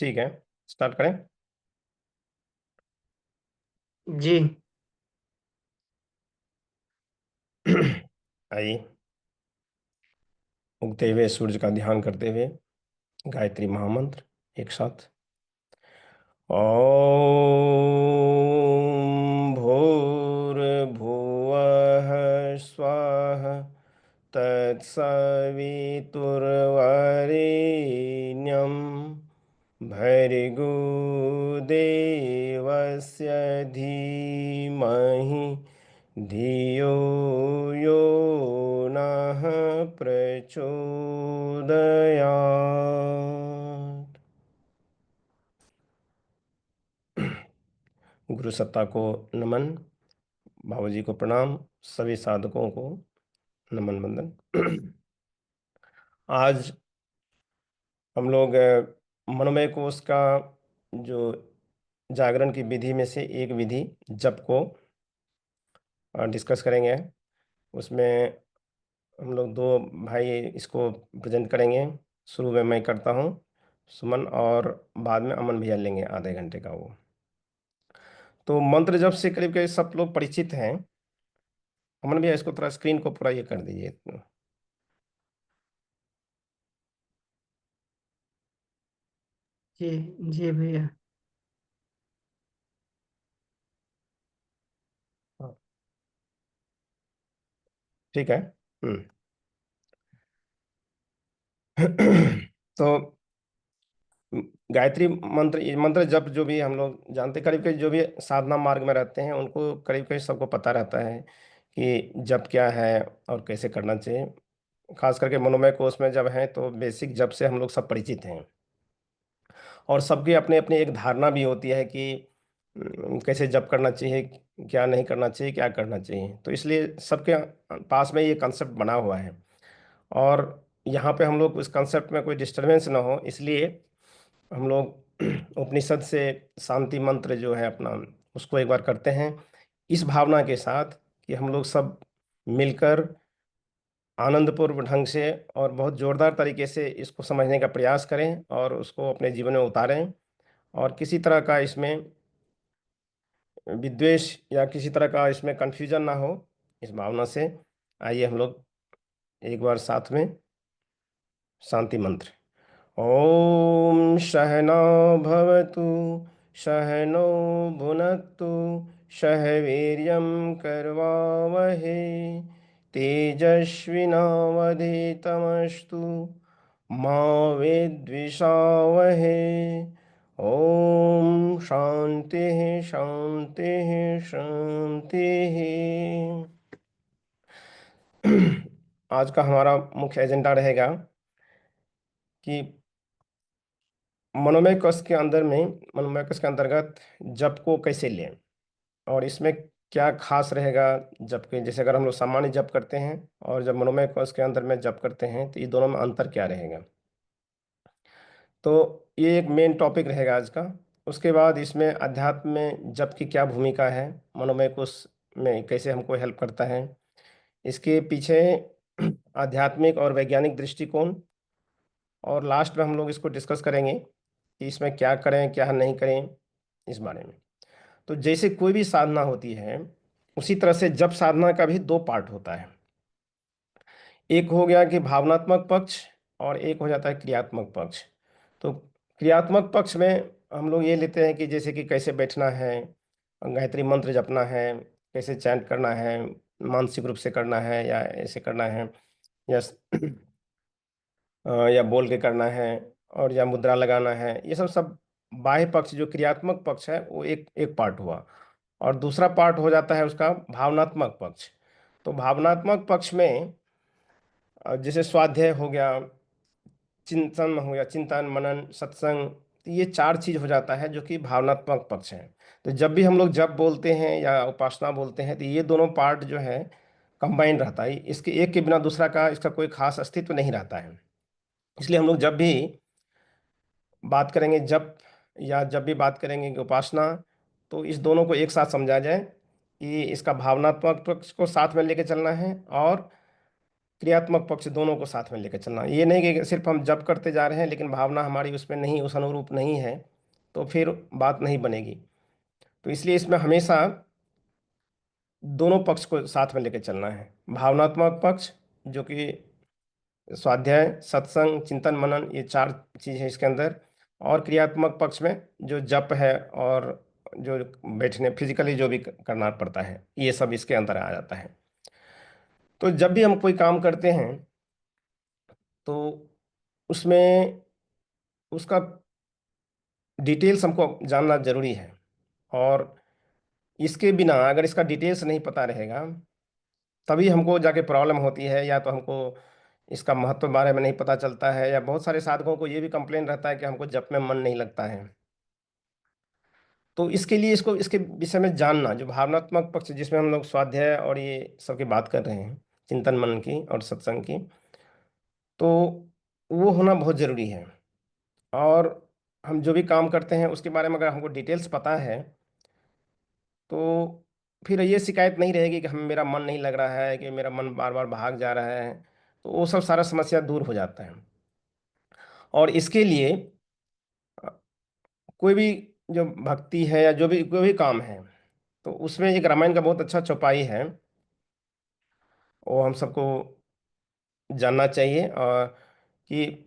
ठीक है, स्टार्ट करें। जी। आइए, उगते हुए सूरज का ध्यान करते हुए गायत्री महामंत्र एक साथ। ओम भूर्भुवः स्वः तत्सवितुर्वरेण्यं भर्गो देवस्य धीमहि धियो यो नः प्रचोदयात्। गुरु सत्ता को नमन, बाबूजी को प्रणाम, सभी साधकों को नमन बंदन। आज हम लोग मनोमय कोश का जो जागरण की विधि में से एक विधि जप को डिस्कस करेंगे। उसमें हम लोग दो भाई इसको प्रेजेंट करेंगे। शुरू में मैं करता हूँ, सुमन, और बाद में अमन भैया लेंगे आधे घंटे का वो। तो मंत्र जप से करीब करीब सब लोग परिचित हैं। अमन भैया इसको थोड़ा स्क्रीन को पूरा ये कर दीजिए। जी। जी भैया। हाँ, ठीक है। तो गायत्री मंत्र, ये मंत्र जप जो भी हम लोग जानते, करीब करीब जो भी साधना मार्ग में रहते हैं उनको करीब करीब सबको पता रहता है कि जप क्या है और कैसे करना चाहिए। खास करके मनोमय कोश में जब है तो बेसिक जप से हम लोग सब परिचित हैं। और सबकी अपनी अपनी एक धारणा भी होती है कि कैसे जप करना चाहिए, क्या नहीं करना चाहिए, क्या करना चाहिए। तो इसलिए सबके पास में ये कंसेप्ट बना हुआ है। और यहाँ पे हम लोग उस कंसेप्ट में कोई डिस्टरबेंस ना हो, इसलिए हम लोग उपनिषद से शांति मंत्र जो है अपना, उसको एक बार करते हैं इस भावना के साथ कि हम लोग सब मिलकर आनंदपूर्व ढंग से और बहुत जोरदार तरीके से इसको समझने का प्रयास करें और उसको अपने जीवन में उतारें। और किसी तरह का इसमें विद्वेष या किसी तरह का इसमें कन्फ्यूजन ना हो, इस भावना से आइए हम लोग एक बार साथ में शांति मंत्र। ओम सहना भवतु, सहनो भुनक्तु, सह वीर्यं करवावहे, तेजस्विनावधीतमस्तु मा विद्विषावहे। ओम शांति शांति शांति। आज का हमारा मुख्य एजेंडा रहेगा कि मनोमय कोश के अंदर में, मनोमय कोश के अंतर्गत जप को कैसे लें और इसमें क्या खास रहेगा जप के। जैसे अगर हम लोग सामान्य जप करते हैं और जब मनोमय कोश के अंदर में जप करते हैं तो ये दोनों में अंतर क्या रहेगा। तो ये एक मेन टॉपिक रहेगा आज का। उसके बाद इसमें अध्यात्म में जप की क्या भूमिका है, मनोमय कोश में कैसे हमको हेल्प करता है, इसके पीछे आध्यात्मिक और वैज्ञानिक दृष्टिकोण, और लास्ट में हम लोग इसको डिस्कस करेंगे कि इसमें क्या करें क्या नहीं करें इस बारे में। तो जैसे कोई भी साधना होती है उसी तरह से जप साधना का भी दो पार्ट होता है। एक हो गया कि भावनात्मक पक्ष और एक हो जाता है क्रियात्मक पक्ष। तो क्रियात्मक पक्ष में हम लोग ये लेते हैं कि जैसे कि कैसे बैठना है, गायत्री मंत्र जपना है, कैसे चैंट करना है, मानसिक रूप से करना है या ऐसे करना है, या या बोल के करना है, और या मुद्रा लगाना है। ये सब सब बाह्य पक्ष जो क्रियात्मक पक्ष है वो एक एक पार्ट हुआ। और दूसरा पार्ट हो जाता है उसका भावनात्मक पक्ष। तो भावनात्मक पक्ष में जैसे स्वाध्याय हो गया, चिंतन हो गया, चिंतन मनन सत्संग, तो ये चार चीज हो जाता है जो कि भावनात्मक पक्ष है। तो जब भी हम लोग जप बोलते हैं या उपासना बोलते हैं तो ये दोनों पार्ट जो है कंबाइंड रहता है, इसके एक के बिना दूसरा का इसका कोई खास अस्तित्व नहीं रहता है। इसलिए हम लोग जब भी बात करेंगे जप या जब भी बात करेंगे कि उपासना, तो इस दोनों को एक साथ समझा जाए कि इसका भावनात्मक पक्ष को साथ में लेके चलना है और क्रियात्मक पक्ष दोनों को साथ में लेकर चलना। ये नहीं कि सिर्फ हम जप करते जा रहे हैं लेकिन भावना हमारी उसमें नहीं, उस अनुरूप नहीं है, तो फिर बात नहीं बनेगी। तो इसलिए इसमें हमेशा दोनों पक्ष को साथ में लेकर चलना है। भावनात्मक पक्ष जो कि स्वाध्याय, सत्संग, चिंतन मनन, ये चार चीज है इसके अंदर। और क्रियात्मक पक्ष में जो जप है और जो बैठने फिजिकली जो भी करना पड़ता है, ये सब इसके अंदर आ जाता है। तो जब भी हम कोई काम करते हैं तो उसमें उसका डिटेल्स हमको जानना जरूरी है। और इसके बिना अगर इसका डिटेल्स नहीं पता रहेगा तभी हमको जाके प्रॉब्लम होती है, या तो हमको इसका महत्व बारे में नहीं पता चलता है, या बहुत सारे साधकों को ये भी कंप्लेन रहता है कि हमको जप में मन नहीं लगता है। तो इसके लिए इसको इसके विषय में जानना, जो भावनात्मक पक्ष जिसमें हम लोग स्वाध्याय और ये सब की बात कर रहे हैं, चिंतन मनन की और सत्संग की, तो वो होना बहुत जरूरी है। और हम जो भी काम करते हैं उसके बारे में अगर हमको डिटेल्स पता है तो फिर ये शिकायत नहीं रहेगी कि हम मेरा मन नहीं लग रहा है, कि मेरा मन बार बार भाग जा रहा है। तो वो सब सारा समस्या दूर हो जाता है। और इसके लिए अ, कोई भी जो भक्ति है या जो भी कोई भी काम है, तो उसमें एक रामायण का बहुत अच्छा चौपाई है, वो हम सबको जानना चाहिए। और कि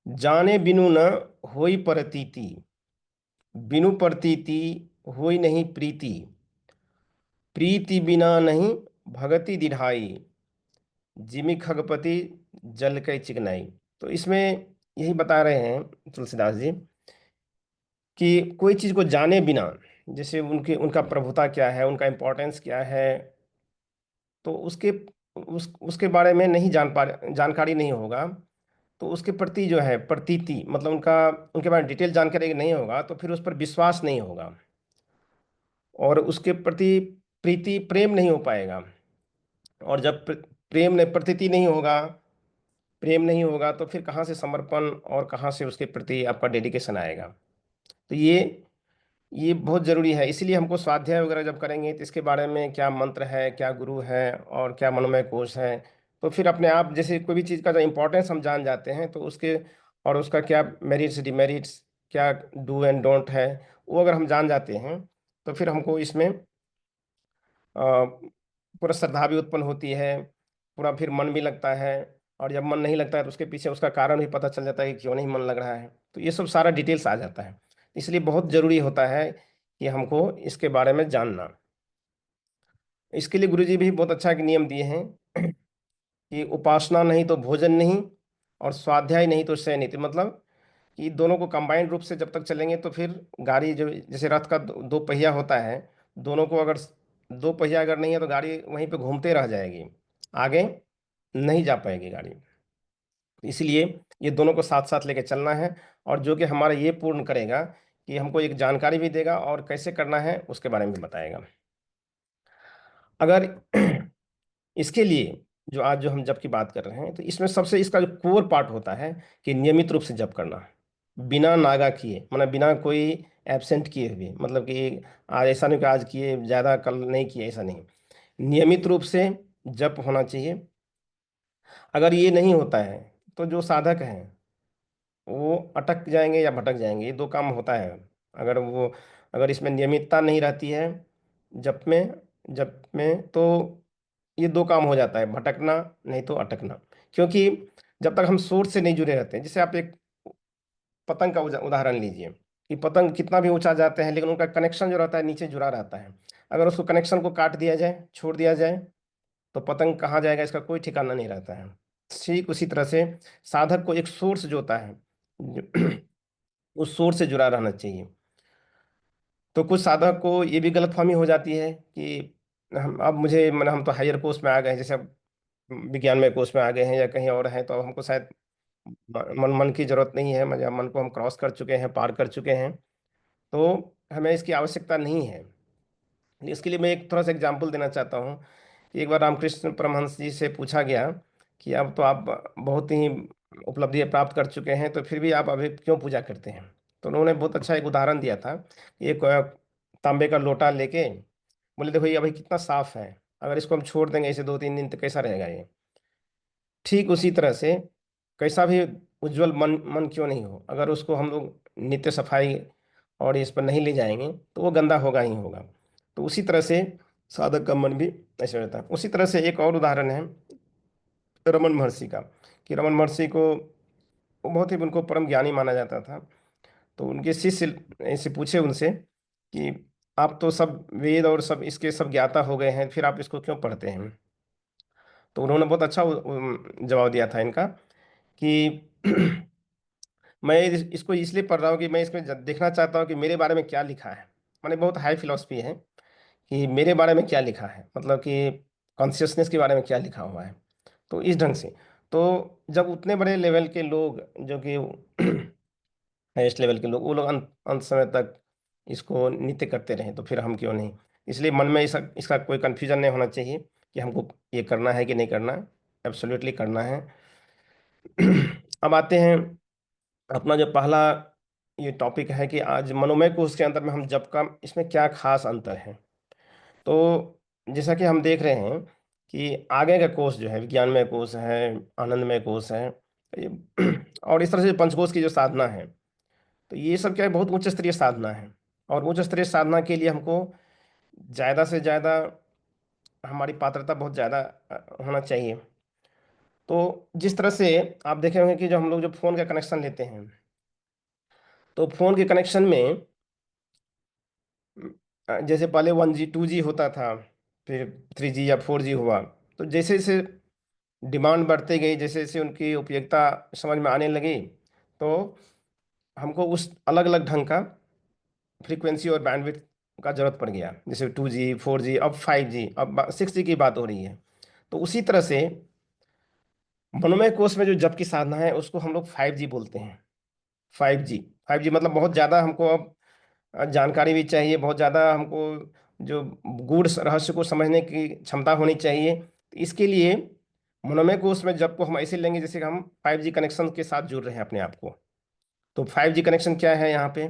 जाने बिनु न होई परतीति, बिनु प्रतीति होई नहीं प्रीति, प्रीति बिना नहीं भगति दिढ़ाई, जिमि खगपति जल कै चिकनाई। तो इसमें यही बता रहे हैं तुलसीदास जी कि कोई चीज को जाने बिना, जैसे उनके उनका प्रभुता क्या है, उनका इम्पोर्टेंस क्या है, तो उसके बारे में नहीं जानकारी नहीं होगा, तो उसके प्रति जो है प्रतीति मतलब उनके बारे में डिटेल जानकारी नहीं होगा, तो फिर उस पर विश्वास नहीं होगा, और उसके प्रति प्रीति प्रेम नहीं हो पाएगा। और जब प्रेम नहीं, प्रतीति नहीं होगा, प्रेम नहीं होगा, तो फिर कहाँ से समर्पण और कहाँ से उसके प्रति आपका डेडिकेशन आएगा। तो ये बहुत जरूरी है। इसीलिए हमको स्वाध्याय वगैरह जब करेंगे तो इसके बारे में क्या मंत्र है, क्या गुरु है, और क्या मनोमय कोश है, तो फिर अपने आप जैसे कोई भी चीज़ का जो इम्पोर्टेंस हम जान जाते हैं, तो उसके और उसका क्या मेरिट्स डिमेरिट्स, क्या डू एंड डोंट है, वो अगर हम जान जाते हैं तो फिर हमको इसमें पूरा श्रद्धा भी उत्पन्न होती है, पूरा फिर मन भी लगता है। और जब मन नहीं लगता है तो उसके पीछे उसका कारण भी पता चल जाता है कि क्यों नहीं मन लग रहा है। तो ये सब सारा डिटेल्स आ जाता है। इसलिए बहुत जरूरी होता है कि हमको इसके बारे में जानना। इसके लिए गुरुजी भी बहुत अच्छा एक नियम दिए हैं कि उपासना नहीं तो भोजन नहीं, और स्वाध्याय नहीं तो शयन नहीं। तो मतलब कि दोनों को कंबाइंड रूप से जब तक चलेंगे तो फिर गाड़ी जो जैसे रथ का दो पहिया होता है, दोनों को अगर दो पहिया अगर नहीं है तो गाड़ी वहीं पे घूमते रह जाएगी, आगे नहीं जा पाएगी गाड़ी। इसलिए ये दोनों को साथ साथ लेके चलना है। और जो कि हमारा ये पूर्ण करेगा कि हमको एक जानकारी भी देगा और कैसे करना है उसके बारे में भी बताएगा। अगर इसके लिए जो आज जो हम जप की बात कर रहे हैं, तो इसमें सबसे इसका जो कोर पार्ट होता है कि नियमित रूप से जप करना, बिना नागा किए, मतलब बिना कोई एब्सेंट किए हुए, मतलब कि आज ऐसा नहीं कि आज किए ज़्यादा कल नहीं किए, ऐसा नहीं। नियमित रूप से जप होना चाहिए। अगर ये नहीं होता है तो जो साधक हैं वो अटक जाएंगे या भटक जाएंगे, ये दो काम होता है। अगर इसमें नियमितता नहीं रहती है जप में तो ये दो काम हो जाता है, भटकना नहीं तो अटकना। क्योंकि जब तक हम सोर्स से नहीं जुड़े रहते हैं, जैसे आप एक पतंग का उदाहरण लीजिए, कि पतंग कितना भी ऊंचा जाते हैं लेकिन उनका कनेक्शन जो रहता है नीचे जुड़ा रहता है। अगर उसको कनेक्शन को काट दिया जाए, छोड़ दिया जाए, तो पतंग कहाँ जाएगा इसका कोई ठिकाना नहीं रहता है। ठीक उसी तरह से साधक को एक सोर्स जो होता है उस सोर्स से जुड़ा रहना चाहिए। तो कुछ साधक को ये भी गलतफहमी हो जाती है कि हम अब मुझे मतलब हम तो हायर कोर्स में आ गए हैं, जैसे अब विज्ञान में कोर्स में आ गए हैं या कहीं और हैं, तो अब हमको शायद मन मन की जरूरत नहीं है, मतलब मन को हम क्रॉस कर चुके हैं, पार कर चुके हैं, तो हमें इसकी आवश्यकता नहीं है। इसके लिए मैं एक थोड़ा सा एग्जाम्पल देना चाहता हूँ कि एक बार रामकृष्ण परमहंस जी से पूछा गया कि अब तो आप बहुत ही उपलब्धि प्राप्त कर चुके हैं, तो फिर भी आप अभी क्यों पूजा करते हैं। तो उन्होंने बहुत अच्छा एक उदाहरण दिया था। एक तांबे का लोटा लेके बोले देखो ये अभी कितना साफ है, अगर इसको हम छोड़ देंगे इसे 2-3 दिन तो कैसा रहेगा ये। ठीक उसी तरह से कैसा भी उज्जवल मन मन क्यों नहीं हो, अगर उसको हम लोग नित्य सफाई और इस पर नहीं ले जाएंगे तो वो गंदा होगा ही होगा। तो उसी तरह से साधक का मन भी ऐसे रहता है। उसी तरह से एक और उदाहरण है रमन महर्षि का, कि रमन महर्षि को वो बहुत ही उनको परम ज्ञानी माना जाता था। तो उनके शिष्य ऐसे पूछे उनसे कि आप तो सब वेद और सब इसके सब ज्ञाता हो गए हैं, फिर आप इसको क्यों पढ़ते हैं। तो उन्होंने बहुत अच्छा जवाब दिया था इनका कि मैं इसको इसलिए पढ़ रहा हूँ कि मैं इसमें देखना चाहता हूँ कि मेरे बारे में क्या लिखा है। मैंने बहुत हाई फिलॉसफी है कि मेरे बारे में क्या लिखा है, मतलब कि कॉन्शियसनेस के बारे में क्या लिखा हुआ है। तो इस ढंग से, तो जब उतने बड़े लेवल के लोग, जो कि हाईएस्ट लेवल के लोग, वो लोग अंत अंत समय तक इसको नित्य करते रहे, तो फिर हम क्यों नहीं। इसलिए मन में इसका कोई कन्फ्यूजन नहीं होना चाहिए कि हमको ये करना है कि नहीं करना है। एब्सोल्युटली करना है। अब आते हैं अपना जो पहला ये टॉपिक है कि आज मनोमय कोश के अंदर में हम जब का इसमें क्या खास अंतर है। तो जैसा कि हम देख रहे हैं कि आगे का कोर्स जो है विज्ञानमय कोर्स है, आनंदमय कोर्स है, ये और इस तरह से पंचकोश की जो साधना है, तो ये सब क्या है, बहुत उच्च स्तरीय साधना है। और उच्च स्तरीय साधना के लिए हमको ज़्यादा से ज़्यादा हमारी पात्रता बहुत ज़्यादा होना चाहिए। तो जिस तरह से आप देखे होंगे कि जो हम लोग जो फ़ोन का कनेक्शन लेते हैं, तो फ़ोन के कनेक्शन में जैसे पहले 1G 2G होता था, फिर 3G या 4G हुआ। तो जैसे जैसे डिमांड बढ़ती गई, जैसे जैसे उनकी उपयोगिता समझ में आने लगी, तो हमको उस अलग अलग ढंग का फ्रीक्वेंसी और बैंडविड्थ का जरूरत पड़ गया। जैसे 2G 4G, अब 5G, अब 6G की बात हो रही है। तो उसी तरह से मनोमय कोष में जो जप की साधना है उसको हम लोग 5G बोलते हैं। 5G, 5G मतलब बहुत ज़्यादा हमको अब जानकारी भी चाहिए, बहुत ज़्यादा हमको जो गूढ़ रहस्य को समझने की क्षमता होनी चाहिए। तो इसके लिए मनोमय कोष में जप को हम ऐसे लेंगे जैसे कि हम 5G कनेक्शन के साथ जुड़ रहे हैं अपने आप को। तो 5G कनेक्शन क्या है यहाँ पे।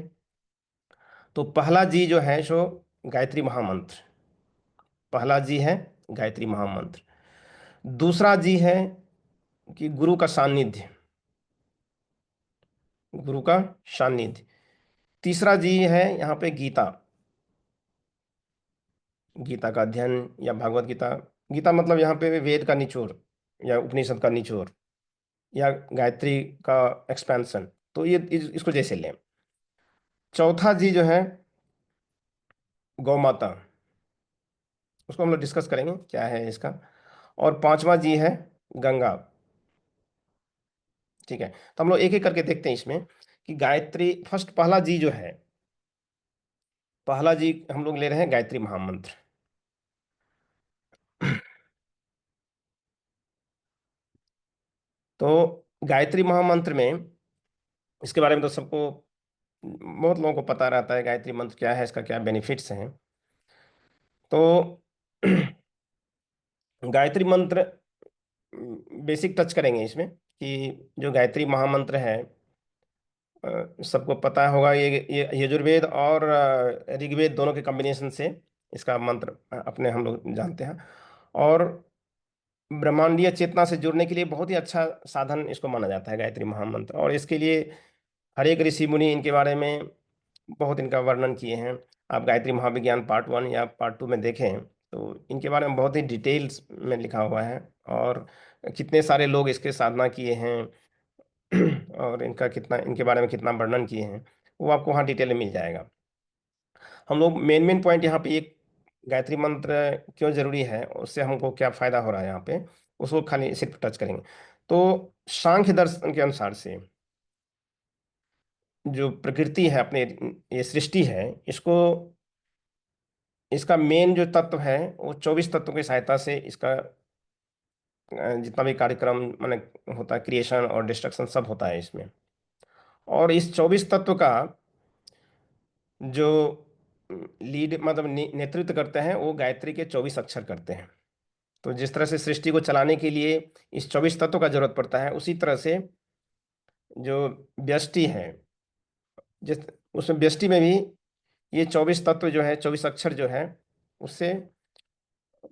तो पहला जी जो है सो गायत्री महामंत्र, पहला जी है गायत्री महामंत्र। दूसरा जी है कि गुरु का सानिध्य, गुरु का सानिध्य। तीसरा जी है यहाँ पे गीता, गीता का अध्ययन या भागवत गीता। गीता मतलब यहाँ पे वेद का निचोड़ या उपनिषद का निचोड़ या गायत्री का एक्सपेंशन। तो ये इसको जैसे लें। चौथा जी जो है गौ माता, उसको हम लोग डिस्कस करेंगे क्या है इसका। और पांचवा जी है गंगा। ठीक है, तो हम लोग एक एक करके देखते हैं इसमें कि गायत्री फर्स्ट पहला जी जो है, पहला जी हम लोग ले रहे हैं गायत्री महामंत्र। तो गायत्री महामंत्र में, इसके बारे में तो सबको, बहुत लोगों को पता रहता है गायत्री मंत्र क्या है, इसका क्या बेनिफिट्स हैं। तो गायत्री मंत्र बेसिक टच करेंगे इसमें कि जो गायत्री महामंत्र है, सबको पता होगा ये यजुर्वेद और ऋग्वेद दोनों के कॉम्बिनेशन से इसका मंत्र अपने हम लोग जानते हैं। और ब्रह्मांडीय चेतना से जुड़ने के लिए बहुत ही अच्छा साधन इसको माना जाता है गायत्री महामंत्र। और इसके लिए हर एक ऋषि मुनि इनके बारे में बहुत इनका वर्णन किए हैं। आप गायत्री महाविज्ञान पार्ट 1 या पार्ट 2 में देखें तो इनके बारे में बहुत ही डिटेल्स में लिखा हुआ है। और कितने सारे लोग इसके साधना किए हैं और इनका कितना, इनके बारे में कितना वर्णन किए हैं, वो आपको वहाँ डिटेल में मिल जाएगा। हम लोग मेन मेन पॉइंट यहाँ पे, एक गायत्री मंत्र क्यों जरूरी है, उससे हमको क्या फायदा हो रहा है यहाँ पे, उसको खाली सिर्फ टच करेंगे। तो सांख्य दर्शन के अनुसार से जो प्रकृति है अपने, ये सृष्टि है, इसको, इसका मेन जो तत्व है वो 24 तत्वों की सहायता से इसका जितना भी कार्यक्रम माने होता है, क्रिएशन और डिस्ट्रक्शन सब होता है इसमें। और इस 24 तत्व का जो लीड मतलब नेतृत्व करते हैं वो गायत्री के 24 अक्षर करते हैं। तो जिस तरह से सृष्टि को चलाने के लिए इस 24 तत्वों का जरूरत पड़ता है, उसी तरह से जो व्यष्टि है, जिस उसमें व्यष्टि में भी ये 24 तत्व जो है, 24 अक्षर जो है, उससे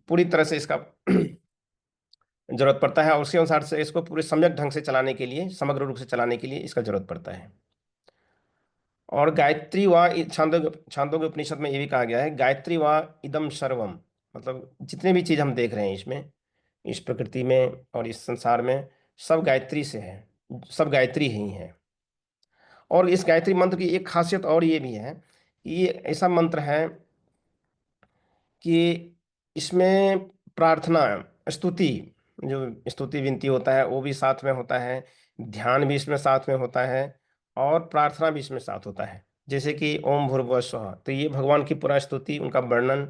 पूरी तरह से इसका जरूरत पड़ता है, और उसके अनुसार से इसको पूरे सम्यक ढंग से चलाने के लिए, समग्र रूप से चलाने के लिए इसका जरूरत पड़ता है। और गायत्री वा, छांदोग्य छांदोग्य उपनिषद में ये भी कहा गया है, गायत्री वा इदम सर्वम, मतलब जितने भी चीज हम देख रहे हैं इसमें, इस प्रकृति में और इस संसार में, सब गायत्री से है, सब गायत्री ही है। और इस गायत्री मंत्र की एक खासियत और ये भी है कि ये ऐसा मंत्र है कि इसमें प्रार्थना, स्तुति, जो स्तुति विनती होता है वो भी साथ में होता है, ध्यान भी इसमें साथ में होता है, और प्रार्थना भी इसमें साथ होता है। जैसे कि ओम भूर्भुवः स्वः, तो ये भगवान की पूरा स्तुति, उनका वर्णन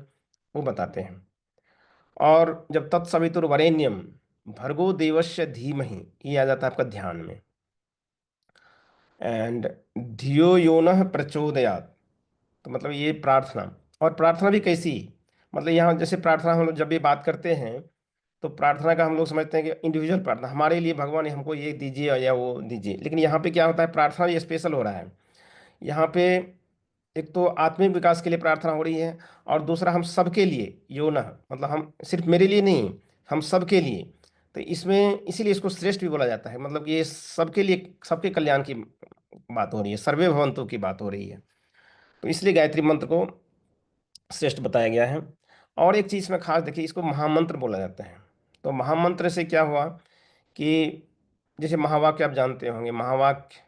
वो बताते हैं। और जब तत्सवितुर्वरेण्यम भर्गो देवस्य धीमहि, ये आ जाता है आपका ध्यान में। एंड धियो यो नः प्रचोदयात्, तो मतलब ये प्रार्थना। और प्रार्थना भी कैसी, मतलब यहाँ जैसे प्रार्थना हम लोग जब भी बात करते हैं, तो प्रार्थना का हम लोग समझते हैं कि इंडिविजुअल प्रार्थना, हमारे लिए भगवान हमको ये दीजिए या वो दीजिए, लेकिन यहाँ पे क्या होता है, प्रार्थना ये स्पेशल हो रहा है। यहाँ पे एक तो आत्मिक विकास के लिए प्रार्थना हो रही है, और दूसरा हम सबके लिए, यो न, मतलब हम सिर्फ मेरे लिए नहीं, हम सबके लिए। तो इसमें इसीलिए इसको श्रेष्ठ भी बोला जाता है, मतलब ये सबके लिए, सबके कल्याण की बात हो रही है, सर्वे भवंतु की बात हो रही है। तो इसलिए गायत्री मंत्र को श्रेष्ठ बताया गया है। और एक चीज़ में खास देखिए, इसको महामंत्र बोला जाता है। तो महामंत्र से क्या हुआ कि जैसे महावाक्य आप जानते होंगे, महावाक्य,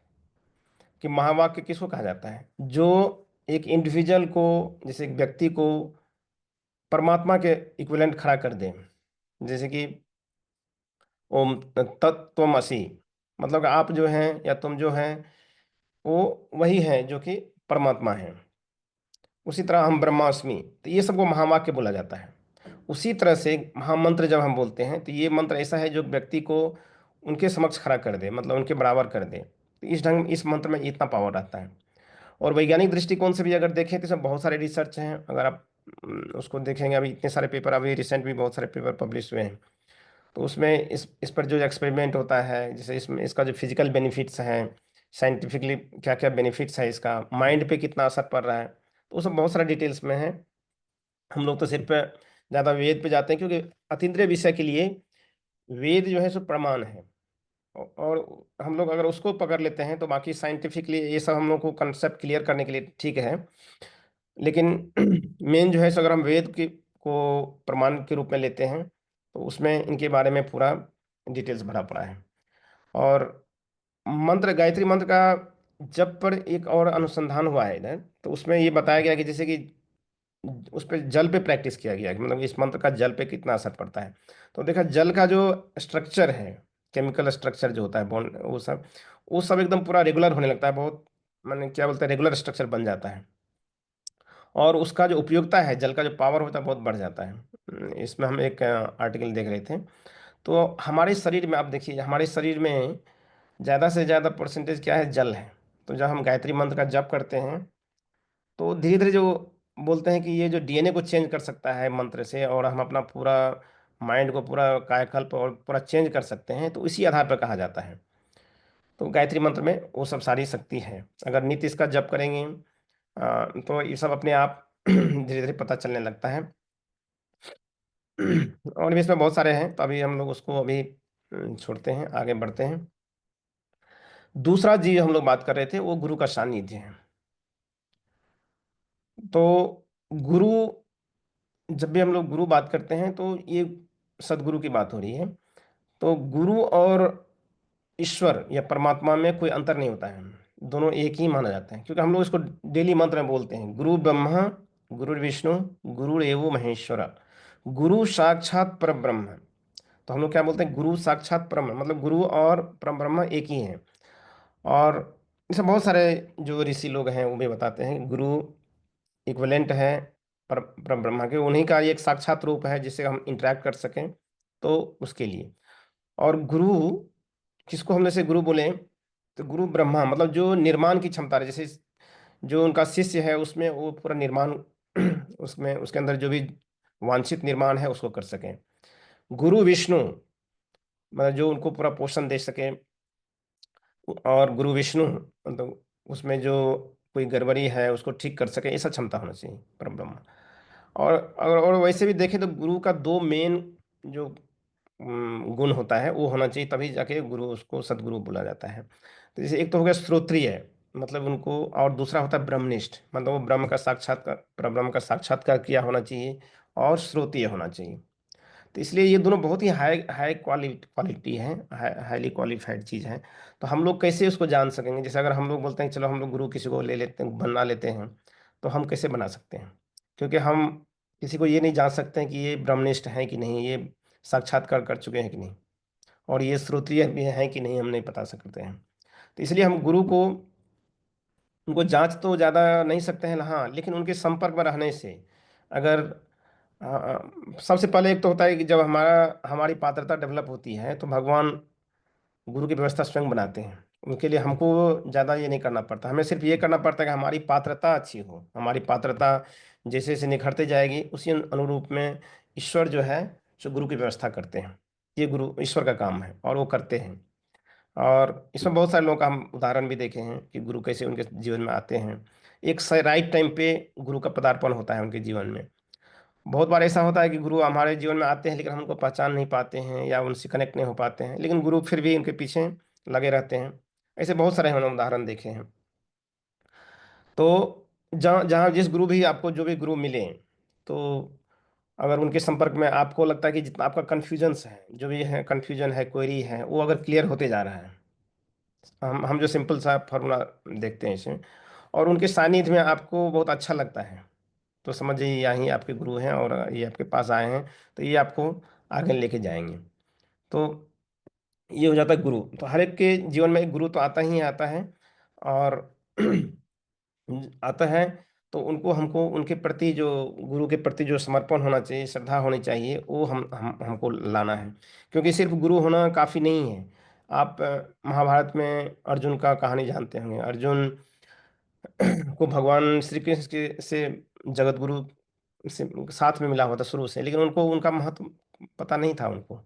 कि महावाक्य किसको कहा जाता है, जो एक इंडिविजुअल को, जैसे एक व्यक्ति को परमात्मा के इक्विवेलेंट खड़ा कर दे। जैसे कि ओम तत्त्वमसि, मतलब आप जो हैं या तुम जो हैं, वो वही हैं जो कि परमात्मा है। उसी तरह हम ब्रह्मास्मि, तो ये सबको महावाक्य बोला जाता है। उसी तरह से महामंत्र जब हम बोलते हैं, तो ये मंत्र ऐसा है जो व्यक्ति को उनके समक्ष खड़ा कर दे, मतलब उनके बराबर कर दे। तो इस मंत्र में इतना पावर रहता है। और वैज्ञानिक दृष्टिकोण से भी अगर देखें तो इसमें बहुत सारे रिसर्च हैं, अगर आप उसको देखेंगे, अभी इतने सारे पेपर, अभी रिसेंट भी बहुत सारे पेपर पब्लिश हुए हैं। तो उसमें इस पर जो एक्सपेरिमेंट होता है, जैसे इसमें इसका जो फिजिकल बेनिफिट्स हैं, साइंटिफिकली क्या क्या बेनिफिट्स है, इसका माइंड पे कितना असर पड़ रहा है, तो वो सब बहुत सारा डिटेल्स में है। हम लोग तो सिर्फ ज़्यादा वेद पे जाते हैं, क्योंकि अतीन्द्रिय विषय के लिए वेद जो है सो प्रमाण है। और हम लोग अगर उसको पकड़ लेते हैं, तो बाकी साइंटिफिकली ये सब हम लोग को कंसेप्ट क्लियर करने के लिए ठीक है। लेकिन मेन जो है सो अगर हम वेद को प्रमाण के रूप में लेते हैं, तो उसमें इनके बारे में पूरा डिटेल्स भरा पड़ा है। और मंत्र, गायत्री मंत्र का जब पर एक और अनुसंधान हुआ है इधर, तो उसमें ये बताया गया कि जैसे कि उस पर जल पे प्रैक्टिस किया गया, कि मतलब इस मंत्र का जल पे कितना असर पड़ता है। तो देखा, जल का जो स्ट्रक्चर है, केमिकल स्ट्रक्चर जो होता है, बॉन्ड, वो सब एकदम पूरा रेगुलर होने लगता है, बहुत, माने क्या बोलते हैं, रेगुलर स्ट्रक्चर बन जाता है। और उसका जो उपयोगिता है, जल का जो पावर होता है, बहुत बढ़ जाता है। इसमें हम एक आर्टिकल देख रहे थे। तो हमारे शरीर में आप देखिए, हमारे शरीर में ज़्यादा से ज़्यादा परसेंटेज क्या है, जल है। तो जब हम गायत्री मंत्र का जप करते हैं, तो धीरे धीरे जो बोलते हैं कि ये जो डीएनए को चेंज कर सकता है मंत्र से, और हम अपना पूरा माइंड को पूरा कायाकल्प और पूरा चेंज कर सकते हैं, तो इसी आधार पर कहा जाता है। तो गायत्री मंत्र में वो सब सारी शक्ति है। अगर नित्य इसका जप करेंगे, तो ये सब अपने आप धीरे धीरे पता चलने लगता है। और भी इसमें बहुत सारे हैं, तो अभी हम लोग उसको अभी छोड़ते हैं, आगे बढ़ते हैं। दूसरा जी हम लोग बात कर रहे थे, वो गुरु का सानिध्य है। तो गुरु, जब भी हम लोग गुरु बात करते हैं, तो ये सदगुरु की बात हो रही है। तो गुरु और ईश्वर या परमात्मा में कोई अंतर नहीं होता है, दोनों एक ही माना जाता है। क्योंकि हम लोग इसको डेली मंत्र में बोलते हैं, गुरु ब्रह्मा गुरु विष्णु गुरुरेव महेश्वर, गुरु साक्षात परब्रह्म। तो हम लोग क्या बोलते हैं, गुरु साक्षात परब्रह्म, मतलब गुरु और परब्रह्म एक ही हैं। और इसे बहुत सारे जो ऋषि लोग हैं वो भी बताते हैं, गुरु इक्विवेलेंट है पर ब्रह्मा के, उन्हीं का एक साक्षात रूप है जिससे हम इंटरेक्ट कर सकें, तो उसके लिए। और गुरु, किसको हम जैसे गुरु बोले, तो गुरु ब्रह्मा, मतलब जो निर्माण की क्षमता है, जैसे जो उनका शिष्य है उसमें वो पूरा निर्माण उसमें उसके अंदर जो भी वांछित निर्माण है उसको कर सकें। गुरु विष्णु, मतलब जो उनको पूरा पोषण दे सके। और गुरु विष्णु, मतलब उसमें जो कोई गड़बड़ी है उसको ठीक कर सके, ऐसा क्षमता होना चाहिए परब्रह्म। और अगर और वैसे भी देखें, तो गुरु का दो मेन जो गुण होता है वो होना चाहिए, तभी जाके गुरु उसको सदगुरु बोला जाता है। तो जैसे एक तो हो गया श्रोत्रिय, मतलब उनको, और दूसरा होता है ब्रह्मनिष्ठ, मतलब वो ब्रह्म का साक्षात्कार, ब्रह्म का साक्षात्कार किया होना चाहिए, और श्रोत्रिय होना चाहिए। तो इसलिए ये दोनों बहुत ही हाई हाई क्वालिटी है, हाईली क्वालिफाइड चीज़ है। तो हम लोग कैसे उसको जान सकेंगे? जैसे अगर हम लोग बोलते हैं चलो हम लोग गुरु किसी को ले लेते हैं, बना लेते हैं, तो हम कैसे बना सकते हैं? क्योंकि हम किसी को ये नहीं जान सकते हैं कि ये ब्रह्मनिष्ठ है कि नहीं, ये साक्षात्कार कर चुके हैं कि नहीं, और ये श्रोत्रिय भी हैं कि नहीं, हम नहीं बता सकते हैं। तो इसलिए हम गुरु को, उनको जांच तो ज़्यादा नहीं सकते हैं, हाँ, लेकिन उनके संपर्क में रहने से अगर सबसे पहले एक तो होता है कि जब हमारी पात्रता डेवलप होती है तो भगवान गुरु की व्यवस्था स्वयं बनाते हैं। उनके लिए हमको ज़्यादा ये नहीं करना पड़ता, हमें सिर्फ ये करना पड़ता है कि हमारी पात्रता अच्छी हो। हमारी पात्रता जैसे जैसे निखरते जाएगी उसी अनुरूप में ईश्वर जो है सो गुरु की व्यवस्था करते हैं। ये गुरु ईश्वर का काम है और वो करते हैं। और इसमें बहुत सारे लोगों का हम उदाहरण भी देखे हैं कि गुरु कैसे उनके जीवन में आते हैं। एक राइट टाइम पे गुरु का पदार्पण होता है उनके जीवन में। बहुत बार ऐसा होता है कि गुरु हमारे जीवन में आते हैं लेकिन हम उनको पहचान नहीं पाते हैं या उनसे कनेक्ट नहीं हो पाते हैं, लेकिन गुरु फिर भी उनके पीछे लगे रहते हैं। ऐसे बहुत सारे हमने उदाहरण देखे हैं। तो जहाँ जहाँ जिस गुरु भी आपको, जो भी गुरु मिले, तो अगर उनके संपर्क में आपको लगता है कि जितना आपका कन्फ्यूजन्स है, जो भी है कन्फ्यूजन है, क्वेरी है, वो अगर क्लियर होते जा रहा है, हम जो सिंपल सा फॉर्मूला देखते हैं इसमें, और उनके सानिध्य में आपको बहुत अच्छा लगता है, तो समझिए यही आपके गुरु हैं और ये आपके पास आए हैं, तो ये आपको आगे लेके जाएंगे। तो ये हो जाता है गुरु। तो हर एक के जीवन में एक गुरु तो आता ही आता है, और आता है, तो उनको, हमको उनके प्रति जो, गुरु के प्रति जो समर्पण होना चाहिए, श्रद्धा होनी चाहिए, वो हमको लाना है। क्योंकि सिर्फ गुरु होना काफ़ी नहीं है। आप महाभारत में अर्जुन का कहानी जानते होंगे। अर्जुन को भगवान श्री कृष्ण के से जगत गुरु से साथ में मिला हुआ था शुरू से, लेकिन उनको उनका महत्व पता नहीं था उनको।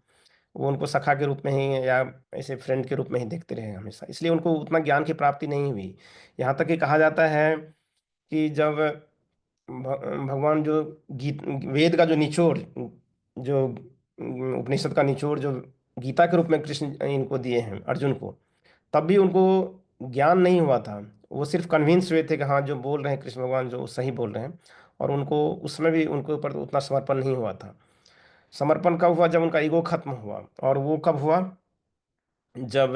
वो उनको सखा के रूप में ही या ऐसे फ्रेंड के रूप में ही देखते रहे हमेशा, इसलिए उनको उतना ज्ञान की प्राप्ति नहीं हुई। यहाँ तक कि कहा जाता है कि जब भगवान जो गीत, वेद का जो निचोड़, जो उपनिषद का निचोड़ जो गीता के रूप में कृष्ण इनको दिए हैं अर्जुन को, तब भी उनको ज्ञान नहीं हुआ था। वो सिर्फ कन्विंस हुए थे कि हाँ जो बोल रहे हैं कृष्ण भगवान जो सही बोल रहे हैं, और उनको उसमें भी उनके ऊपर तो उतना समर्पण नहीं हुआ था। समर्पण कब हुआ? जब उनका ईगो खत्म हुआ। और वो कब हुआ? जब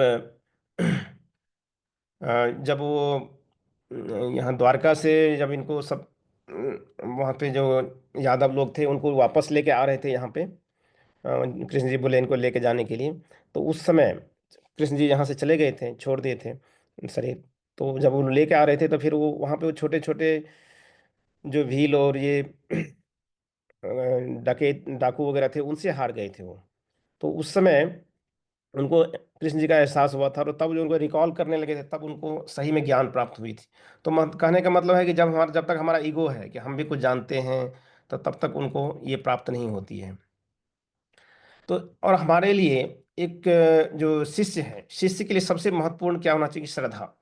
जब वो यहाँ द्वारका से, जब इनको सब वहाँ पे जो यादव लोग थे उनको वापस लेके आ रहे थे यहाँ पे, कृष्ण जी बोले इनको लेके जाने के लिए। तो उस समय कृष्ण जी यहाँ से चले गए थे, छोड़ दिए थे शरीर। तो जब वो लेके आ रहे थे तो फिर वो वहाँ पे वो छोटे छोटे जो भील और ये डकैत डाकू वगैरह थे उनसे हार गए थे वो। तो उस समय उनको कृष्ण जी का एहसास हुआ था, और तब जो उनको रिकॉल करने लगे थे तब उनको सही में ज्ञान प्राप्त हुई थी। तो कहने का मतलब है कि जब तक हमारा ईगो है कि हम भी कुछ जानते हैं, तो तब तक उनको ये प्राप्त नहीं होती है। तो और हमारे लिए एक जो शिष्य है, शिष्य के लिए सबसे महत्वपूर्ण क्या होना चाहिए? श्रद्धा।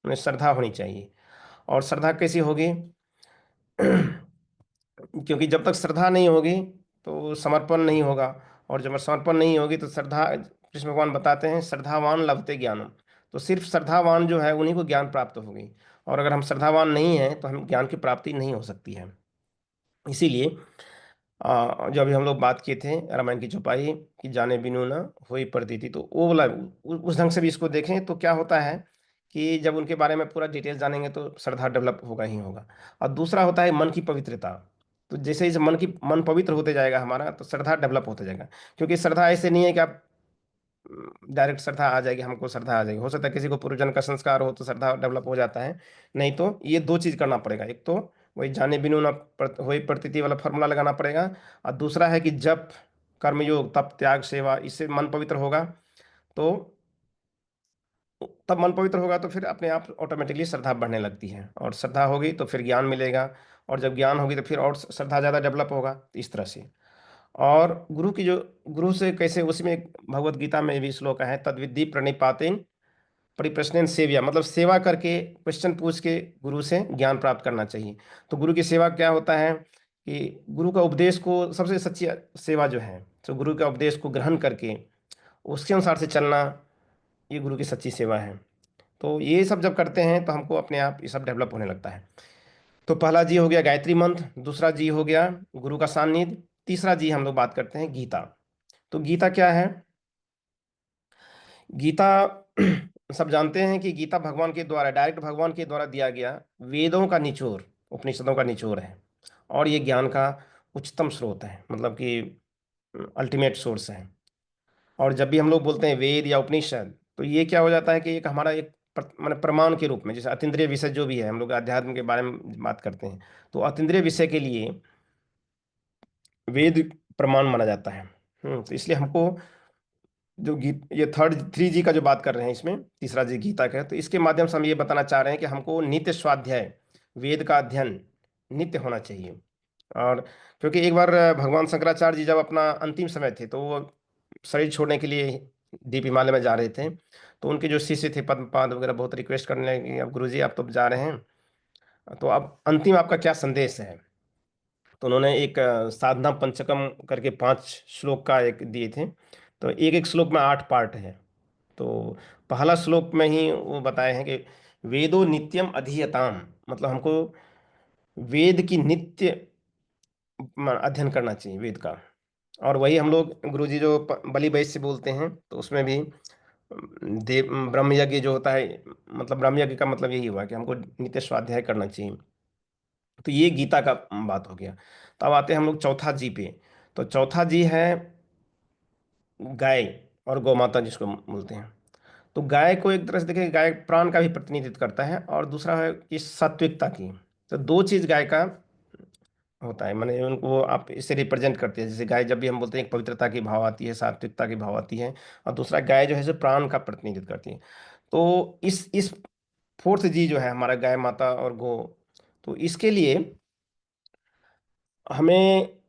उन्हें श्रद्धा होनी चाहिए। और श्रद्धा कैसी होगी? क्योंकि जब तक श्रद्धा नहीं होगी तो समर्पण नहीं होगा, और जब समर्पण नहीं होगी तो श्रद्धा, कृष्ण भगवान बताते हैं श्रद्धावान लभते ज्ञानम। तो सिर्फ श्रद्धावान जो है उन्हीं को ज्ञान प्राप्त होगी, और अगर हम श्रद्धावान नहीं हैं तो हम ज्ञान की प्राप्ति नहीं हो सकती है। इसीलिए जो अभी हम लोग बात किए थे रामायण की चौपाई कि जाने बिनु न होई प्रतीति, तो वो वाला उस ढंग से भी इसको देखें तो क्या होता है कि जब उनके बारे में पूरा डिटेल जानेंगे तो श्रद्धा डेवलप होगा ही होगा। और दूसरा होता है मन की पवित्रता। तो जैसे जैसे मन पवित्र होते जाएगा हमारा, तो श्रद्धा डेवलप होते जाएगा। क्योंकि श्रद्धा ऐसे नहीं है कि आप डायरेक्ट श्रद्धा आ जाएगी, हमको श्रद्धा आ जाएगी। हो सकता है किसी को पूर्वजन्म का संस्कार हो तो श्रद्धा डेवलप हो जाता है। नहीं तो ये दो चीज करना पड़ेगा, एक तो वही जाने बिनु ना वही प्रतीति वाला फॉर्मूला लगाना पड़ेगा, और दूसरा है कि जप, कर्मयोग, तप, त्याग, सेवा, इससे मन पवित्र होगा। तो तब मन पवित्र होगा तो फिर अपने आप ऑटोमेटिकली श्रद्धा बढ़ने लगती है, और श्रद्धा होगी तो फिर ज्ञान मिलेगा, और जब ज्ञान होगी तो फिर और श्रद्धा ज़्यादा डेवलप होगा, तो इस तरह से। और गुरु की जो, गुरु से कैसे, उसमें एक भगवत गीता में भी श्लोक है, तद्विद्धि प्रणिपातेन परिप्रश्नेन सेव्या, मतलब सेवा करके, क्वेश्चन पूछ के गुरु से ज्ञान प्राप्त करना चाहिए। तो गुरु की सेवा क्या होता है कि गुरु का उपदेश को, सबसे सच्ची सेवा जो है, तो गुरु का उपदेश को ग्रहण करके उसके अनुसार से चलना, ये गुरु की सच्ची सेवा है। तो ये सब जब करते हैं तो हमको अपने आप ये सब डेवलप होने लगता है। तो पहला जी हो गया गायत्री मंत्र, दूसरा जी हो गया गुरु का सानिध्य, तीसरा जी हम लोग बात करते हैं गीता। तो गीता क्या है? गीता सब जानते हैं कि गीता भगवान के द्वारा, डायरेक्ट भगवान के द्वारा दिया गया वेदों का निचोड़, उपनिषदों का निचोड़ है। और ये ज्ञान का उच्चतम स्रोत है, मतलब कि अल्टीमेट सोर्स है। और जब भी हम लोग बोलते हैं वेद या उपनिषद, तो ये क्या हो जाता है कि एक हमारा एक माने प्रमाण के रूप में, जैसे अतीन्द्रिय विषय जो भी है, हम लोग अध्यात्म के बारे में बात करते हैं, तो अतीन्द्रिय विषय के लिए वेद प्रमाण माना जाता है। तो इसलिए हमको जो गीत, ये थर्ड 3G का जो बात कर रहे हैं, इसमें तीसरा जी गीता का है, तो इसके माध्यम से हम ये बताना चाह रहे हैं कि हमको नित्य स्वाध्याय, वेद का अध्ययन नित्य होना चाहिए। और क्योंकि एक बार भगवान शंकराचार्य जी जब अपना अंतिम समय थे, तो वो शरीर छोड़ने के लिए डीप हिमालय में जा रहे थे। तो उनके जो शिष्य थे पद्मपाद वगैरह, बहुत रिक्वेस्ट करने लगे, अब गुरु जी आप तो जा रहे हैं, तो अब अंतिम आपका क्या संदेश है? तो उन्होंने एक साधना पंचकम करके 5 श्लोक का एक दिए थे। तो एक एक श्लोक में 8 पार्ट है। तो पहला श्लोक में ही वो बताए हैं कि वेदो नित्यम अधीयताम, मतलब हमको वेद की नित्य अध्ययन करना चाहिए, वेद का। और वही हम लोग गुरुजी जो बलि वैश्य बोलते हैं, तो उसमें भी देव ब्रह्म यज्ञ जो होता है, मतलब ब्रह्म यज्ञ का मतलब यही हुआ कि हमको नित्य स्वाध्याय करना चाहिए। तो ये गीता का बात हो गया। तो अब आते हैं हम लोग चौथा जी पे। तो चौथा जी है गाय और गौ माता जिसको बोलते हैं। तो गाय को एक तरह से देखिए, गाय प्राण का भी प्रतिनिधित्व करता है, और दूसरा है कि सात्विकता की। तो दो चीज गाय का होता है, माने उनको आप इससे रिप्रेजेंट करते हैं। जैसे गाय जब भी हम बोलते हैं, एक पवित्रता की भाव आती है, सात्विकता की भाव आती है। और दूसरा गाय जो है जो प्राण का प्रतिनिधित्व करती है। तो इस फोर्थ जी जो है हमारा, गाय माता और गो, तो इसके लिए हमें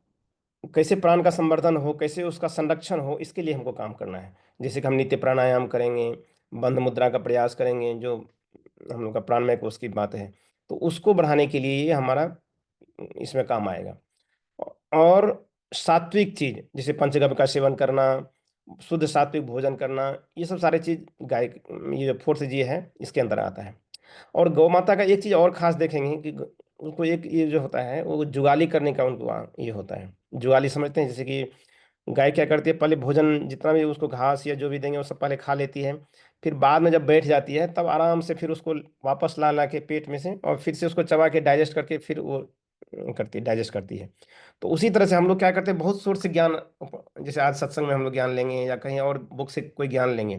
कैसे प्राण का संवर्धन हो, कैसे उसका संरक्षण हो, इसके लिए हमको काम करना है। जैसे कि हम नित्य प्राणायाम करेंगे, बंध मुद्रा का प्रयास करेंगे, जो हम लोग का प्राणमय कोश की बात है, तो उसको बढ़ाने के लिए ये हमारा इसमें काम आएगा। और सात्विक चीज जैसे पंचगव्य का सेवन करना, शुद्ध सात्विक भोजन करना, ये सब सारे चीज गाय, ये जो फोर्थ जी है इसके अंदर आता है। और गौ माता का एक चीज और खास देखेंगे कि उनको एक ये जो होता है, वो जुगाली करने का उनको ये होता है। जुगाली समझते हैं, जैसे कि गाय क्या करती है, पहले भोजन जितना भी उसको घास या जो भी देंगे वो सब पहले खा लेती है। फिर बाद में जब बैठ जाती है, तब आराम से फिर उसको वापस ला ला के पेट में से, और फिर से उसको चबा के डाइजेस्ट करके फिर वो करती है, डाइजेस्ट करती है। तो उसी तरह से हम लोग क्या करते हैं, बहुत सोर्स से ज्ञान, जैसे आज सत्संग में हम लोग ज्ञान लेंगे या कहीं और बुक से कोई ज्ञान लेंगे,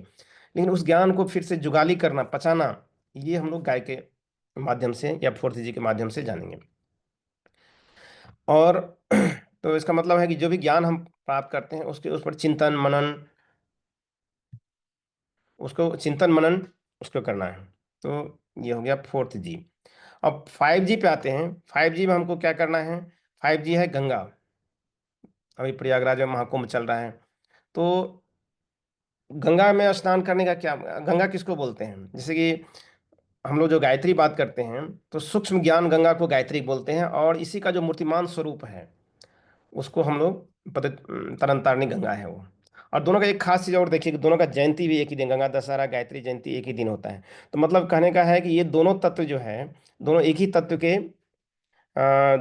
लेकिन उस ज्ञान को फिर से जुगाली करना, पचाना, ये हम लोग गाय के माध्यम से या फोर्थ जी के माध्यम से जानेंगे। और तो इसका मतलब है कि जो भी ज्ञान हम प्राप्त करते हैं, उसके उस पर चिंतन मनन, उसको चिंतन मनन उसको करना है। तो ये हो गया फोर्थ जी। अब 5G पे आते हैं। 5G में हमको क्या करना है? 5G है गंगा। अभी प्रयागराज में महाकुंभ चल रहा है। तो गंगा में स्नान करने का क्या, गंगा किसको बोलते हैं? जैसे कि हम लोग जो गायत्री बात करते हैं, तो सूक्ष्म ज्ञान गंगा को गायत्री बोलते हैं, और इसी का जो मूर्तिमान स्वरूप है उसको हम लोग तरन तारणी गंगा है वो। और दोनों का एक खास चीज़ और देखिए कि दोनों का जयंती भी एक ही दिन, गंगा दशहरा गायत्री जयंती एक ही दिन होता है। तो मतलब कहने का है कि ये दोनों तत्व जो है, दोनों एक ही तत्व के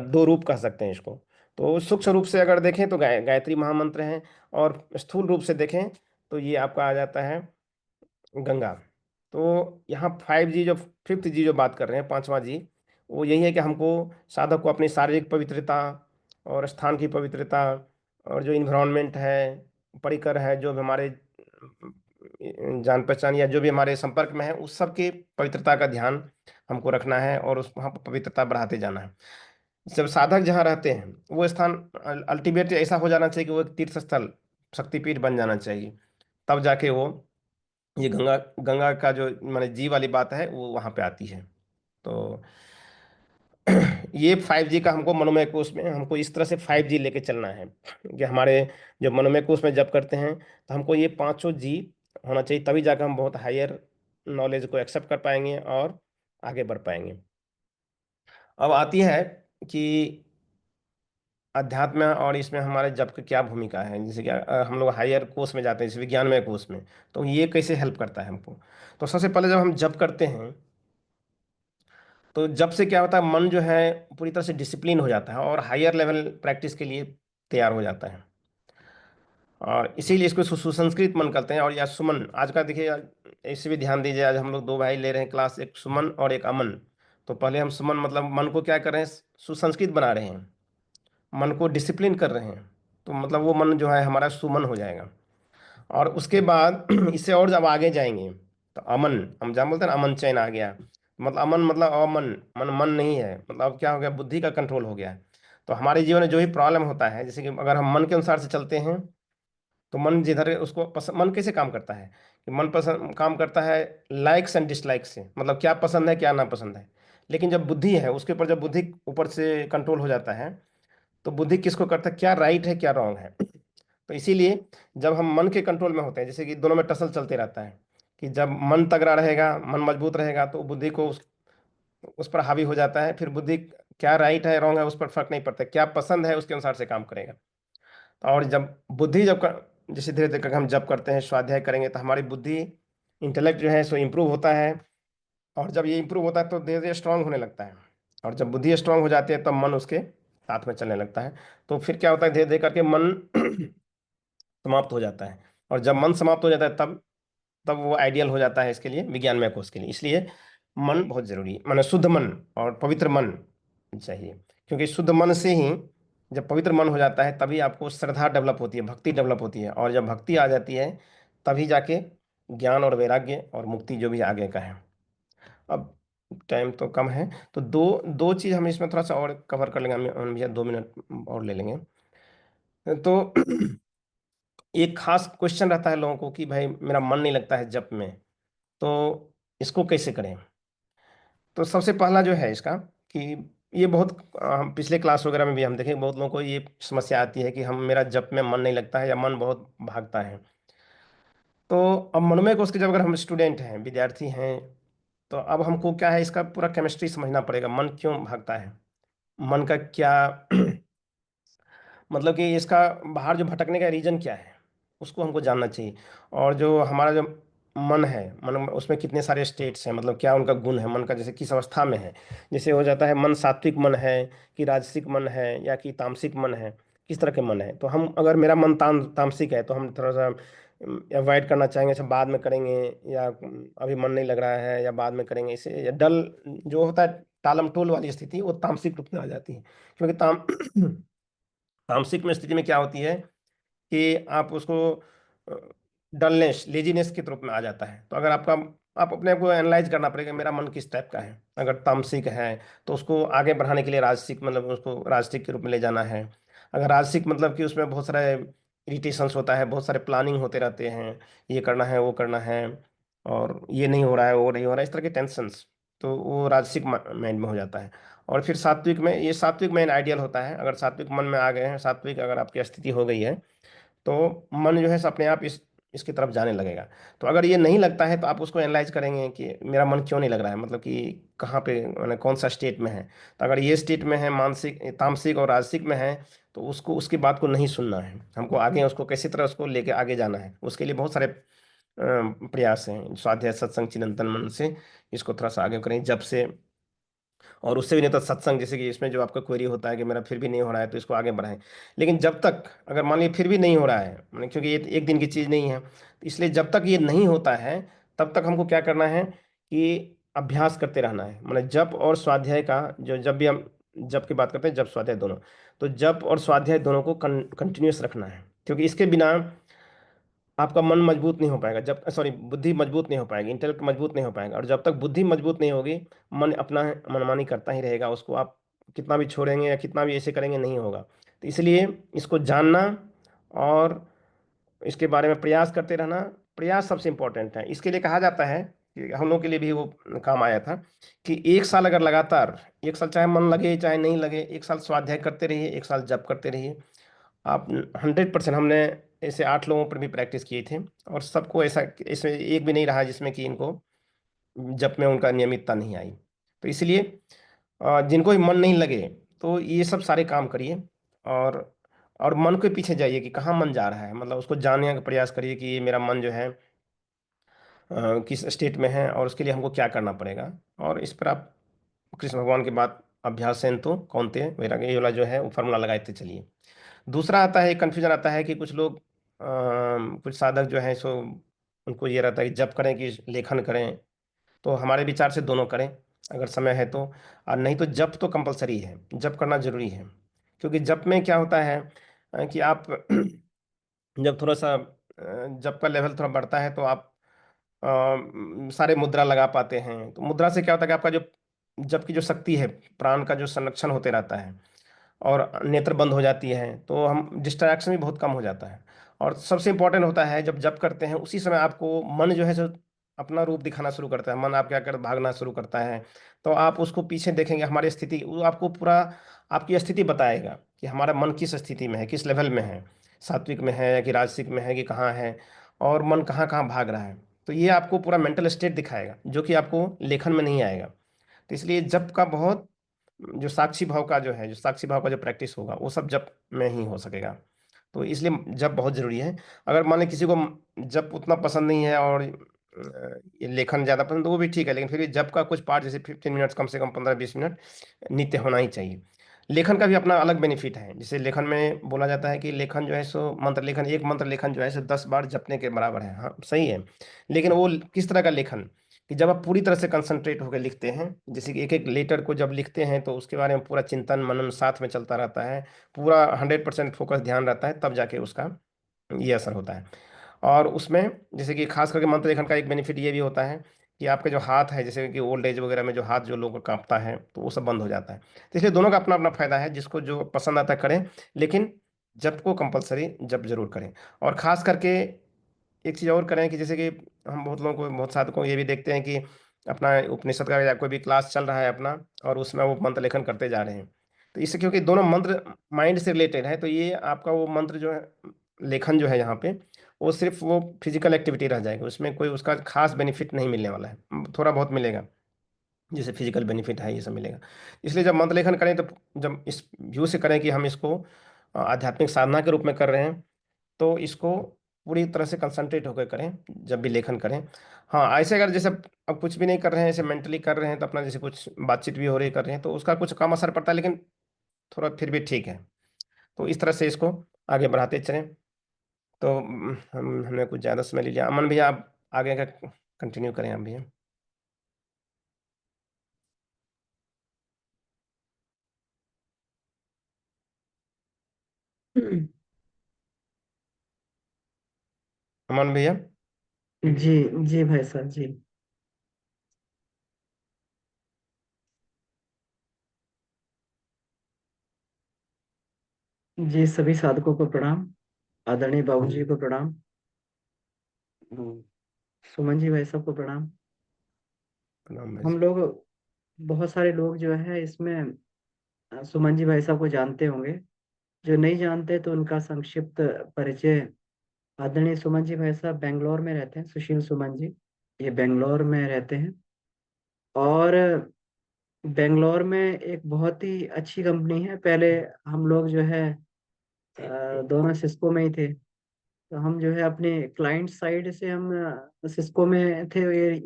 दो रूप कह सकते हैं इसको। तो सूक्ष्म रूप से अगर देखें तो गायत्री महामंत्र है, और स्थूल रूप से देखें तो ये आपका आ जाता है गंगा। तो यहाँ 5G जो, फिफ्थ जी जो बात कर रहे हैं, पांचवा जी, वो यही है कि हमको साधक को अपनी शारीरिक पवित्रता और स्थान की पवित्रता, और जो इन्वायरमेंट है, परिकर है, जो भी हमारे जान पहचान या जो भी हमारे संपर्क में है, उस सब की पवित्रता का ध्यान हमको रखना है, और उस वहाँ पर पवित्रता बढ़ाते जाना है। जब साधक जहाँ रहते हैं, वो स्थान अल्टीमेट ऐसा हो जाना चाहिए कि वो एक तीर्थ स्थल, शक्तिपीठ बन जाना चाहिए। तब जाके वो, ये गंगा, गंगा का जो माने जी वाली बात है वो वहाँ पे आती है। तो ये 5G का हमको मनोमय कोष में हमको इस तरह से 5G लेके चलना है कि हमारे जो मनोमय कोष में जब करते हैं, तो हमको ये पांचों जी होना चाहिए, तभी जाकर हम बहुत हायर नॉलेज को एक्सेप्ट कर पाएंगे और आगे बढ़ पाएंगे। अब आती है कि अध्यात्म और इसमें हमारे जप की क्या भूमिका है, जैसे कि हम लोग हायर कोर्स में जाते हैं, जैसे विज्ञानमय कोर्स में, तो ये कैसे हेल्प करता है हमको। तो सबसे पहले जब हम जप करते हैं, तो जब से क्या होता है, मन जो है पूरी तरह से डिसिप्लिन हो जाता है और हायर लेवल प्रैक्टिस के लिए तैयार हो जाता है। और इसीलिए इसको सुसंस्कृत मन करते हैं। और या सुमन, आज का देखिए, इसे भी ध्यान दीजिए, आज हम लोग दो भाई ले रहे हैं क्लास, एक सुमन और एक अमन। तो पहले हम सुमन मतलब मन को क्या कर रहे हैं, सुसंस्कृत बना रहे हैं, मन को डिसिप्लिन कर रहे हैं। तो मतलब वो मन जो है हमारा सुमन हो जाएगा। और उसके बाद इससे और जब आगे जाएंगे, तो अमन, हम जहाँ बोलते हैं ना अमन चैन आ गया, मतलब अमन मतलब अमन, मन मन नहीं है, मतलब अब क्या हो गया, बुद्धि का कंट्रोल हो गया है। तो हमारे जीवन में जो भी प्रॉब्लम होता है, जैसे कि अगर हम मन के अनुसार से चलते हैं, तो मन जिधर उसको पसंद, मन कैसे काम करता है कि मन पसंद काम करता है लाइक्स एंड डिसलाइक्स से, मतलब क्या पसंद है क्या ना पसंद है। लेकिन जब बुद्धि है उसके ऊपर, जब बुद्धि ऊपर से कंट्रोल हो जाता है, तो बुद्धि किसको करता है, क्या राइट है क्या रॉन्ग है। तो इसीलिए जब हम मन के कंट्रोल में होते हैं, जैसे कि दोनों में टसल चलते रहता है, कि जब मन तगड़ा रहेगा, मन मजबूत रहेगा, तो बुद्धि को उस पर हावी हो जाता है, फिर बुद्धि क्या राइट है रॉन्ग है उस पर फर्क नहीं पड़ता, क्या पसंद है उसके अनुसार से काम करेगा। और जब बुद्धि जैसे धीरे धीरे करके हम जब करते हैं, स्वाध्याय करेंगे, तो हमारी बुद्धि, इंटेलेक्ट जो है सो इम्प्रूव होता है। और जब ये इम्प्रूव होता है तो धीरे धीरे स्ट्रांग होने लगता है। और जब बुद्धि स्ट्रांग हो जाती है, तब मन उसके साथ में चलने लगता है। तो फिर क्या होता है, धीरे धीरे करके मन समाप्त हो जाता है। और जब मन समाप्त हो जाता है, तब तब वो आइडियल हो जाता है इसके लिए, विज्ञान में कोर्स के लिए। इसलिए मन बहुत जरूरी है, माने शुद्ध मन और पवित्र मन चाहिए। क्योंकि शुद्ध मन से ही, जब पवित्र मन हो जाता है, तभी आपको श्रद्धा डेवलप होती है, भक्ति डेवलप होती है। और जब भक्ति आ जाती है, तभी जाके ज्ञान और वैराग्य और मुक्ति जो भी आगे का है। अब टाइम तो कम है, तो दो दो चीज़ हम इसमें थोड़ा सा और कवर कर लेंगे, हम भैया 2 मिनट और ले लेंगे। तो एक खास क्वेश्चन रहता है लोगों को कि भाई मेरा मन नहीं लगता है जप में, तो इसको कैसे करें। तो सबसे पहला जो है इसका, कि ये बहुत हम पिछले क्लास वगैरह में भी हम देखें, बहुत लोगों को ये समस्या आती है कि हम, मेरा जप में मन नहीं लगता है या मन बहुत भागता है। तो अब मनोमय कोर्स के जब अगर हम स्टूडेंट हैं, विद्यार्थी हैं, तो अब हमको क्या है, इसका पूरा केमिस्ट्री समझना पड़ेगा, मन क्यों भागता है, मन का क्या मतलब कि इसका बाहर जो भटकने का रीजन क्या है, उसको हमको जानना चाहिए। और जो हमारा जो मन है, मन में उसमें कितने सारे स्टेट्स हैं, मतलब क्या उनका गुण है मन का, जैसे किस अवस्था में है। जैसे हो जाता है मन सात्विक मन है, कि राजसिक मन है, या कि तामसिक मन है, किस तरह के मन है। तो हम, अगर मेरा मन तामसिक है, तो हम थोड़ा सा अवॉइड करना चाहेंगे, अच्छा बाद में करेंगे, या अभी मन नहीं लग रहा है, या बाद में करेंगे, इसे या डल जो होता है, टालम टोल वाली स्थिति, वो तामसिक रूप में आ जाती है। क्योंकि तामसिक में स्थिति में क्या होती है कि आप उसको डलनेस, लेजीनेस के रूप में आ जाता है। तो अगर आपका, आप अपने आप को एनालाइज करना पड़ेगा, मेरा मन किस टाइप का है। अगर तामसिक है, तो उसको आगे बढ़ाने के लिए राजसिक, मतलब उसको राजसिक के रूप में ले जाना है। अगर राजसिक मतलब कि उसमें बहुत सारे इरिटेशंस होता है, बहुत सारे प्लानिंग होते रहते हैं, ये करना है वो करना है, और ये नहीं हो रहा है वो नहीं हो रहा है, इस तरह के टेंशन्स, तो वो राजसिक माइंड में हो जाता है। और फिर सात्विक में, ये सात्विक माइंड आइडियल होता है। अगर सात्विक मन में आ गए हैं, सात्विक अगर आपकी स्थिति हो गई है, तो मन जो है सो अपने आप इसकी तरफ जाने लगेगा। तो अगर ये नहीं लगता है, तो आप उसको एनालाइज करेंगे कि मेरा मन क्यों नहीं लग रहा है, मतलब कि कहाँ पे, मैंने कौन सा स्टेट में है। तो अगर ये स्टेट में है, मानसिक तामसिक और राजसिक में है, तो उसको, उसकी बात को नहीं सुनना है हमको, आगे उसको कैसी तरह उसको लेके आगे जाना है। उसके लिए बहुत सारे प्रयास हैं, स्वाध्याय सत्संग चिंतन मन से इसको थोड़ा सा आगे करें, जब से। और उससे भी नहीं तो सत्संग, जैसे कि इसमें जो आपका क्वेरी होता है कि मेरा फिर भी नहीं हो रहा है, तो इसको आगे बढ़ाएं। लेकिन जब तक, अगर मान लीजिए फिर भी नहीं हो रहा है, माने क्योंकि ये एक दिन की चीज़ नहीं है, तो इसलिए जब तक ये नहीं होता है, तब तक हमको क्या करना है कि अभ्यास करते रहना है। माने जप और स्वाध्याय का, जो जब भी हम जप की बात करते हैं, जप स्वाध्याय दोनों, तो जप और स्वाध्याय दोनों को कंटिन्यूस रखना है। क्योंकि इसके बिना आपका मन मजबूत नहीं हो पाएगा, जब, सॉरी, बुद्धि मजबूत नहीं हो पाएगी, इंटेलेक्ट मजबूत नहीं हो पाएगा। और जब तक बुद्धि मजबूत नहीं होगी, मन अपना मनमानी करता ही रहेगा, उसको आप कितना भी छोड़ेंगे या कितना भी ऐसे करेंगे, नहीं होगा। तो इसलिए इसको जानना और इसके बारे में प्रयास करते रहना, प्रयास सबसे इंपॉर्टेंट है। इसके लिए कहा जाता है कि हम लोग के लिए भी वो काम आया था, कि 1 साल अगर लगातार, 1 साल चाहे मन लगे चाहे नहीं लगे, 1 साल स्वाध्याय करते रहिए, 1 साल जप करते रहिए। आप 100%, हमने ऐसे 8 लोगों पर भी प्रैक्टिस किए थे, और सबको ऐसा, इसमें एक भी नहीं रहा जिसमें कि इनको जप में उनका नियमितता नहीं आई। तो इसलिए जिनको भी मन नहीं लगे, तो ये सब सारे काम करिए। और और मन के पीछे जाइए कि कहाँ मन जा रहा है, मतलब उसको जानने का प्रयास करिए कि ये मेरा मन जो है किस स्टेट में है और उसके लिए हमको क्या करना पड़ेगा। और इस पर आप कृष्ण भगवान की बात, अभ्यासेन तो कौन्तेय वैराग्य, ये वाला जो है वो फार्मूला लगाते चलिए। दूसरा आता है, कन्फ्यूजन आता है कि कुछ लोग कुछ साधक जो है सो उनको ये रहता है कि जप करें कि लेखन करें। तो हमारे विचार से दोनों करें अगर समय है तो। और नहीं तो जप तो कंपलसरी है, जप करना जरूरी है। क्योंकि जप में क्या होता है कि आप जब थोड़ा सा जप का लेवल थोड़ा बढ़ता है तो आप सारे मुद्रा लगा पाते हैं। तो मुद्रा से क्या होता है कि आपका जो जप की जो शक्ति है, प्राण का जो संरक्षण होते रहता है और नेत्र बंद हो जाती है, तो हम डिस्ट्रैक्शन भी बहुत कम हो जाता है। और सबसे इंपॉर्टेंट होता है जब जप करते हैं उसी समय आपको मन जो है सो अपना रूप दिखाना शुरू करता है। मन आप क्या कर भागना शुरू करता है, तो आप उसको पीछे देखेंगे, हमारी स्थिति वो आपको पूरा आपकी स्थिति बताएगा कि हमारा मन किस स्थिति में है, किस लेवल में है, सात्विक में है या कि राजसिक में है कि कहाँ है, और मन कहाँ कहाँ भाग रहा है। तो ये आपको पूरा मेंटल स्टेट दिखाएगा जो कि आपको लेखन में नहीं आएगा। तो इसलिए जप का बहुत, जो साक्षी भाव का जो है, जो साक्षी भाव का जो प्रैक्टिस होगा वो सब जप में ही हो सकेगा। तो इसलिए जप बहुत जरूरी है। अगर मान लें किसी को जप उतना पसंद नहीं है और ये लेखन ज़्यादा पसंद, तो वो भी ठीक है, लेकिन फिर भी जप का कुछ पार्ट जैसे 15 मिनट्स, कम से कम 15-20 मिनट नित्य होना ही चाहिए। लेखन का भी अपना अलग बेनिफिट है। जैसे लेखन में बोला जाता है कि लेखन जो है सो मंत्र लेखन, एक मंत्र लेखन जो है सो 10 बार जपने के बराबर है। हाँ सही है, लेकिन वो किस तरह का लेखन, कि जब आप पूरी तरह से कंसंट्रेट होकर लिखते हैं, जैसे कि एक एक लेटर को जब लिखते हैं तो उसके बारे में पूरा चिंतन मनन साथ में चलता रहता है, पूरा 100% फोकस ध्यान रहता है, तब जाके उसका ये असर होता है। और उसमें जैसे कि खास करके मंत्र लेखन का एक बेनिफिट ये भी होता है कि आपके जो हाथ है, जैसे कि ओल्ड एज वगैरह में जो हाथ जो लोगों का कांपता है, तो वो सब बंद हो जाता है। तो इसलिए दोनों का अपना अपना फायदा है, जिसको जो पसंद आता है करें, लेकिन जब को कंपलसरी जब जरूर करें। और खास करके एक चीज़ और करें कि जैसे कि हम बहुत लोगों को, बहुत साधकों को ये भी देखते हैं कि अपना उपनिषद का या कोई भी क्लास चल रहा है अपना, और उसमें वो मंत्र लेखन करते जा रहे हैं। तो इससे क्योंकि दोनों मंत्र माइंड से रिलेटेड है, तो ये आपका वो मंत्र जो है, लेखन जो है यहाँ पे, वो सिर्फ वो फिजिकल एक्टिविटी रह जाएगी, उसमें कोई उसका खास बेनिफिट नहीं मिलने वाला है। थोड़ा बहुत मिलेगा, जैसे फिजिकल बेनिफिट है ये सब मिलेगा। इसलिए जब मंत्र लेखन करें तो जब इस व्यू से करें कि हम इसको आध्यात्मिक साधना के रूप में कर रहे हैं, तो इसको पूरी तरह से कंसंट्रेट होकर करें जब भी लेखन करें। हाँ ऐसे अगर जैसे अब कुछ भी नहीं कर रहे हैं, ऐसे मेंटली कर रहे हैं, तो अपना जैसे कुछ बातचीत भी हो रही कर रहे हैं, तो उसका कुछ कम असर पड़ता है, लेकिन थोड़ा फिर भी ठीक है। तो इस तरह से इसको आगे बढ़ाते चलें। तो हमने कुछ ज़्यादा समय ले लिया। अमन भैया आप आगे का कंटिन्यू करें आप भैया। अमन भैया। जी जी भाई साहब जी। जी सभी साधकों को प्रणाम। आदरणीय बाबूजी को प्रणाम। हम्म, सुमन जी भाई साहब को प्रणाम। प्रणाम भाई। हम लोग, बहुत सारे लोग जो है इसमें सुमन जी भाई साहब को जानते होंगे। जो नहीं जानते तो उनका संक्षिप्त परिचय। आदरणीय सुमन जी भाई साहब बेंगलोर में रहते हैं, सुशील सुमन जी। ये बेंगलोर में रहते हैं। और बेंगलोर में एक बहुत ही अच्छी कंपनी है। पहले हम लोग जो है दोनों सिस्को में ही थे। तो हम जो है अपने क्लाइंट साइड से हम सिस्को में थे।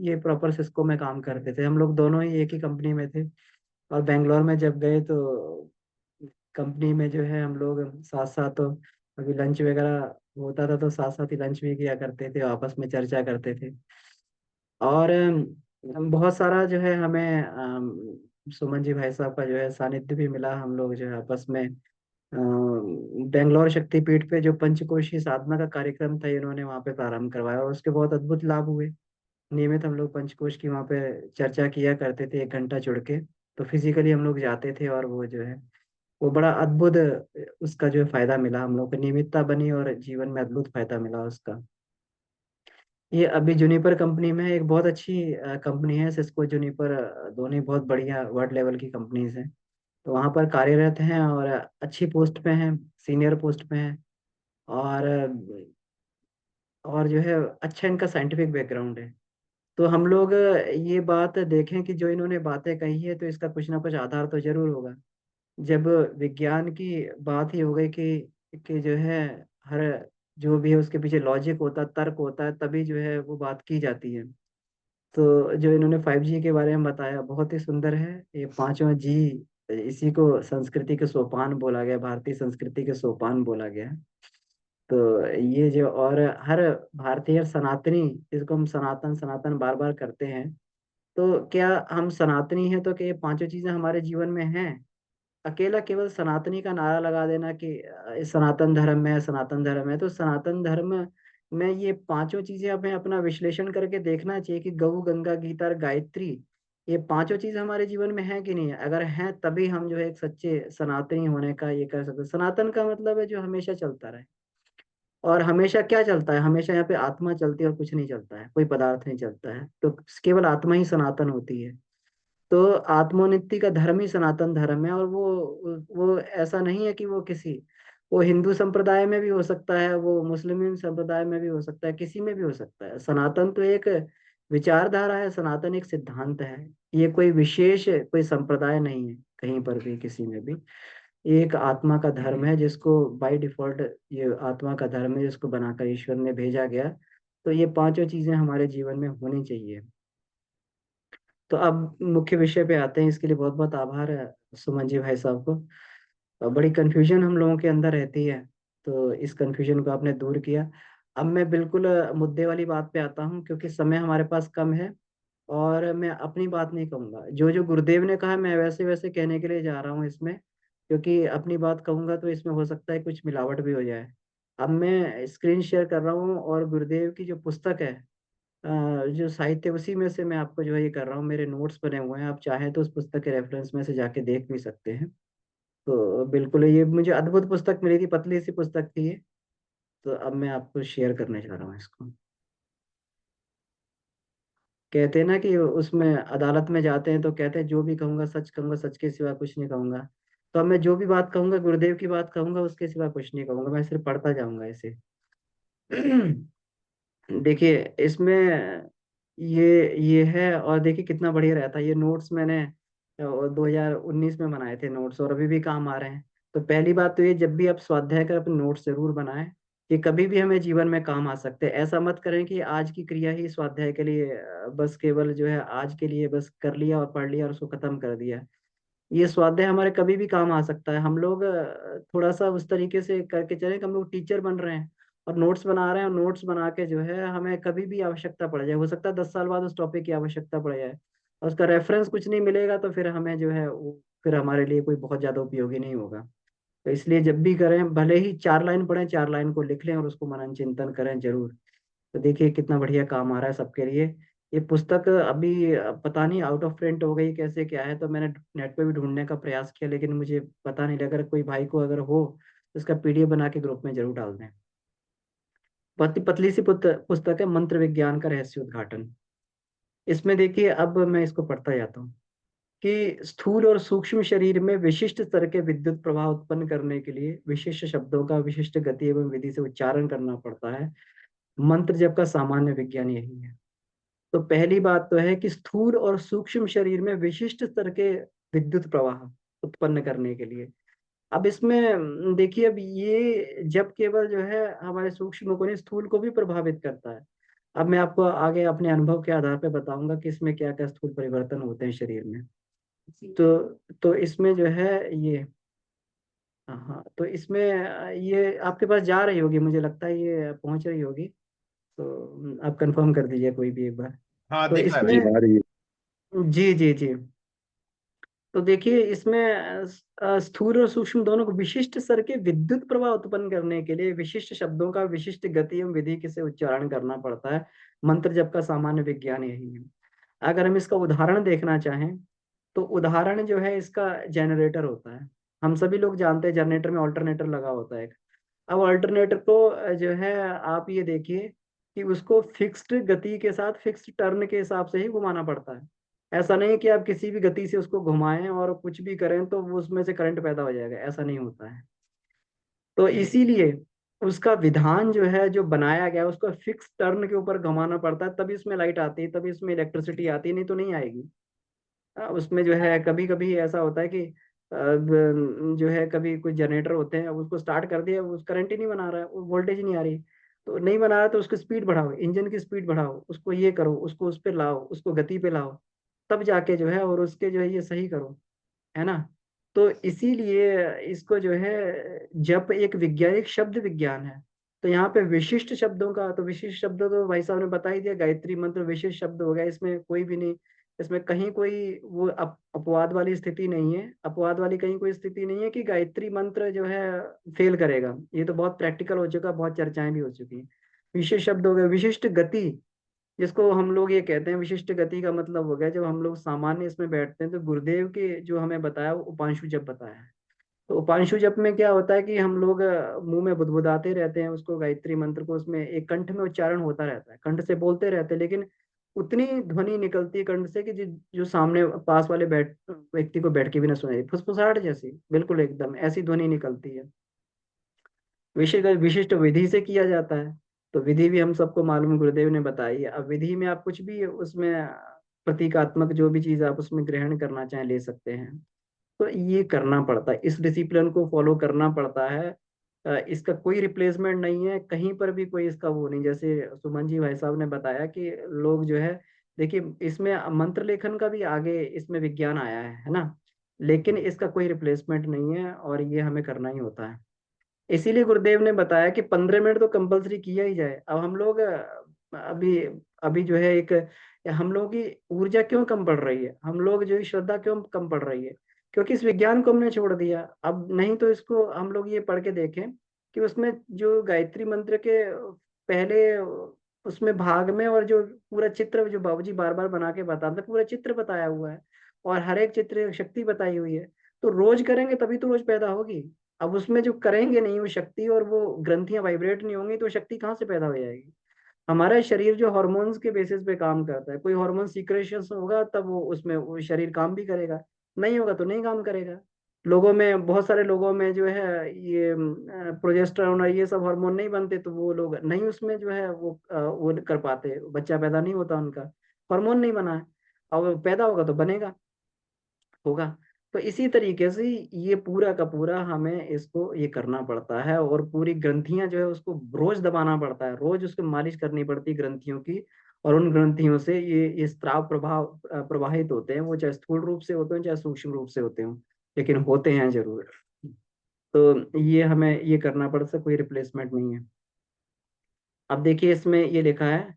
ये प्रॉपर सिस्को में काम करते थे। हम लोग दोनों ही एक ही कंपनी में थे। और बेंगलोर में जब गए तो कंपनी में जो है हम लोग साथ साथ, तो अभी लंच वगैरह होता था तो साथ साथ ही लंच भी किया करते थे, आपस में चर्चा करते थे। और बहुत सारा जो है हमें सुमन जी भाई साहब का जो है सानिध्य भी मिला। हम लोग जो है आपस में बेंगलोर शक्तिपीठ पे जो पंचकोशी साधना का कार्यक्रम था, इन्होंने वहाँ पे प्रारंभ करवाया और उसके बहुत अद्भुत लाभ हुए। नियमित हम लोग पंचकोश की वहाँ पे चर्चा किया करते थे, 1 घंटा जुड़ के। तो फिजिकली हम लोग जाते थे और वो जो है वो बड़ा अद्भुत उसका जो है फायदा मिला। हम लोग को नियमितता बनी और जीवन में अद्भुत फायदा मिला उसका। ये अभी जूनिपर कंपनी में एक बहुत अच्छी कंपनी है, सिस्को जूनिपर। दोनों ही बहुत बढ़िया वर्ल्ड लेवल की कंपनीज हैं। तो वहाँ पर कार्यरत हैं और अच्छी पोस्ट पे हैं, सीनियर पोस्ट पे हैं। और जो है अच्छा इनका साइंटिफिक बैकग्राउंड है। तो हम लोग ये बात देखें कि जो इन्होंने बातें कही है तो इसका कुछ ना कुछ आधार तो जरूर होगा। जब विज्ञान की बात ही हो गई कि जो है हर जो भी है उसके पीछे लॉजिक होता है, तर्क होता है, तभी जो है वो बात की जाती है। तो जो इन्होंने 5G के बारे में बताया बहुत ही सुंदर है। ये पांचवा जी, इसी को संस्कृति के सोपान बोला गया, भारतीय संस्कृति के सोपान बोला गया है। तो ये जो, और हर भारतीय सनातनी, इसको हम सनातन सनातन बार बार करते हैं, तो क्या हम सनातनी हैं तो क्या ये पांचों चीजें हमारे जीवन में हैं? अकेला केवल सनातनी का नारा लगा देना कि सनातन धर्म में है, सनातन धर्म है, तो सनातन धर्म में ये पांचों चीजें हमें अपना विश्लेषण करके देखना चाहिए कि गौ गंगा गीता और गायत्री, ये पांचों चीज हमारे जीवन में है कि नहीं है। अगर हैं तभी हम जो है एक सच्चे सनातनी होने का ये कर सकते हैं। सनातन का मतलब है जो हमेशा चलता रहे। और हमेशा क्या चलता है? हमेशा यहाँ पे आत्मा चलती है और कुछ नहीं चलता है, कोई पदार्थ नहीं चलता है, तो केवल आत्मा ही सनातन होती है। तो आत्मोन्नति का धर्म ही सनातन धर्म है। और वो ऐसा नहीं है कि वो किसी, वो हिंदू संप्रदाय में भी हो सकता है, वो मुस्लिम संप्रदाय में भी हो सकता है, किसी में भी हो सकता है। सनातन तो एक विचारधारा है, सनातन एक सिद्धांत है। ये कोई विशेष कोई संप्रदाय नहीं है कहीं पर भी, किसी में भी। ये एक आत्मा का धर्म है जिसको बाय डिफॉल्ट, ये आत्मा का धर्म है जिसको बनाकर ईश्वर ने भेजा गया। तो ये पांचों चीजें हमारे जीवन में होनी चाहिए। तो अब मुख्य विषय पे आते हैं। इसके लिए बहुत बहुत आभार है सुमन जी भाई साहब को। बड़ी कंफ्यूजन हम लोगों के अंदर रहती है, तो इस कंफ्यूजन को आपने दूर किया। अब मैं बिल्कुल मुद्दे वाली बात पे आता हूँ, क्योंकि समय हमारे पास कम है। और मैं अपनी बात नहीं कहूंगा, जो जो गुरुदेव ने कहा मैं वैसे वैसे कहने के लिए जा रहा हूँ इसमें, क्योंकि अपनी बात कहूंगा तो इसमें हो सकता है कुछ मिलावट भी हो जाए। अब मैं स्क्रीन शेयर कर रहा हूँ, और गुरुदेव की जो पुस्तक है, जो साहित्य, उसी में से मैं आपको जो है ये कर रहा हूँ। मेरे नोट्स बने हुए हैं, आप चाहें तो उस पुस्तक के रेफरेंस में से जाके देख भी सकते हैं। तो बिल्कुल ये मुझे अद्भुत पुस्तक मिली थी, पतली सी पुस्तक थी ये। तो अब मैं आपको शेयर करने जा रहा हूँ इसको। कहते हैं ना कि उसमें अदालत में जाते हैं तो कहते हैं जो भी कहूंगा, सच के सिवा कुछ नहीं कहूंगा। तो अब मैं जो भी बात कहूंगा, गुरुदेव की बात कहूंगा, उसके सिवा कुछ नहीं कहूंगा, मैं सिर्फ पढ़ता जाऊंगा इसे। देखिए इसमें ये है, और देखिए कितना बढ़िया रहता है। ये नोट्स मैंने 2019 में बनाए थे नोट्स, और अभी भी काम आ रहे हैं। तो पहली बात तो ये, जब भी आप स्वाध्याय कर अपने नोट्स जरूर बनाएं। ये कभी भी हमें जीवन में काम आ सकते हैं। ऐसा मत करें कि आज की क्रिया ही स्वाध्याय के लिए, बस केवल जो है आज के लिए बस कर लिया और पढ़ लिया और उसको खत्म कर दिया। ये स्वाध्याय हमारे कभी भी काम आ सकता है। हम लोग थोड़ा सा उस तरीके से करके चलें कि हम लोग टीचर बन रहे हैं और नोट्स बना रहे हैं, और नोट्स बना के जो है हमें कभी भी आवश्यकता पड़ जाए, हो सकता है 10 साल बाद उस टॉपिक की आवश्यकता पड़ जाए, और उसका रेफरेंस कुछ नहीं मिलेगा, तो फिर हमें जो है वो फिर हमारे लिए कोई बहुत ज्यादा उपयोगी नहीं होगा। तो इसलिए जब भी करें, भले ही 4 लाइन पढ़ें, 4 लाइन को लिख लें और उसको मनन चिंतन करें जरूर। तो देखिए कितना बढ़िया काम आ रहा है सबके लिए। ये पुस्तक अभी पता नहीं आउट ऑफ प्रिंट हो गई कैसे क्या है, तो मैंने नेट पे भी ढूंढने का प्रयास किया, लेकिन मुझे पता नहीं लगा। अगर कोई भाई को अगर हो तो इसका PDF बना के ग्रुप में जरूर डाल दें। पतली पतली सी पुस्तक है, मंत्र विज्ञान का रहस्य उद्घाटन। इसमें देखिए, अब मैं इसको पढ़ता जाता हूँ कि स्थूल और सूक्ष्म शरीर में विशिष्ट स्तर के विद्युत प्रवाह उत्पन्न करने के लिए विशिष्ट शब्दों का विशिष्ट गति एवं विधि से उच्चारण करना पड़ता है। मंत्र जप का सामान्य विज्ञान यही है। तो पहली बात तो है कि स्थूल और सूक्ष्म शरीर में विशिष्ट स्तर के विद्युत प्रवाह उत्पन्न करने के लिए, अब इसमें देखिए, अब ये जब केवल जो है हमारे सूक्ष्म को नहीं, स्थूल को भी प्रभावित करता है। अब मैं आपको आगे अपने अनुभव के आधार पर बताऊंगा कि इसमें क्या क्या स्थूल परिवर्तन होते हैं शरीर में। तो तो इसमें जो है ये, हाँ, तो इसमें ये आपके पास जा रही होगी, मुझे लगता है ये पहुंच रही होगी। तो आप कंफर्म कर दीजिए कोई भी एक बार। हाँ, तो दिख रहा है इसमें, भैया। आ रही है। जी जी जी, तो देखिए इसमें स्थूल और सूक्ष्म दोनों को विशिष्ट स्तर के विद्युत प्रवाह उत्पन्न करने के लिए विशिष्ट शब्दों का विशिष्ट गति एवं विधि से उच्चारण करना पड़ता है। मंत्र जप का सामान्य विज्ञान यही है। अगर हम इसका उदाहरण देखना चाहें, तो उदाहरण जो है इसका जनरेटर होता है। हम सभी लोग जानते हैं जनरेटर में ऑल्टरनेटर लगा होता है एक। अब ऑल्टरनेटर को जो है आप ये देखिए कि उसको फिक्स्ड गति के साथ फिक्स्ड टर्न के हिसाब से ही घुमाना पड़ता है। ऐसा नहीं कि आप किसी भी गति से उसको घुमाएं और कुछ भी करें तो वो उसमें से करंट पैदा हो जाएगा, ऐसा नहीं होता है। तो इसीलिए उसका विधान जो है, जो बनाया गया है, उसको फिक्स टर्न के ऊपर घुमाना पड़ता है, तभी उसमें लाइट आती है, तभी उसमें इलेक्ट्रिसिटी आती है, नहीं तो नहीं आएगी। उसमें जो है कभी कभी ऐसा होता है कि जो है कभी कुछ जनरेटर होते हैं, अब उसको स्टार्ट कर दिया, उस करंट ही नहीं बना रहा है, वो वोल्टेज नहीं आ रही, तो नहीं बना रहा तो उसकी स्पीड बढ़ाओ, इंजन की स्पीड बढ़ाओ, उसको ये करो, उसको उस पे लाओ, उसको गति पे लाओ, तब जाके जो है और उसके जो है ये सही करो, है ना। तो इसीलिए इसको जो है, जप एक वैज्ञानिक शब्द विज्ञान है। तो यहाँ पे विशिष्ट शब्दों का, तो विशिष्ट शब्द तो भाई साहब ने बता ही दिया, गायत्री मंत्र विशिष्ट शब्द हो गया, इसमें कोई भी नहीं, इसमें कहीं कोई वो अपवाद वाली स्थिति नहीं है, अपवाद वाली कहीं कोई स्थिति नहीं है कि गायत्री मंत्र जो है फेल करेगा। ये तो बहुत प्रैक्टिकल हो चुका, बहुत चर्चाएं भी हो चुकी हैं। विशिष्ट शब्द हो गया, विशिष्ट गति, जिसको हम लोग ये कहते हैं, विशिष्ट गति का मतलब हो गया जब हम लोग सामान्य इसमें बैठते हैं तो गुरुदेव के जो हमें बताया वो उपांशु जप बताया है। तो उपांशु जप में क्या होता है कि हम लोग मुंह में बुदबुदाते रहते हैं उसको, गायत्री मंत्र को, उसमें एक कंठ में उच्चारण होता रहता है, कंठ से बोलते रहते हैं, लेकिन उतनी ध्वनि निकलती है कंठ से कि जो सामने पास वाले व्यक्ति को बैठ के भी ना सुनाई, फुसफुसाहट जैसी, बिल्कुल एकदम ऐसी ध्वनि निकलती है। विशिष्ट विशिष्ट विधि से किया जाता है, तो विधि भी हम सबको मालूम, गुरुदेव ने बताई है। अब विधि में आप कुछ भी उसमें प्रतीकात्मक जो भी चीज आप उसमें ग्रहण करना चाहें ले सकते हैं। तो ये करना पड़ता है, इस डिसिप्लिन को फॉलो करना पड़ता है। इसका कोई रिप्लेसमेंट नहीं है कहीं पर भी, कोई इसका वो नहीं। जैसे सुमन जी भाई साहब ने बताया कि लोग जो है, देखिए इसमें मंत्र लेखन का भी आगे इसमें विज्ञान आया है ना, लेकिन इसका कोई रिप्लेसमेंट नहीं है और ये हमें करना ही होता है। इसीलिए गुरुदेव ने बताया कि 15 मिनट तो कंपलसरी किया ही जाए। अब हम लोग अभी अभी जो है एक, हम लोगों की ऊर्जा क्यों कम पड़ रही है, हम लोग जो है श्रद्धा क्यों कम पड़ रही है, क्योंकि इस विज्ञान को हमने छोड़ दिया। अब नहीं तो इसको हम लोग ये पढ़ के देखें कि उसमें जो गायत्री मंत्र के पहले उसमें भाग में, और जो पूरा चित्र जो बाबूजी बार बार बना के बताते हैं, पूरा चित्र बताया हुआ है, और हर एक चित्र शक्ति बताई हुई है। तो रोज करेंगे तभी तो रोज पैदा होगी। अब उसमें जो करेंगे नहीं वो शक्ति, और वो ग्रंथियां वाइब्रेट नहीं होंगी, तो शक्ति कहाँ से पैदा हो जाएगी। हमारा शरीर जो हार्मोन्स के बेसिस पे काम करता है, कोई हार्मोन सीक्रेशन होगा तब वो उसमें वो शरीर काम भी करेगा, नहीं होगा तो नहीं काम करेगा। लोगों में, बहुत सारे लोगों में जो है ये प्रोजेस्टेरोन और ये सब हार्मोन नहीं बनते, तो वो लोग नहीं उसमें जो है वो कर पाते, बच्चा पैदा नहीं होता उनका, हार्मोन नहीं बना है। और पैदा होगा तो बनेगा, होगा। तो इसी तरीके से ये पूरा का पूरा हमें इसको ये करना पड़ता है, और पूरी ग्रंथियां जो है उसको रोज दबाना पड़ता है, रोज उसको मालिश करनी पड़ती है ग्रंथियों की। और उन ग्रंथियों से ये स्त्राव प्रवाहित होते हैं, वो चाहे स्थूल रूप से होते हैं चाहे सूक्ष्म रूप से होते हैं, लेकिन होते हैं जरूर। तो ये हमें ये करना पड़ता है, कोई रिप्लेसमेंट नहीं है। अब देखिए इसमें ये लिखा है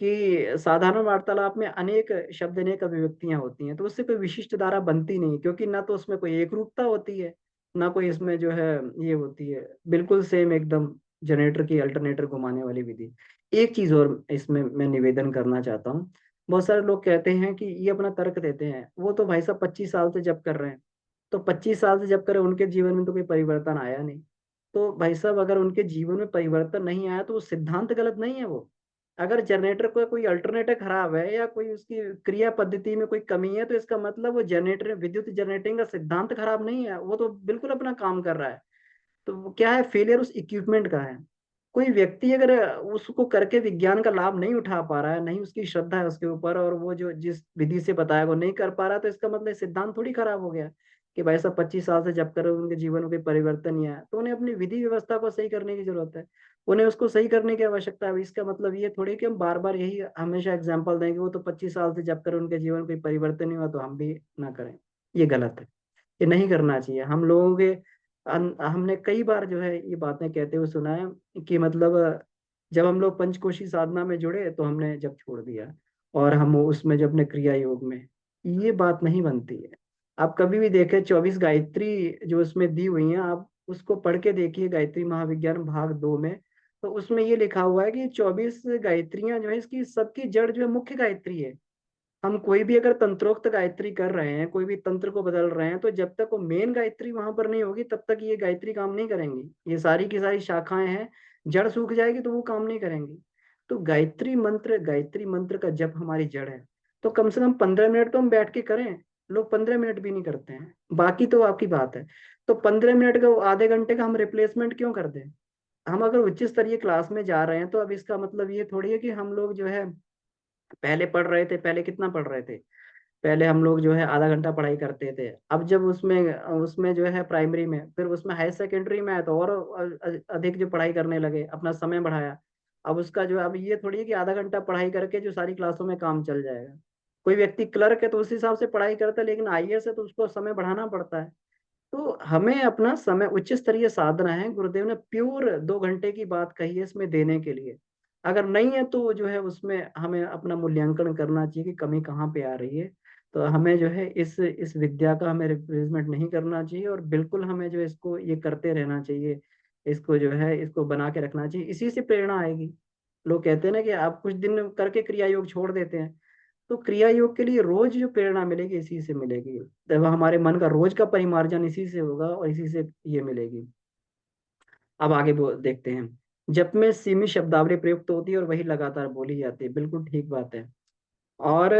कि साधारण वार्तालाप में अनेक शब्द, अनेक अभिव्यक्तियां होती हैं, तो उससे कोई विशिष्ट धारा बनती नहीं, क्योंकि ना तो उसमें कोई एक रूपता होती है, ना कोई इसमें जो है ये होती है, बिल्कुल सेम एकदम, जनरेटर की अल्टरनेटर घुमाने वाली विधि। एक चीज और इसमें मैं निवेदन करना चाहता हूँ। बहुत सारे लोग कहते हैं कि ये अपना तर्क देते हैं, वो तो भाई साहब 25 साल से जब कर रहे हैं, तो 25 साल से जब कर रहे हैं, उनके जीवन में तो कोई परिवर्तन आया नहीं। तो भाई साहब अगर उनके जीवन में परिवर्तन नहीं आया तो वो सिद्धांत गलत नहीं है वो। अगर जनरेटर को कोई अल्टरनेटर खराब है या कोई उसकी क्रिया पद्धति में कोई कमी है, तो इसका मतलब वो जनरेटर, विद्युत जनरेटिंग का सिद्धांत खराब नहीं है, वो तो बिल्कुल अपना काम कर रहा है। तो वो क्या है, फेलियर उस इक्विपमेंट का है। कोई व्यक्ति अगर उसको करके विज्ञान का लाभ नहीं उठा पा रहा है, नहीं उसकी श्रद्धा है उसके ऊपर, और वो जो जिस विधि से बताया वो नहीं कर पा रहा, तो इसका मतलब सिद्धांत थोड़ी खराब हो गया कि भाई साहब 25 साल से जब कर रहे हो, उनके जीवन में कोई परिवर्तन नहीं आया, तो उन्हें अपनी विधि व्यवस्था को सही करने की जरूरत है, उन्हें उसको सही करने की आवश्यकता है। इसका मतलब ये थोड़ी कि हम बार बार यही हमेशा एग्जाम्पल दें कि वो तो 25 साल से जब कर उनके जीवन में कोई परिवर्तन नहीं हुआ तो हम भी ना करें। ये गलत है, ये नहीं करना चाहिए। हम लोगों के हमने कई बार जो है ये बातें कहते हुए सुना है कि मतलब जब हम लोग पंचकोशी साधना में जुड़े तो हमने जब छोड़ दिया, और हम उसमें जब अपने क्रिया योग में, ये बात नहीं बनती है। आप कभी भी देखें 24 गायत्री जो उसमें दी हुई हैं, आप उसको पढ़ के देखिए, गायत्री महाविज्ञान भाग 2 में। तो उसमें ये लिखा हुआ है कि 24 गायत्रियां जो है, इसकी सबकी जड़ जो है मुख्य गायत्री है। हम कोई भी अगर तंत्रोक्त गायत्री कर रहे हैं, कोई भी तंत्र को बदल रहे हैं, तो जब तक वो मेन गायत्री वहां पर नहीं होगी तब तक ये गायत्री काम नहीं करेंगी। ये सारी की सारी शाखाएं हैं, जड़ सूख जाएगी तो वो काम नहीं करेंगी। तो गायत्री मंत्र का जप हमारी जड़ है। तो कम से कम 15 मिनट तो हम बैठ के करें। लोग 15 मिनट भी नहीं करते हैं, बाकी तो आपकी बात है। तो 15 मिनट का, आधे घंटे का हम रिप्लेसमेंट क्यों कर दें। हम अगर उच्च स्तरीय क्लास में जा रहे हैं, तो अब इसका मतलब ये थोड़ी है कि हम लोग जो है पहले पढ़ रहे थे, पहले कितना पढ़ रहे थे, पहले हम लोग जो है आधा घंटा पढ़ाई करते थे, अब जब उसमें उसमें जो है प्राइमरी में, फिर उसमें हायर सेकेंडरी में आया तो और अधिक जो पढ़ाई करने लगे, अपना समय बढ़ाया। अब उसका जो, अब ये थोड़ी है कि आधा घंटा पढ़ाई करके जो सारी क्लासों में काम चल जाएगा। कोई व्यक्ति क्लर्क है तो उस हिसाब से पढ़ाई करता है, लेकिन आईएएस है तो उसको समय बढ़ाना पड़ता है। तो हमें अपना समय, उच्च स्तरीय साधना है, गुरुदेव ने प्योर 2 घंटे की बात कही है इसमें देने के लिए। अगर नहीं है तो जो है उसमें हमें अपना मूल्यांकन करना चाहिए कि कमी कहाँ पे आ रही है। तो हमें जो है इस विद्या का हमें रिप्लेसमेंट नहीं करना चाहिए, और बिल्कुल हमें जो है इसको ये करते रहना चाहिए। इसको जो है इसको बना के रखना चाहिए, इसी से प्रेरणा आएगी। लोग कहते हैं ना कि आप कुछ दिन करके क्रिया योग छोड़ देते हैं, तो क्रिया योग के लिए रोज जो प्रेरणा मिलेगी इसी से मिलेगी। तब हमारे मन का रोज का परिमार्जन इसी से होगा और इसी से ये मिलेगी। अब आगे देखते हैं। जप में सीमित शब्दावली प्रयुक्त होती है और वही लगातार बोली जाती है, बिल्कुल ठीक बात है। और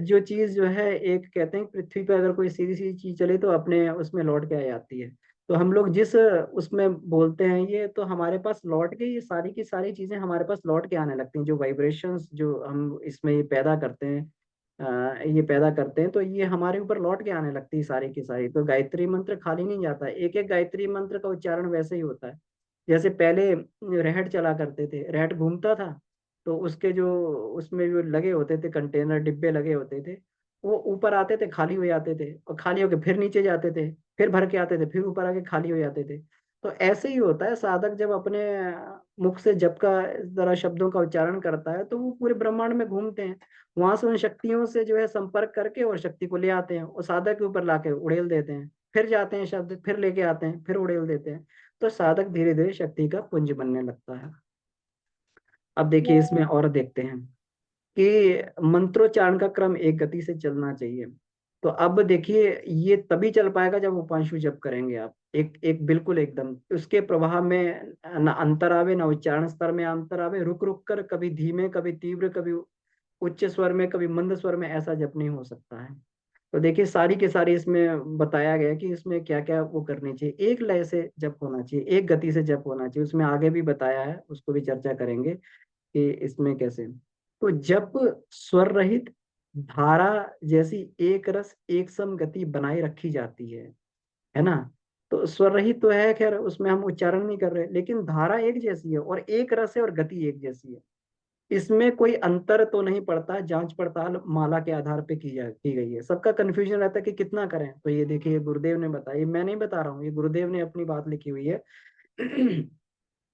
जो चीज जो है, एक कहते हैं पृथ्वी पे अगर कोई सीधी सी चीज चले तो अपने उसमें लौट के आ जाती है। तो हम लोग जिस उसमें बोलते हैं ये, तो हमारे पास लौट के ये सारी की सारी चीजें हमारे पास लौट के आने लगती हैं। जो वाइब्रेशंस जो हम इसमें ये पैदा करते हैं, ये पैदा करते हैं, तो ये हमारे ऊपर लौट के आने लगती है सारी की सारी। तो गायत्री मंत्र खाली नहीं जाता, एक एक गायत्री मंत्र का उच्चारण वैसे ही होता है। जैसे पहले रहट चला करते थे, रहट घूमता था, तो उसके जो उसमें जो लगे होते थे कंटेनर डिब्बे लगे होते थे, वो ऊपर आते थे खाली हो जाते थे, और खाली होके फिर नीचे जाते थे, फिर भर के आते थे, फिर ऊपर आके खाली हो जाते थे। तो ऐसे ही होता है, साधक जब अपने मुख से जप का जरा शब्दों का उच्चारण करता है तो वो पूरे ब्रह्मांड में घूमते हैं। वहां से उन शक्तियों से जो है संपर्क करके और शक्ति को ले आते हैं, और साधक के ऊपर लाके उड़ेल देते हैं, फिर जाते हैं शब्द, फिर लेके आते हैं, फिर उड़ेल देते हैं। तो साधक धीरे धीरे शक्ति का पुंज बनने लगता है। अब देखिए इसमें और देखते हैं कि मंत्रोच्चारण का क्रम एक गति से चलना चाहिए। तो अब देखिए ये तभी चल पाएगा जब उपांशु जप करेंगे आप, एक एक बिल्कुल एकदम उसके प्रवाह में न अंतर आवे, न उच्चारण स्तर में अंतर आवे, रुक रुक कर, कभी धीमे कभी तीव्र, कभी उच्च स्वर में कभी मंद स्वर में, ऐसा जप नहीं हो सकता है। तो देखिए सारी के सारी इसमें बताया गया है कि इसमें क्या क्या वो करनी चाहिए। एक लय से जप होना चाहिए, एक गति से जप होना चाहिए, उसमें आगे भी बताया है, उसको भी चर्चा करेंगे कि इसमें कैसे। तो जप स्वर रहित धारा जैसी एक रस एक सम गति बनाए रखी जाती है ना। तो स्वर रहित तो है, खैर उसमें हम उच्चारण नहीं कर रहे, लेकिन धारा एक जैसी है और एक रस है और गति एक जैसी है। इसमें कोई अंतर तो नहीं पड़ता, जांच पड़ताल माला के आधार पे की गई है। सबका कंफ्यूजन रहता है कि कितना करें, तो ये देखिए गुरुदेव ने बताया, ये मैं नहीं बता रहा हूँ, ये गुरुदेव ने अपनी बात लिखी हुई है।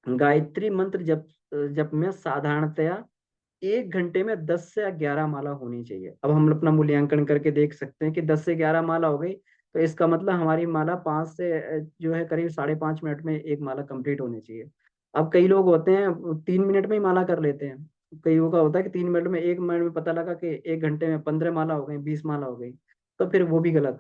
गायत्री मंत्र जप जप में साधारणतया 1 घंटे में 10 से 11 माला होनी चाहिए। अब हम अपना मूल्यांकन करके देख सकते हैं कि 10 से 11 माला हो गई, तो इसका मतलब हमारी माला 5 से जो है करीब 5.5 मिनट में एक माला कंप्लीट होनी चाहिए। अब कई लोग होते हैं 3 मिनट में ही माला कर लेते हैं। कईयों का होता है कि 3 मिनट में, 1 मिनट में पता लगा कि 1 घंटे में 15 माला हो गई, 20 माला हो गई, तो फिर वो भी गलत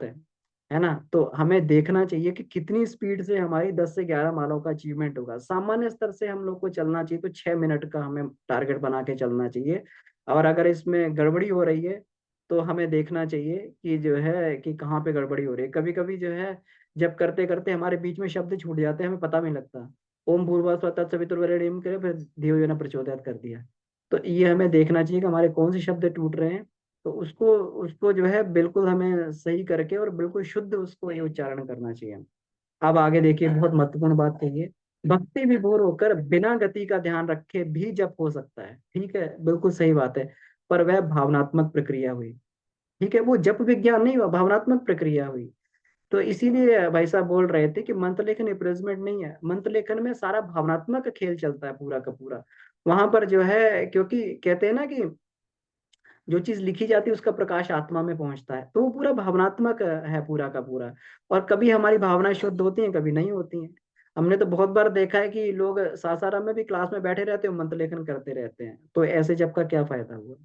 है ना। तो हमें देखना चाहिए कि कितनी स्पीड से हमारी 10 से 11 मालाओं का अचीवमेंट होगा। सामान्य स्तर से हम लोग को चलना चाहिए तो 6 मिनट का हमें टारगेट बना के चलना चाहिए। और अगर इसमें गड़बड़ी हो रही है तो हमें देखना चाहिए कि जो है कि कहाँ पे गड़बड़ी हो रही है। कभी कभी जो है जब करते करते हमारे बीच में शब्द छूट जाते हैं, हमें पता भी नहीं लगता। ओम भूर्भुवः स्वः तत्सवितुर्वरेण्यम करे, फिर धियो यो न प्रचोदयात् कर दिया। तो ये हमें देखना चाहिए कि हमारे कौन से शब्द टूट रहे हैं, तो उसको उसको जो है बिल्कुल हमें सही करके और बिल्कुल शुद्ध उसको ये उच्चारण करना चाहिए। अब आगे देखिए, बहुत महत्वपूर्ण बात कही है। भक्ति विभोर होकर बिना गति का ध्यान रखे भी जप हो सकता है, ठीक है, बिल्कुल सही बात है। पर वह भावनात्मक प्रक्रिया हुई, ठीक है, वो जप विज्ञान नहीं हुआ, भावनात्मक प्रक्रिया हुई। तो इसीलिए भाई साहब बोल रहे थे कि मंत्र लेखन रिप्लेसमेंट नहीं है, मंत्र लेखन में सारा भावनात्मक खेल चलता है पूरा का पूरा। वहां पर जो है, क्योंकि कहते हैं ना कि जो चीज लिखी जाती है उसका प्रकाश आत्मा में पहुंचता है, तो वो पूरा भावनात्मक है पूरा का पूरा। और कभी हमारी भावनाएं शुद्ध होती हैं, कभी नहीं होती हैं। हमने तो बहुत बार देखा है कि लोग सासाराम में भी क्लास में बैठे रहते हैं, मंत्र लेखन करते रहते हैं, तो ऐसे जब का क्या फायदा हुआ।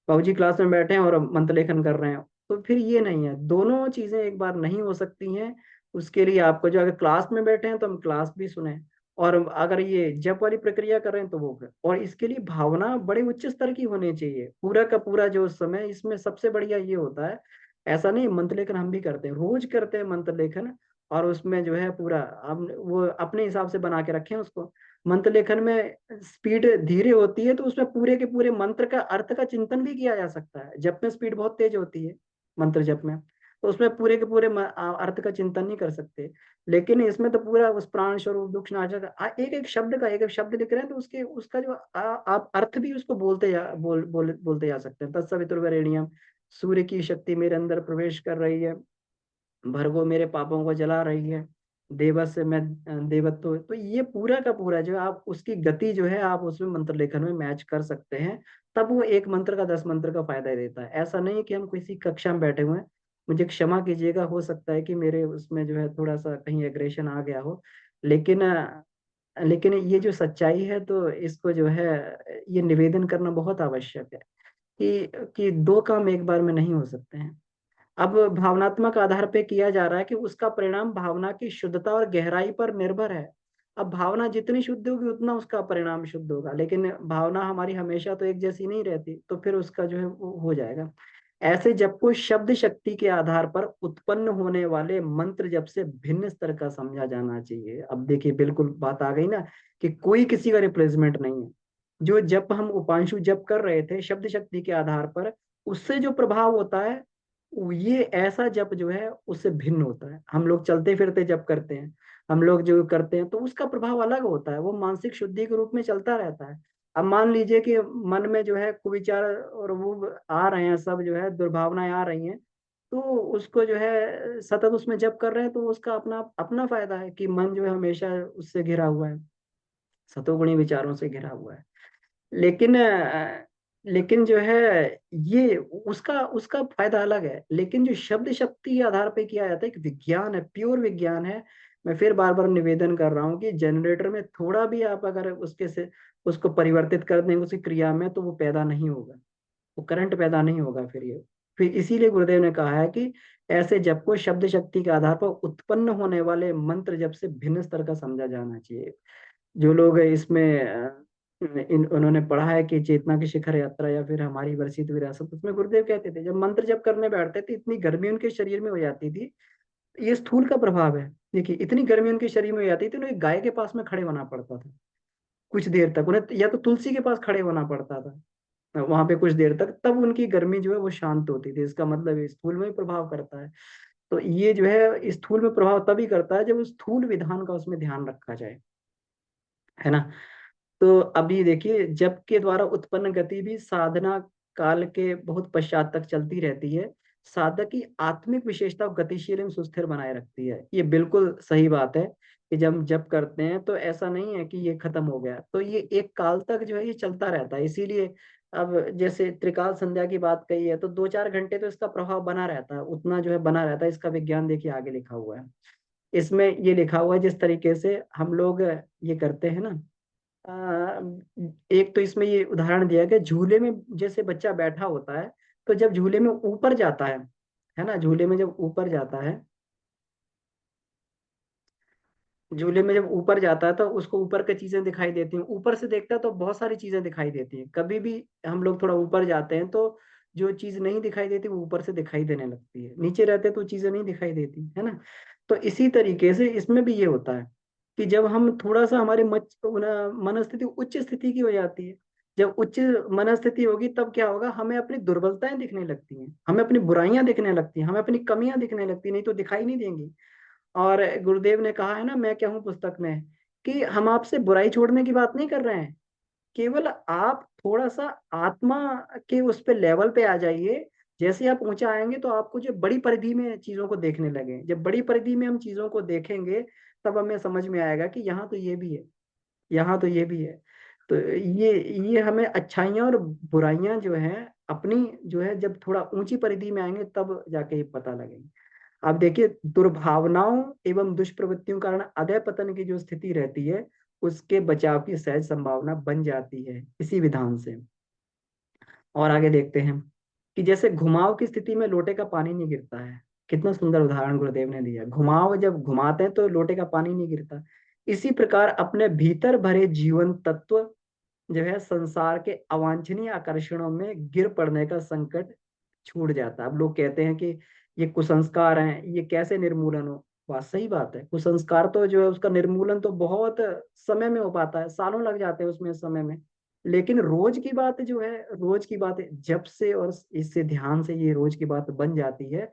बाबूजी क्लास में बैठे हैं और मंत्र लेखन कर रहे हैं, तो फिर ये नहीं है, दोनों चीजें एक बार नहीं हो सकती हैं। उसके लिए आपको जो, अगर क्लास में बैठे हैं तो हम क्लास भी सुने, और अगर ये जप वाली प्रक्रिया कर रहे हैं तो वो कर, और इसके लिए भावना बड़े उच्च स्तर की होनी चाहिए पूरा का पूरा जो समय। इसमें सबसे बढ़िया ये होता है, ऐसा नहीं, मंत्र लेखन हम भी करते हैं, रोज करते हैं मंत्र लेखन। और उसमें जो है पूरा हम वो अपने हिसाब से बना के रखे हैं उसको। मंत्र लेखन में स्पीड धीरे होती है तो उसमें पूरे के पूरे मंत्र का अर्थ का चिंतन भी किया जा सकता है, जब में स्पीड बहुत तेज होती है। मंत्र जप में। तो उसमें पूरे के पूरे अर्थ का चिंतन नहीं कर सकते। लेकिन इसमें तो पूरा उस प्राण स्वरूप दुख नाशक एक एक शब्द का एक एक शब्द लिख रहे हैं, तो उसके उसका जो आप अर्थ भी उसको बोलते जा सकते हैं। तत्सवितुर्वरेण्यम, सूर्य की शक्ति मेरे अंदर प्रवेश कर रही है, भर्गो मेरे पापों को जला रही है, देवस से मैं देवत्व। तो ये पूरा का पूरा जो है, आप उसकी गति जो है आप उसमें मंत्र लेखन में मैच कर सकते हैं। तब वो एक मंत्र का 10 मंत्र का फायदा देता है। ऐसा नहीं है कि हम किसी कक्षा में बैठे हुए हैं, मुझे क्षमा कीजिएगा, हो सकता है कि मेरे उसमें जो है थोड़ा सा कहीं एग्रेशन आ गया हो, लेकिन लेकिन ये जो सच्चाई है, तो इसको जो है ये निवेदन करना बहुत आवश्यक है कि दो काम एक बार में नहीं हो सकते हैं। अब भावनात्मक आधार पे किया जा रहा है कि उसका परिणाम भावना की शुद्धता और गहराई पर निर्भर है। अब भावना जितनी शुद्ध होगी उतना उसका परिणाम शुद्ध होगा, लेकिन भावना हमारी हमेशा तो एक जैसी नहीं रहती, तो फिर उसका जो है वो हो जाएगा। ऐसे जब को शब्द शक्ति के आधार पर उत्पन्न होने वाले मंत्र जब से भिन्न स्तर का समझा जाना चाहिए। अब देखिए बिल्कुल बात आ गई ना, कि कोई किसी का रिप्लेसमेंट नहीं है। जो जप हम उपांशु जप कर रहे थे शब्द शक्ति के आधार पर, उससे जो प्रभाव होता है, ये ऐसा जप जो है उससे भिन्न होता है। हम लोग चलते फिरते जप करते हैं, हम लोग जो करते हैं, तो उसका प्रभाव अलग होता है, वो मानसिक शुद्धि के रूप में चलता रहता है। अब मान लीजिए कि मन में जो है कुविचार और वो आ रहे हैं, सब जो है दुर्भावनाएं आ रही हैं, तो उसको जो है सतत उसमें जप कर रहे हैं, तो उसका अपना अपना फायदा है कि मन जो है हमेशा उससे घिरा हुआ है, सतोगुणी विचारों से घिरा हुआ है। लेकिन लेकिन जो है ये उसका उसका फायदा अलग है। लेकिन जो शब्द शक्ति के आधार पे किया जाता है, एक विज्ञान है, प्योर विज्ञान है। मैं फिर बार बार निवेदन कर रहा हूँ कि जनरेटर में थोड़ा भी आप अगर उसके से उसको परिवर्तित कर देंगे उसकी क्रिया में, तो वो पैदा नहीं होगा, वो करंट पैदा नहीं होगा। फिर इसीलिए गुरुदेव ने कहा है कि ऐसे जप को शब्द शक्ति के आधार पर उत्पन्न होने वाले मंत्र जप से भिन्न स्तर का समझा जाना चाहिए। जो लोग इसमें उन्होंने पढ़ा है कि चेतना की शिखर यात्रा या फिर हमारी वर्षित विरासत, उसमें गुरुदेव कहते थे जब मंत्र जप करने बैठते थे इतनी गर्मी उनके शरीर में हो जाती थी। ये स्थूल का प्रभाव है। देखिए इतनी गर्मी उनके शरीर में हो जाती थी, उन्हें गाय के पास में खड़े होना पड़ता था कुछ देर तक, उन्हें या तो तुलसी के पास खड़े होना पड़ता था वहां पे कुछ देर तक, तब उनकी गर्मी जो है वो शांत होती थी। इसका मतलब ये स्थूल में ही प्रभाव करता है। तो ये जो है स्थूल में प्रभाव तभी करता है जब उस स्थूल विधान का उसमें ध्यान रखा जाए, है ना। तो अभी देखिए जप के द्वारा उत्पन्न गति भी साधना काल के बहुत पश्चात तक चलती रहती है। साधक की आत्मिक विशेषता को गतिशील एवं सुस्थिर बनाए रखती है। ये बिल्कुल सही बात है कि जब हम जप करते हैं तो ऐसा नहीं है कि ये खत्म हो गया, तो ये एक काल तक जो है ये चलता रहता है। इसीलिए अब जैसे त्रिकाल संध्या की बात कही है, तो 2-4 घंटे तो इसका प्रभाव बना रहता है, उतना जो है बना रहता है। इसका विज्ञान देखिए आगे लिखा हुआ है। इसमें ये लिखा हुआ है जिस तरीके से हम लोग ये करते हैं ना, एक तो इसमें ये उदाहरण दिया गया झूले में, जैसे बच्चा बैठा होता है, तो जब झूले में ऊपर जाता है ना, झूले में जब ऊपर जाता है, झूले में जब ऊपर जाता है तो उसको ऊपर की चीजें दिखाई देती हैं। ऊपर से देखता है तो बहुत सारी चीजें दिखाई देती हैं। कभी भी हम लोग थोड़ा ऊपर जाते हैं तो जो चीज नहीं दिखाई देती वो ऊपर से दिखाई देने लगती है, नीचे रहते हैं तो चीजें नहीं दिखाई देती, है ना। तो इसी तरीके से इसमें भी ये होता है कि जब हम थोड़ा सा हमारे मन स्थिति उच्च स्थिति की हो जाती है, जब उच्च मन स्थिति होगी तब क्या होगा, हमें अपनी दुर्बलताएं दिखने लगती हैं, हमें अपनी बुराइयां दिखने लगती हैं, हमें अपनी कमियां दिखने लगती हैं, नहीं तो दिखाई नहीं देंगी। और गुरुदेव ने कहा है ना, मैं क्या हूँ पुस्तक में, कि हम आपसे बुराई छोड़ने की बात नहीं कर रहे हैं, केवल आप थोड़ा सा आत्मा के उस पे लेवल पे आ जाइए। जैसे आप ऊंचा आएंगे तो आपको जो बड़ी परिधि में चीजों को देखने लगे, जब बड़ी परिधि में हम चीजों को देखेंगे तब हमें समझ में आएगा कि यहाँ तो ये भी है, यहाँ तो ये भी है। तो ये हमें अच्छाइयाँ और बुराइयां जो है अपनी जो है जब थोड़ा ऊंची परिधि में आएंगे तब जाके ये पता लगेंगे। अब देखिए दुर्भावनाओं एवं दुष्प्रवृत्तियों के कारण अधः पतन की जो स्थिति रहती है, उसके बचाव की सहज संभावना बन जाती है इसी विधान से। और आगे देखते हैं कि जैसे घुमाव की स्थिति में लोटे का पानी नहीं गिरता है। कितना सुंदर उदाहरण गुरुदेव ने दिया, घुमाव जब घुमाते हैं तो लोटे का पानी नहीं गिरता। इसी प्रकार अपने भीतर भरे जीवन तत्व जो है संसार के अवांछनीय आकर्षणों में गिर पड़ने का संकट छूट जाता है। अब लोग कहते हैं कि ये कुसंस्कार हैं, ये कैसे निर्मूलन हो। बात सही बात है, कुसंस्कार तो जो है उसका निर्मूलन तो बहुत समय में हो पाता है, सालों लग जाते हैं उसमें समय में। लेकिन रोज की बात जो है, रोज की बात जब से और इससे ध्यान से ये रोज की बात बन जाती है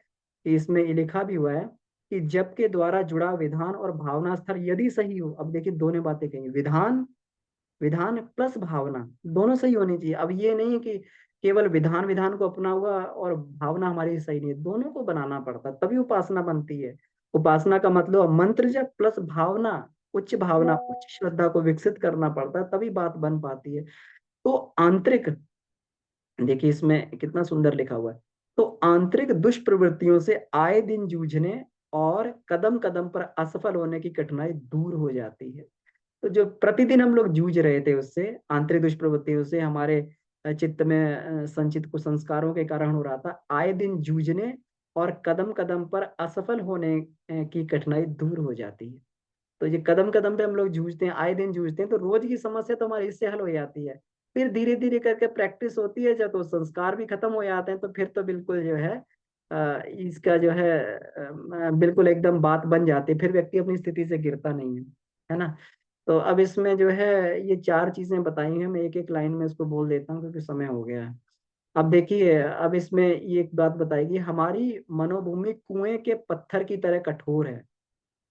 कि इसमें ये लिखा भी हुआ है कि जब के द्वारा जुड़ा विधान और भावना स्तर यदि सही हो। अब देखिए दोनों बातें कही, विधान, विधान प्लस भावना दोनों सही होनी चाहिए। अब ये नहीं है कि केवल विधान विधान को अपना हुआ और भावना हमारी सही नहीं है, दोनों को बनाना पड़ता है तभी उपासना बनती है। उपासना का मतलब मंत्र जप प्लस भावना, भावना उच्च श्रद्धा को विकसित करना पड़ता है, तभी बात बन पाती है। तो आंतरिक, देखिए इसमें कितना सुंदर लिखा हुआ है, तो आंतरिक दुष्प्रवृत्तियों से आए दिन जूझने और कदम कदम पर असफल होने की कठिनाई दूर हो जाती है। तो जो प्रतिदिन हम लोग जूझ रहे थे उससे, आंतरिक दुष्प्रवृत्तियों से, हमारे चित्त में संचित कुसंस्कारों के कारण हो रहा था, आए दिन जूझने और कदम कदम पर असफल होने की कठिनाई दूर हो जाती है। तो ये कदम कदम पे हम लोग जूझते हैं, आए दिन जूझते हैं, तो रोज की समस्या तो हमारी इससे हल हो जाती है। फिर धीरे धीरे करके प्रैक्टिस होती है जब, तो संस्कार भी खत्म हो जाते हैं, तो फिर तो बिल्कुल जो है इसका जो है बिल्कुल एकदम बात बन जाती है, फिर व्यक्ति अपनी स्थिति से गिरता नहीं है ना। तो अब इसमें जो है ये चार चीजें बताई हैं, मैं एक एक लाइन में इसको बोल देता हूँ क्योंकि समय हो गया है। अब देखिए, अब इसमें ये एक बात बताएगी, हमारी मनोभूमि कुएं के पत्थर की तरह कठोर है।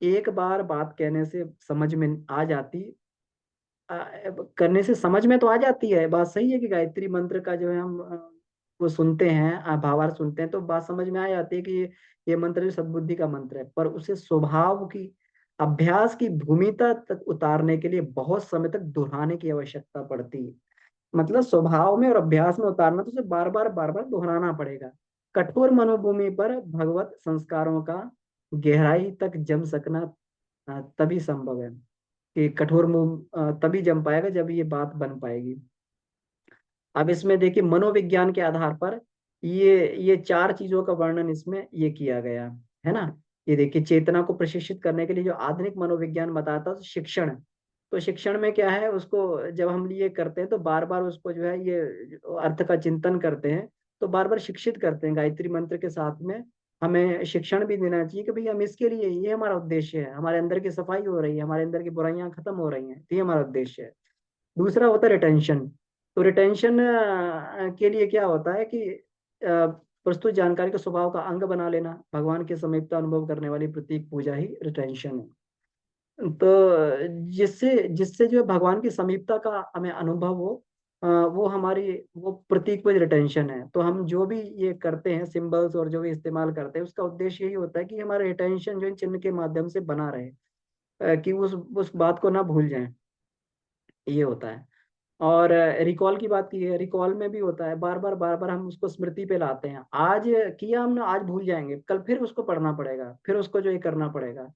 एक बार बात कहने से समझ में आ जाती, करने से समझ में तो आ जाती है, बात सही है कि गायत्री मंत्र का जो है हम वो सुनते हैं, भावार्थ सुनते हैं तो बात समझ में आ जाती है कि ये मंत्र जो सद्बुद्धि का मंत्र है, पर उसे स्वभाव की, अभ्यास की भूमिका तक उतारने के लिए बहुत समय तक दोहराने की आवश्यकता पड़ती है। मतलब स्वभाव में और अभ्यास में उतारना तो उसे बार बार दोहराना पड़ेगा। कठोर मनोभूमि पर भगवत संस्कारों का गहराई तक जम सकना तभी संभव है, कि कठोर तभी जम पाएगा जब ये बात बन पाएगी। अब इसमें देखिए मनोविज्ञान के आधार पर ये चार चीजों का वर्णन इसमें ये किया गया है ना। ये देखिए, चेतना को प्रशिक्षित करने के लिए जो आधुनिक मनोविज्ञान बताता है, तो शिक्षण, तो शिक्षण में क्या है, उसको जब हम ये करते हैं तो बार बार उसको जो है ये अर्थ का चिंतन करते हैं, तो बार बार शिक्षित करते हैं गायत्री मंत्र के साथ में। हमें शिक्षण भी देना चाहिए कि भाई हम इसके लिए, ये हमारा उद्देश्य है, हमारे अंदर की सफाई हो रही है, हमारे अंदर की बुराइयां खत्म हो रही हैं, तो ये हमारा उद्देश्य है। दूसरा होता है रिटेंशन। तो रिटेंशन के लिए क्या होता है कि प्रस्तुत जानकारी को स्वभाव का अंग बना लेना, भगवान की समीपता अनुभव करने वाली प्रतीक पूजा ही रिटेंशन है। तो जिससे जिससे जो है भगवान की समीपता का हमें अनुभव हो, वो हमारी वो प्रतीक पूज रिटेंशन है। तो हम जो भी ये करते हैं सिंबल्स और जो भी इस्तेमाल करते हैं, उसका उद्देश्य यही होता है कि हमारा रिटेंशन जो इन चिन्ह के माध्यम से बना रहे, कि उस बात को ना भूल जाएं, ये होता है। और रिकॉल की बात की है, रिकॉल में भी होता है, बार बार हम उसको स्मृति पे लाते हैं। आज किया हमने, आज भूल जाएंगे, कल फिर उसको पढ़ना पड़ेगा, फिर उसको जो ये करना पड़ेगा।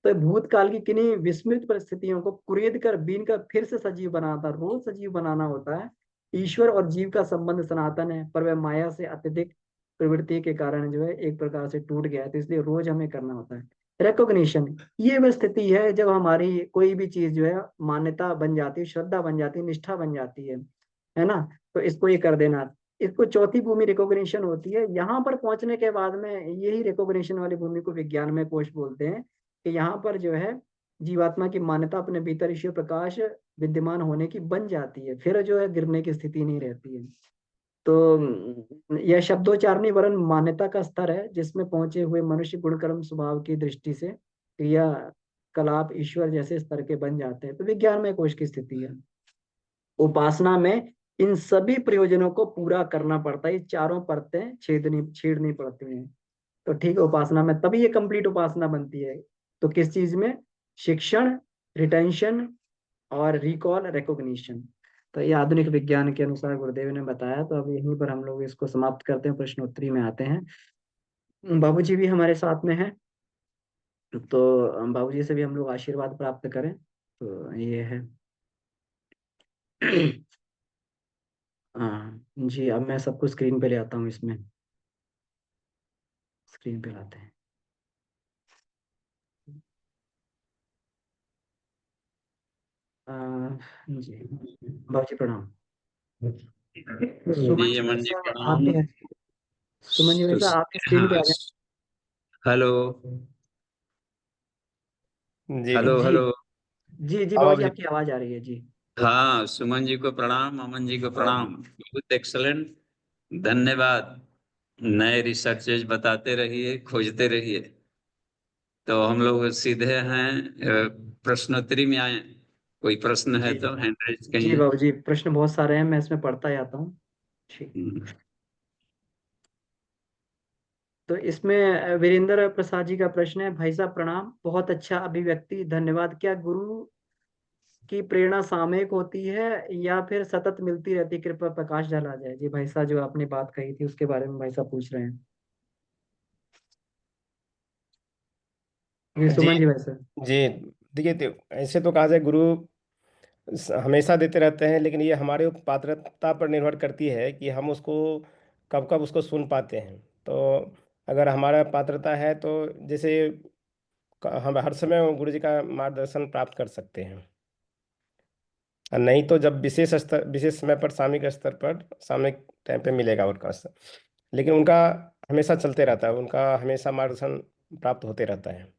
तो भूतकाल की किन्हीं विस्मृत परिस्थितियों को कुरेद कर बीन कर फिर से सजीव बनाता, रोज सजीव बनाना होता है। ईश्वर और जीव का संबंध सनातन है, पर वह माया से अत्यधिक प्रवृत्ति के कारण जो है एक प्रकार से टूट गया है, तो इसलिए रोज हमें करना होता है। रिकॉग्निशन, ये वह स्थिति है जब हमारी कोई भी चीज जो है मान्यता बन जाती है, श्रद्धा बन जाती है, निष्ठा बन जाती है ना। तो इसको ये कर देना, इसको चौथी भूमि रिकॉग्निशन होती है। यहाँ पर पहुंचने के बाद में यही रिकॉग्निशन वाली भूमि को विज्ञान में कोश बोलते हैं, कि यहाँ पर जो है जीवात्मा की मान्यता अपने भीतर ईश्वर प्रकाश विद्यमान होने की बन जाती है, फिर जो है गिरने की स्थिति नहीं रहती है। तो यह शब्दोच्चारणी वरण मान्यता का स्तर है जिसमें पहुंचे हुए मनुष्य गुणकर्म स्वभाव की दृष्टि से क्रिया कलाप ईश्वर जैसे स्तर के बन जाते हैं, तो विज्ञान में कोश की स्थिति है। उपासना में इन सभी प्रयोजनों को पूरा करना पड़ता है, ये चारों परतें छेड़नी पड़ती हैं। तो ठीक है, उपासना में तभी ये कंप्लीट उपासना बनती है। तो किस चीज में, शिक्षण, रिटेंशन और रिकॉल, रिकॉग्निशन। तो ये आधुनिक विज्ञान के अनुसार गुरुदेव ने बताया। तो अब यहीं पर हम लोग इसको समाप्त करते हैं, प्रश्नोत्तरी में आते हैं। बाबूजी भी हमारे साथ में है, तो बाबूजी से भी हम लोग आशीर्वाद प्राप्त करें। तो ये है। हाँ जी, अब मैं सबको स्क्रीन पे ले आता हूँ, इसमें स्क्रीन पे लाते हैं। आ, जी बाबूजी प्रणाम। सुमन जी जी अमन जी वैसा आप प्रणाम। भी सुमन जी वैसा आप भी स्क्रीन पे आ हाँ, जाए। हेलो जी हेलो जी हेलो। जी जी अब बाबूजी जी। आपकी आवाज आ रही है जी। हाँ, सुमन जी को प्रणाम, अमन जी को प्रणाम। बहुत एक्सलेंट, धन्यवाद। नए रिसर्चेज बताते रहिए, खोजते रहिए। तो हम लोग सीधे हैं प्रश्नोत्तरी में आए। कोई प्रश्न है जी तो हैंड रेज जी करिए। बाबू जी, प्रश्न बहुत सारे हैं, मैं इसमें पढ़ता जाता हूँ। ठीक। हम्म। तो इसमें वीरेंद्र प्रसाद जी का प्रश्न है, भाई साहब प्रणाम, बहुत अच्छा अभिव्यक्ति, धन्यवाद। क्या गुरु की प्रेरणा सामयिक होती है या फिर सतत मिलती रहती? कृपया प्रकाश डाला जाए। जी भाई साहब, जो आपने बात कही थी उसके बारे में भाई साहब पूछ रहे हैं। ये जी सुमन जी भाई साहब। जी देखिए, ऐसे तो कहा जाए गुरु हमेशा देते रहते हैं, लेकिन ये हमारे पात्रता पर निर्भर करती है कि हम उसको कब कब उसको सुन पाते हैं। तो अगर हमारा पात्रता है तो जैसे हम हर समय गुरु जी का मार्गदर्शन प्राप्त कर सकते हैं, और नहीं तो जब विशेष स्तर, विशेष समय पर, सामयिक स्तर पर, सामयिक टाइम पे मिलेगा उनका स्तर। लेकिन उनका हमेशा चलते रहता है, उनका हमेशा मार्गदर्शन प्राप्त होते रहता है।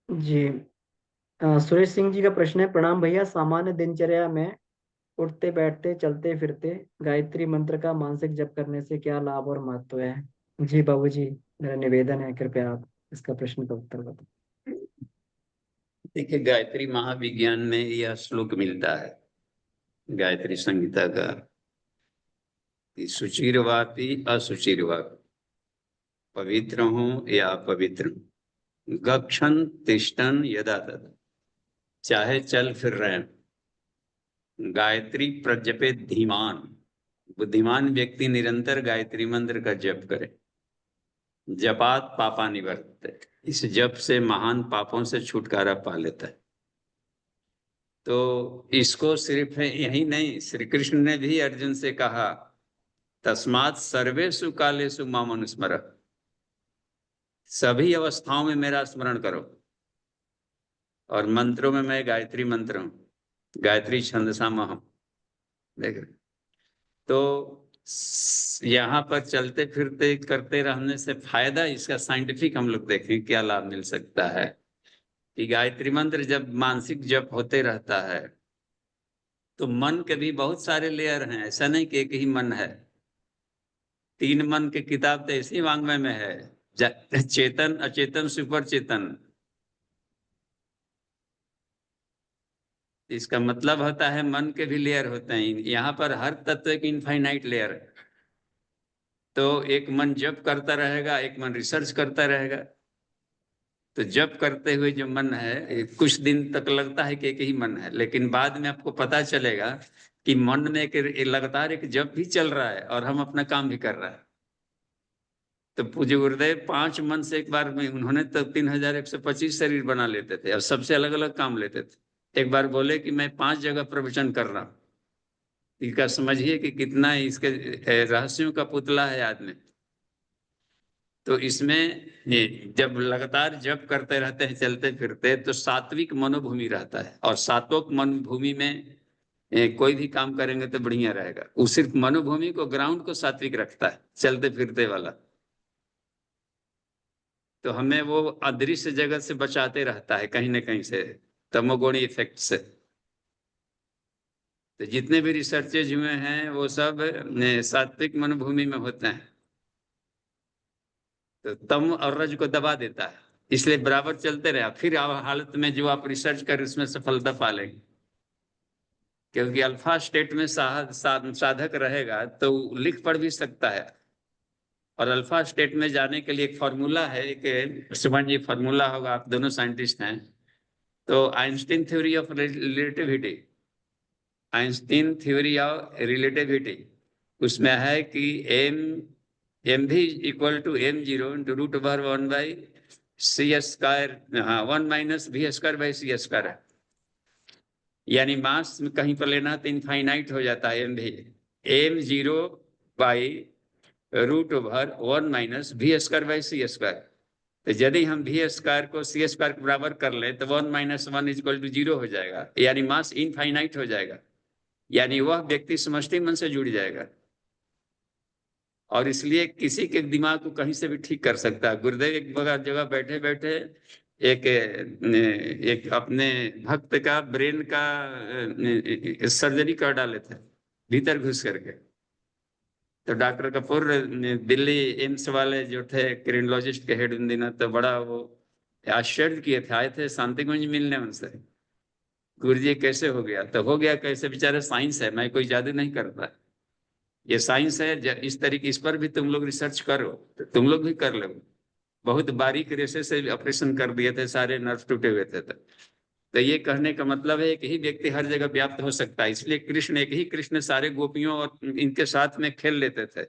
जी सुरेश सिंह जी का प्रश्न है, प्रणाम भैया, सामान्य दिनचर्या में उठते बैठते चलते फिरते गायत्री मंत्र का मानसिक जप करने से क्या लाभ और महत्व है? जी बाबूजी, मेरा निवेदन है, कृपया आप इसका प्रश्न का उत्तर बताएं। देखिए, गायत्री महाविज्ञान में यह श्लोक मिलता है, गायत्री संहिता का, कि शुचिर्वापि असुचिर्वापि, पवित्र हूं या अपवित्र हूं, गच्छन तिष्ठन यदा तदा, चाहे चल फिर रहे हैं, गायत्री प्रजपे धीमान। बुद्धिमान व्यक्ति निरंतर गायत्री मंत्र का जप करे। जपात पापा निवर्तते, इस जप से महान पापों से छुटकारा पा लेता है। तो इसको सिर्फ यही नहीं, श्री कृष्ण ने भी अर्जुन से कहा, तस्मात् सर्वेषु कालेषु माम अनुस्मर, सभी अवस्थाओं में मेरा स्मरण करो। और मंत्रों में मैं गायत्री मंत्र हूं, गायत्री छंदसा महम। देख रहे? तो यहाँ पर चलते फिरते करते रहने से फायदा, इसका साइंटिफिक हम लोग देखें क्या लाभ मिल सकता है, कि गायत्री मंत्र जब मानसिक जप होते रहता है तो मन के भी बहुत सारे लेयर हैं, ऐसा नहीं कि एक ही मन है। 3 मन की किताब तो इसी वांग्मय में है, चेतन अचेतन सुपर चेतन। इसका मतलब होता है मन के भी लेयर होते हैं, यहाँ पर हर तत्व की इनफाइनाइट लेयर है। तो एक मन जप करता रहेगा, एक मन रिसर्च करता रहेगा। तो जप करते हुए जो मन है, कुछ दिन तक लगता है कि एक ही मन है, लेकिन बाद में आपको पता चलेगा कि मन में एक लगातार एक जप भी चल रहा है और हम अपना काम भी कर रहा है। तो पूज्य गुरुदेव 5 मन से एक बार में उन्होंने तो 3125 शरीर बना लेते थे और सबसे अलग अलग काम लेते थे। एक बार बोले कि मैं 5 जगह प्रवचन कर रहा हूँ। इसका समझिए कि कितना इसके रहस्यों का पुतला है आदमी। तो इसमें जब लगातार जप करते रहते हैं चलते फिरते, तो सात्विक मनोभूमि रहता है, और सात्विक मनोभूमि में कोई भी काम करेंगे तो बढ़िया रहेगा। वो सिर्फ मनोभूमि को, ग्राउंड को सात्विक रखता है, चलते फिरते वाला। तो हमें वो अदृश्य जगत से बचाते रहता है कहीं ना कहीं से, तमोगुणी इफेक्ट से। तो जितने भी रिसर्चेज हुए हैं वो सब सात्विक मनोभूमि में होते हैं। तो तम और रज को दबा देता है, इसलिए बराबर चलते रहे, फिर हालत में जो आप रिसर्च कर उसमें सफलता पा लेंगे। क्योंकि अल्फा स्टेट में साधक रहेगा तो लिख पढ़ भी सकता है। और अल्फा स्टेट में जाने के लिए एक फॉर्मूला है, एक सुमन जी फॉर्मूला होगा, आप दोनों साइंटिस्ट हैं। तो Einstein theory of relativity, Einstein theory of relativity, उसमें है कि एम भी equal to m0 into root over 1/c², हाँ 1 - v² /c²। यानी मास में कहीं पर लेना तो इनफाइनाइट हो जाता है एम भी, m0/√1 - v² /c²। तो यदि हम v² को c² के बराबर कर ले तो 1 - 1 = 0 हो जाएगा, यानी मास इनफाइनाइट हो जाएगा। यानी वह व्यक्ति समष्टि मन से जुड़ जाएगा, और इसलिए किसी के दिमाग को कहीं से भी ठीक कर सकता है। गुरुदेव एक जगह बैठे बैठे एक एक अपने भक्त का ब्रेन का सर्जरी कर डाले थे भीतर घुस करके। तो डॉक्टर कपूर दिल्ली एम्स वाले जो थे क्रिमिनोलॉजिस्ट के हेड उन दिनों, तो बड़ा वो आश्चर्य किए थे, आए थे शांतिकुंज मिलने उनसे, गुरुजी कैसे हो गया? तो हो गया कैसे, बेचारे साइंस है, मैं कोई जादू नहीं करता, ये साइंस है, इस तरीके इस पर भी तुम लोग रिसर्च करो, तो तुम लोग भी कर लो। बहुत बारीक रेशे से ऑपरेशन कर दिए थे, सारे नर्व टूटे हुए थे। तो ये कहने का मतलब है एक ही व्यक्ति हर जगह व्याप्त हो सकता है, इसलिए कृष्ण एक ही कृष्ण सारे गोपियों और इनके साथ में खेल लेते थे।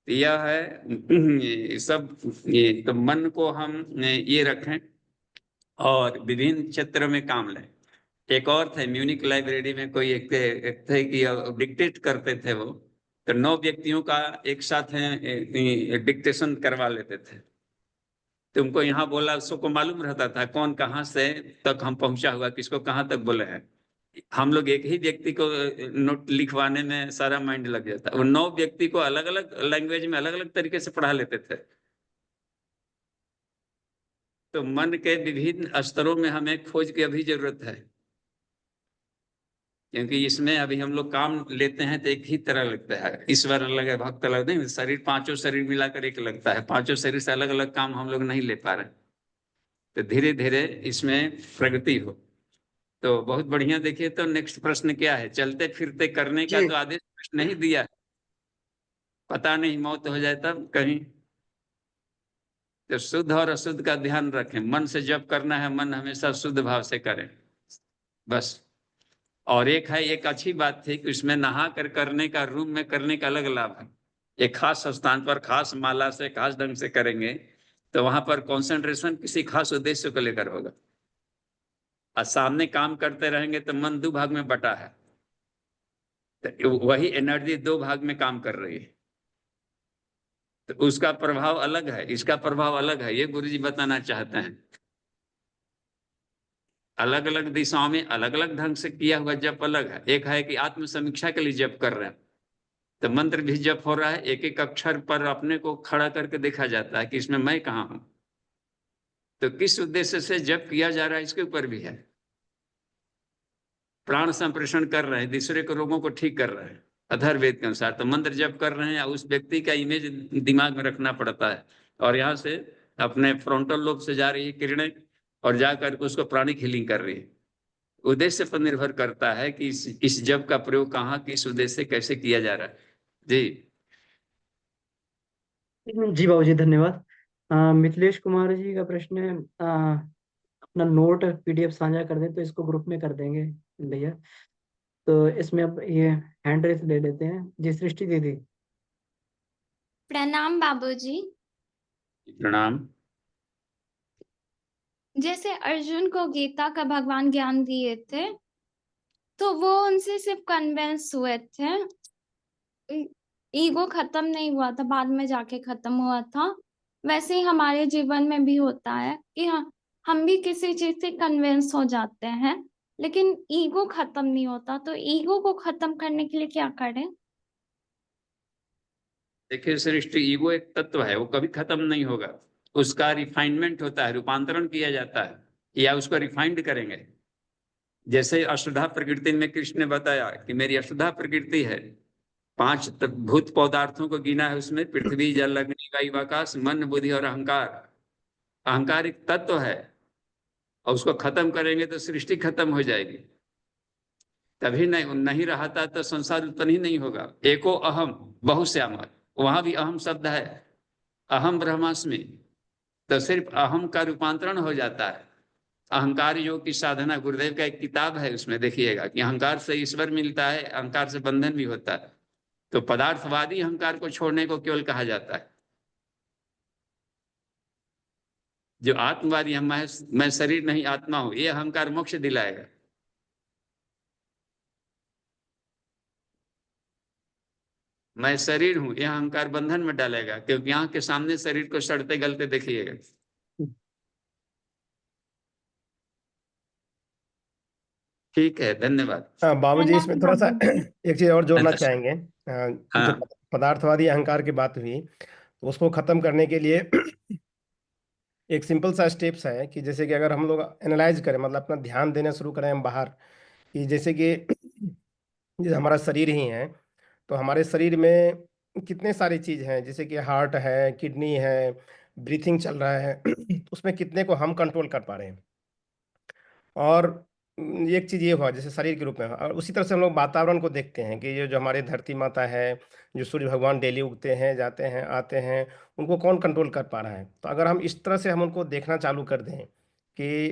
यह है सब। ये तो मन को हम ये रखें और विभिन्न क्षेत्र में काम लें। एक और थे म्यूनिक लाइब्रेरी में, कोई एक थे कि डिक्टेट करते थे वो, तो 9 व्यक्तियों का एक साथ डिक्टेशन करवा लेते थे। तुमको यहाँ बोला, उसको मालूम रहता था कौन कहाँ से तक हम पहुंचा हुआ, किसको कहाँ तक बोले हैं। हम लोग एक ही व्यक्ति को नोट लिखवाने में सारा माइंड लग जाता, वो 9 व्यक्ति को अलग अलग लैंग्वेज में अलग अलग तरीके से पढ़ा लेते थे। तो मन के विभिन्न स्तरों में हमें खोज की अभी जरूरत है, क्योंकि इसमें अभी हम लोग काम लेते हैं तो एक ही तरह लगता है, ईश्वर अलग है, भक्त अलग, नहीं शरीर, पांचों शरीर मिलाकर एक लगता है, पांचों शरीर से अलग अलग काम हम लोग नहीं ले पा रहे। तो धीरे धीरे इसमें प्रगति हो तो बहुत बढ़िया। देखिए तो नेक्स्ट प्रश्न क्या है, चलते फिरते करने का जी तो आदेश कृष्ण नहीं दिया है, पता नहीं मौत हो जाए तब कहीं। तो शुद्ध और अशुद्ध का ध्यान रखें, मन से जब करना है मन हमेशा शुद्ध भाव से करें बस। और एक है, एक अच्छी बात थी कि उसमें नहा कर करने का, रूम में करने का अलग लाभ है। एक खास स्थान पर खास माला से खास ढंग से करेंगे तो वहां पर कंसंट्रेशन किसी खास उद्देश्य को लेकर होगा। और सामने काम करते रहेंगे तो मन 2 भाग में बटा है, तो वही एनर्जी 2 भाग में काम कर रही है, तो उसका प्रभाव अलग है, इसका प्रभाव अलग है, ये गुरुजी बताना चाहते हैं। अलग अलग दिशाओं में अलग अलग ढंग से किया हुआ जप अलग है। एक है कि आत्म समीक्षा के लिए जप कर रहे हैं तो मंत्र भी जप हो रहा है, एक एक अक्षर पर अपने को खड़ा करके देखा जाता है कि इसमें मैं कहाँ हूं, तो किस उद्देश्य से जप किया जा रहा है इसके ऊपर भी है। प्राण संप्रेषण कर रहे हैं, दूसरे के रोगों को ठीक कर रहे हैं अथर्ववेद के अनुसार, तो मंत्र जप कर रहे हैं, उस व्यक्ति का इमेज दिमाग में रखना पड़ता है, और यहाँ से अपने फ्रंटल लोब से जा रही है किरणें और जाकर उसको प्राणिक हीलिंग कर रही है। उद्देश्य पर निर्भर करता है कि इस जप का प्रयोग कहाँ, किस उद्देश्य से कैसे किया जा रहा है। जी जी बाबूजी, धन्यवाद। मिथिलेश कुमार जी का प्रश्न है, अपना नोट पीडीएफ साझा कर दें तो इसको ग्रुप में कर देंगे भैया। तो इसमें अब ये हैंड रेस ले लेते हैं। जी सृष्टि दीदी। प्रणाम बाबूजी। प्रणाम। जैसे अर्जुन को गीता का भगवान ज्ञान दिए थे तो वो उनसे सिर्फ कन्विंस हुए थे, ईगो खत्म नहीं हुआ था, बाद में जाके खत्म हुआ था। वैसे ही हमारे जीवन में भी होता है कि हम भी किसी चीज से कन्विंस हो जाते हैं लेकिन ईगो खत्म नहीं होता। तो ईगो को खत्म करने के लिए क्या करें? देखिए सृष्टि, ईगो एक तत्व है, वो कभी खत्म नहीं होगा, उसका रिफाइनमेंट होता है, रूपांतरण किया जाता है, या उसको रिफाइंड करेंगे। जैसे अष्टधा प्रकृति में कृष्ण ने बताया कि मेरी अष्टधा प्रकृति है, 5 भूत पदार्थों को गिना है उसमें, पृथ्वी जल अग्नि वायु आकाश, मन बुद्धि और अहंकार। अहंकार एक तत्व है और उसको खत्म करेंगे तो सृष्टि खत्म हो जाएगी। तभी नहीं रहता तो संसार उत्पन्न ही नहीं होगा। एको अहम बहुश्यामः, वहां भी अहम शब्द है, अहम ब्रह्मास्मि, तो सिर्फ अहम का रूपांतरण हो जाता है। अहंकार योग की साधना, गुरुदेव का एक किताब है, उसमें देखिएगा कि अहंकार से ईश्वर मिलता है, अहंकार से बंधन भी होता है। तो पदार्थवादी अहंकार को छोड़ने को केवल कहा जाता है। जो आत्मवादी हम मैं शरीर नहीं आत्मा हूं, ये अहंकार मोक्ष दिलाएगा। मैं शरीर हूं, यह अहंकार बंधन में डालेगा, क्योंकि यहाँ के सामने शरीर को सड़ते गलते देखिएगा। ठीक है, धन्यवाद। हाँ बाबूजी, प्रणाम इसमें थोड़ा सा बाबूजी। एक चीज और जोड़ना अच्छा, चाहेंगे। जो हाँ पदार्थवादी अहंकार की बात हुई, तो उसको खत्म करने के लिए एक सिंपल सा स्टेप्स है कि जैसे कि अगर हम लोग एनालाइज करें, मतलब अपना ध्यान देना शुरू करें हम बाहर, कि जैसे कि जैसे हमारा शरीर ही है, तो हमारे शरीर में कितने सारी चीज़ हैं, जैसे कि हार्ट है, किडनी है, ब्रीथिंग चल रहा है तो उसमें कितने को हम कंट्रोल कर पा रहे हैं। और एक चीज़ ये हुआ जैसे शरीर के रूप में, और उसी तरह से हम लोग वातावरण को देखते हैं कि ये जो हमारी धरती माता है, जो सूर्य भगवान डेली उगते हैं, जाते हैं, आते हैं, उनको कौन कंट्रोल कर पा रहा है। तो अगर हम इस तरह से हम उनको देखना चालू कर दें कि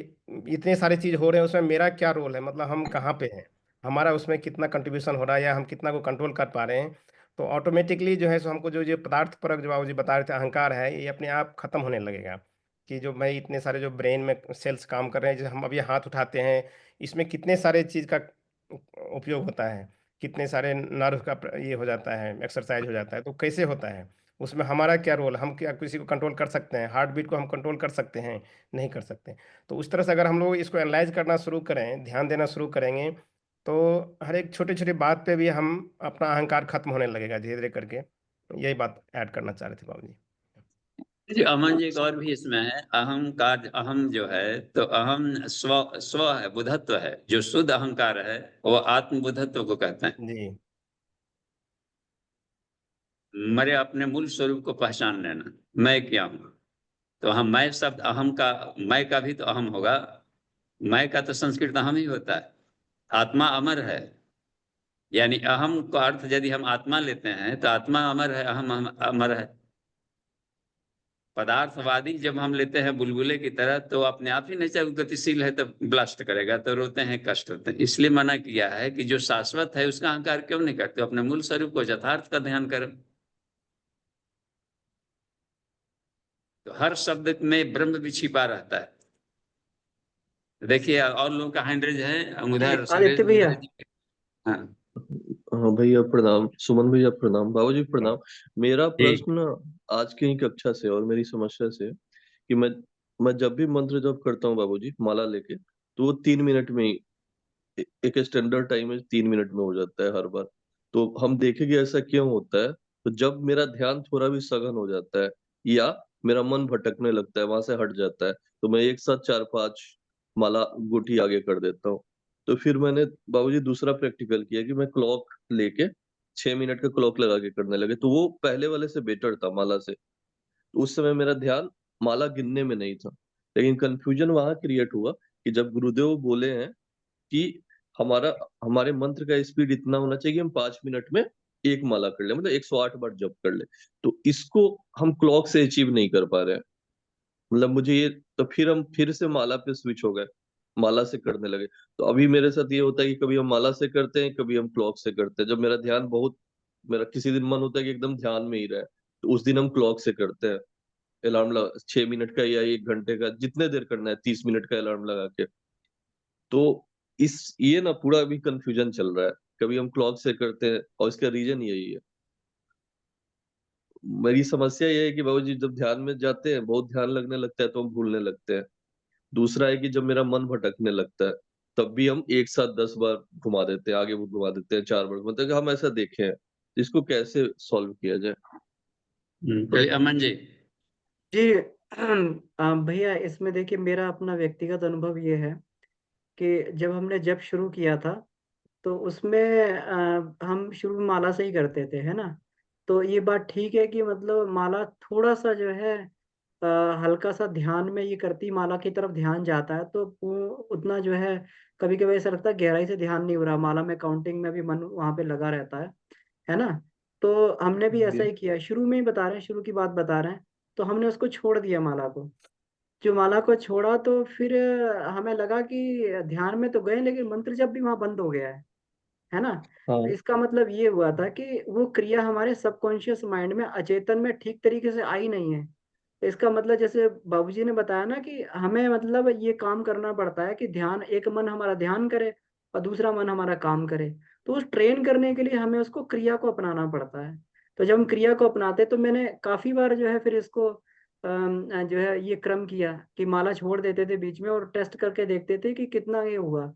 इतने सारे चीज़ हो रहे हैं, उसमें मेरा क्या रोल है, मतलब हम कहाँ पे हैं, हमारा उसमें कितना कंट्रीब्यूशन हो रहा है, या हम कितना को कंट्रोल कर पा रहे हैं, तो ऑटोमेटिकली जो है सो हमको जो जो पदार्थ परक जो बाबूजी बता रहे थे अहंकार है, ये अपने आप खत्म होने लगेगा। कि जो मैं इतने सारे जो ब्रेन में सेल्स काम कर रहे हैं, जैसे हम अभी हाथ उठाते हैं, इसमें कितने सारे चीज़ का उपयोग होता है, कितने सारे नर्व का ये हो जाता है, एक्सरसाइज हो जाता है, तो कैसे होता है, उसमें हमारा क्या रोल, हम क्या किसी को कंट्रोल कर सकते हैं, हार्ट बीट को हम कंट्रोल कर सकते हैं, नहीं कर सकते। तो उस तरह से अगर हम लोग इसको एनालाइज करना शुरू करें, ध्यान देना शुरू करेंगे, तो हर एक छोटी छोटी बात पे भी हम अपना अहंकार खत्म होने लगेगा धीरे धीरे करके। यही बात ऐड करना चाह रहे थे बाबू जी। जी अमन जी, एक और भी इसमें है, अहंकार, अहम जो है तो अहम स्व स्व है, बुधत्व है। जो शुद्ध अहंकार है वो आत्म बुधत्व को कहते हैं। जी। मेरे अपने मूल स्वरूप को पहचान लेना, मैं क्या हूँ। तो हम मैं शब्द अहम का, मैं का भी तो अहम होगा। मैं का तो संस्कृत अहम ही होता है। आत्मा अमर है, यानी अहम का अर्थ यदि हम आत्मा लेते हैं तो आत्मा अमर है, अमर है। पदार्थवादी जब हम लेते हैं बुलबुले की तरह, तो अपने आप ही नेचर गतिशील है, तो ब्लास्ट करेगा, तो रोते हैं, कष्ट होते हैं। इसलिए मना किया है कि जो शाश्वत है उसका अहंकार क्यों नहीं करते, अपने मूल स्वरूप को, यथार्थ का ध्यान करो। तो हर शब्द में ब्रह्म भी छिपा रहता है। देखिए और लोगों का हैंड रेज है जी उधर, आदित्य भैया। सुरेश जी। हाँ हाँ भैया प्रणाम, सुमन भैया प्रणाम, बाबू जी प्रणाम। मेरा जी। प्रश्न ना आज की ही कक्षा से और मेरी समस्या से कि मैं जब भी मंत्र जप करता हूँ बाबू जी माला लेके, तो वो 3 मिनट में ही, एक स्टैंडर्ड टाइम है, 3 मिनट में हो जाता है हर बार। तो हम देखेंगे ऐसा क्यों होता है। तो जब मेरा ध्यान थोड़ा भी सघन हो जाता है या मेरा मन भटकने लगता है, वहां से हट जाता है, तो मैं एक साथ 4-5 माला गुठी आगे कर देता हूँ। तो फिर मैंने बाबूजी दूसरा प्रैक्टिकल किया कि मैं क्लॉक लेके 6 मिनट का क्लॉक लगा के करने लगे, तो वो पहले वाले से बेटर था माला से। तो उस समय मेरा ध्यान माला गिनने में नहीं था। लेकिन कंफ्यूजन वहां क्रिएट हुआ कि जब गुरुदेव बोले हैं कि हमारा हमारे मंत्र का स्पीड इतना होना चाहिए कि हम 5 मिनट में एक माला कर ले, मतलब 108 बार जप कर ले, तो इसको हम क्लॉक से अचीव नहीं कर पा रहे हैं। मतलब मुझे ये, तो फिर हम फिर से माला पे स्विच हो गए, माला से करने लगे। तो अभी मेरे साथ ये होता है कि कभी हम माला से करते हैं, कभी हम क्लॉक से करते हैं। जब मेरा ध्यान बहुत, मेरा किसी दिन मन होता है कि एकदम ध्यान में ही रहे, तो उस दिन हम क्लॉक से करते हैं। अलार्म लगा 6 मिनट का या 1 घंटे का, जितने देर करना है, 30 मिनट का अलार्म लगा के। तो इस ये ना पूरा अभी कंफ्यूजन चल रहा है, कभी हम क्लॉक से करते हैं, और इसका रीजन यही है। मेरी समस्या ये है कि बाबूजी जब ध्यान में जाते हैं, बहुत ध्यान लगने लगता है तो हम भूलने लगते हैं। दूसरा है कि जब मेरा मन भटकने लगता है, तब भी हम एक साथ 10 बार घुमा देते हैं, आगे वो घुमा देते हैं 4 बार, मतलब कि हम ऐसा देखे हैं। इसको कैसे सॉल्व किया जाए। चलिए अमन जी। जी भैया इसमें देखिए मेरा अपना व्यक्तिगत अनुभव ये है कि जब हमने जब शुरू किया था तो उसमें हम शुरू में माला से ही करते थे, है ना। तो ये बात ठीक है कि मतलब माला थोड़ा सा जो है हल्का सा ध्यान में ये करती, माला की तरफ ध्यान जाता है तो उतना जो है कभी कभी ऐसा लगता है गहराई से ध्यान नहीं हो रहा, माला में काउंटिंग में भी मन वहां पे लगा रहता है ना। तो हमने भी ऐसा जी। ही किया, शुरू में ही बता रहे हैं, शुरू की बात बता रहे हैं। तो हमने उसको छोड़ दिया माला को, जो माला को छोड़ा तो फिर हमें लगा कि ध्यान में तो गए लेकिन मंत्र जब भी वहां बंद हो गया है ना। तो हाँ। इसका मतलब ये हुआ था कि वो क्रिया हमारे सबकॉन्शियस माइंड में, अचेतन में ठीक तरीके से आई नहीं है। तो इसका मतलब जैसे बाबूजी ने बताया ना कि हमें मतलब ये काम करना पड़ता है कि ध्यान, एक मन हमारा ध्यान करे और दूसरा मन हमारा काम करे। तो उस ट्रेन करने के लिए हमें उसको क्रिया को अपनाना पड़ता है। तो जब हम क्रिया को अपनाते तो मैंने काफी बार जो है फिर इसको जो है ये क्रम किया कि माला छोड़ देते थे बीच में और टेस्ट करके देखते थे कि कितना ये हुआ।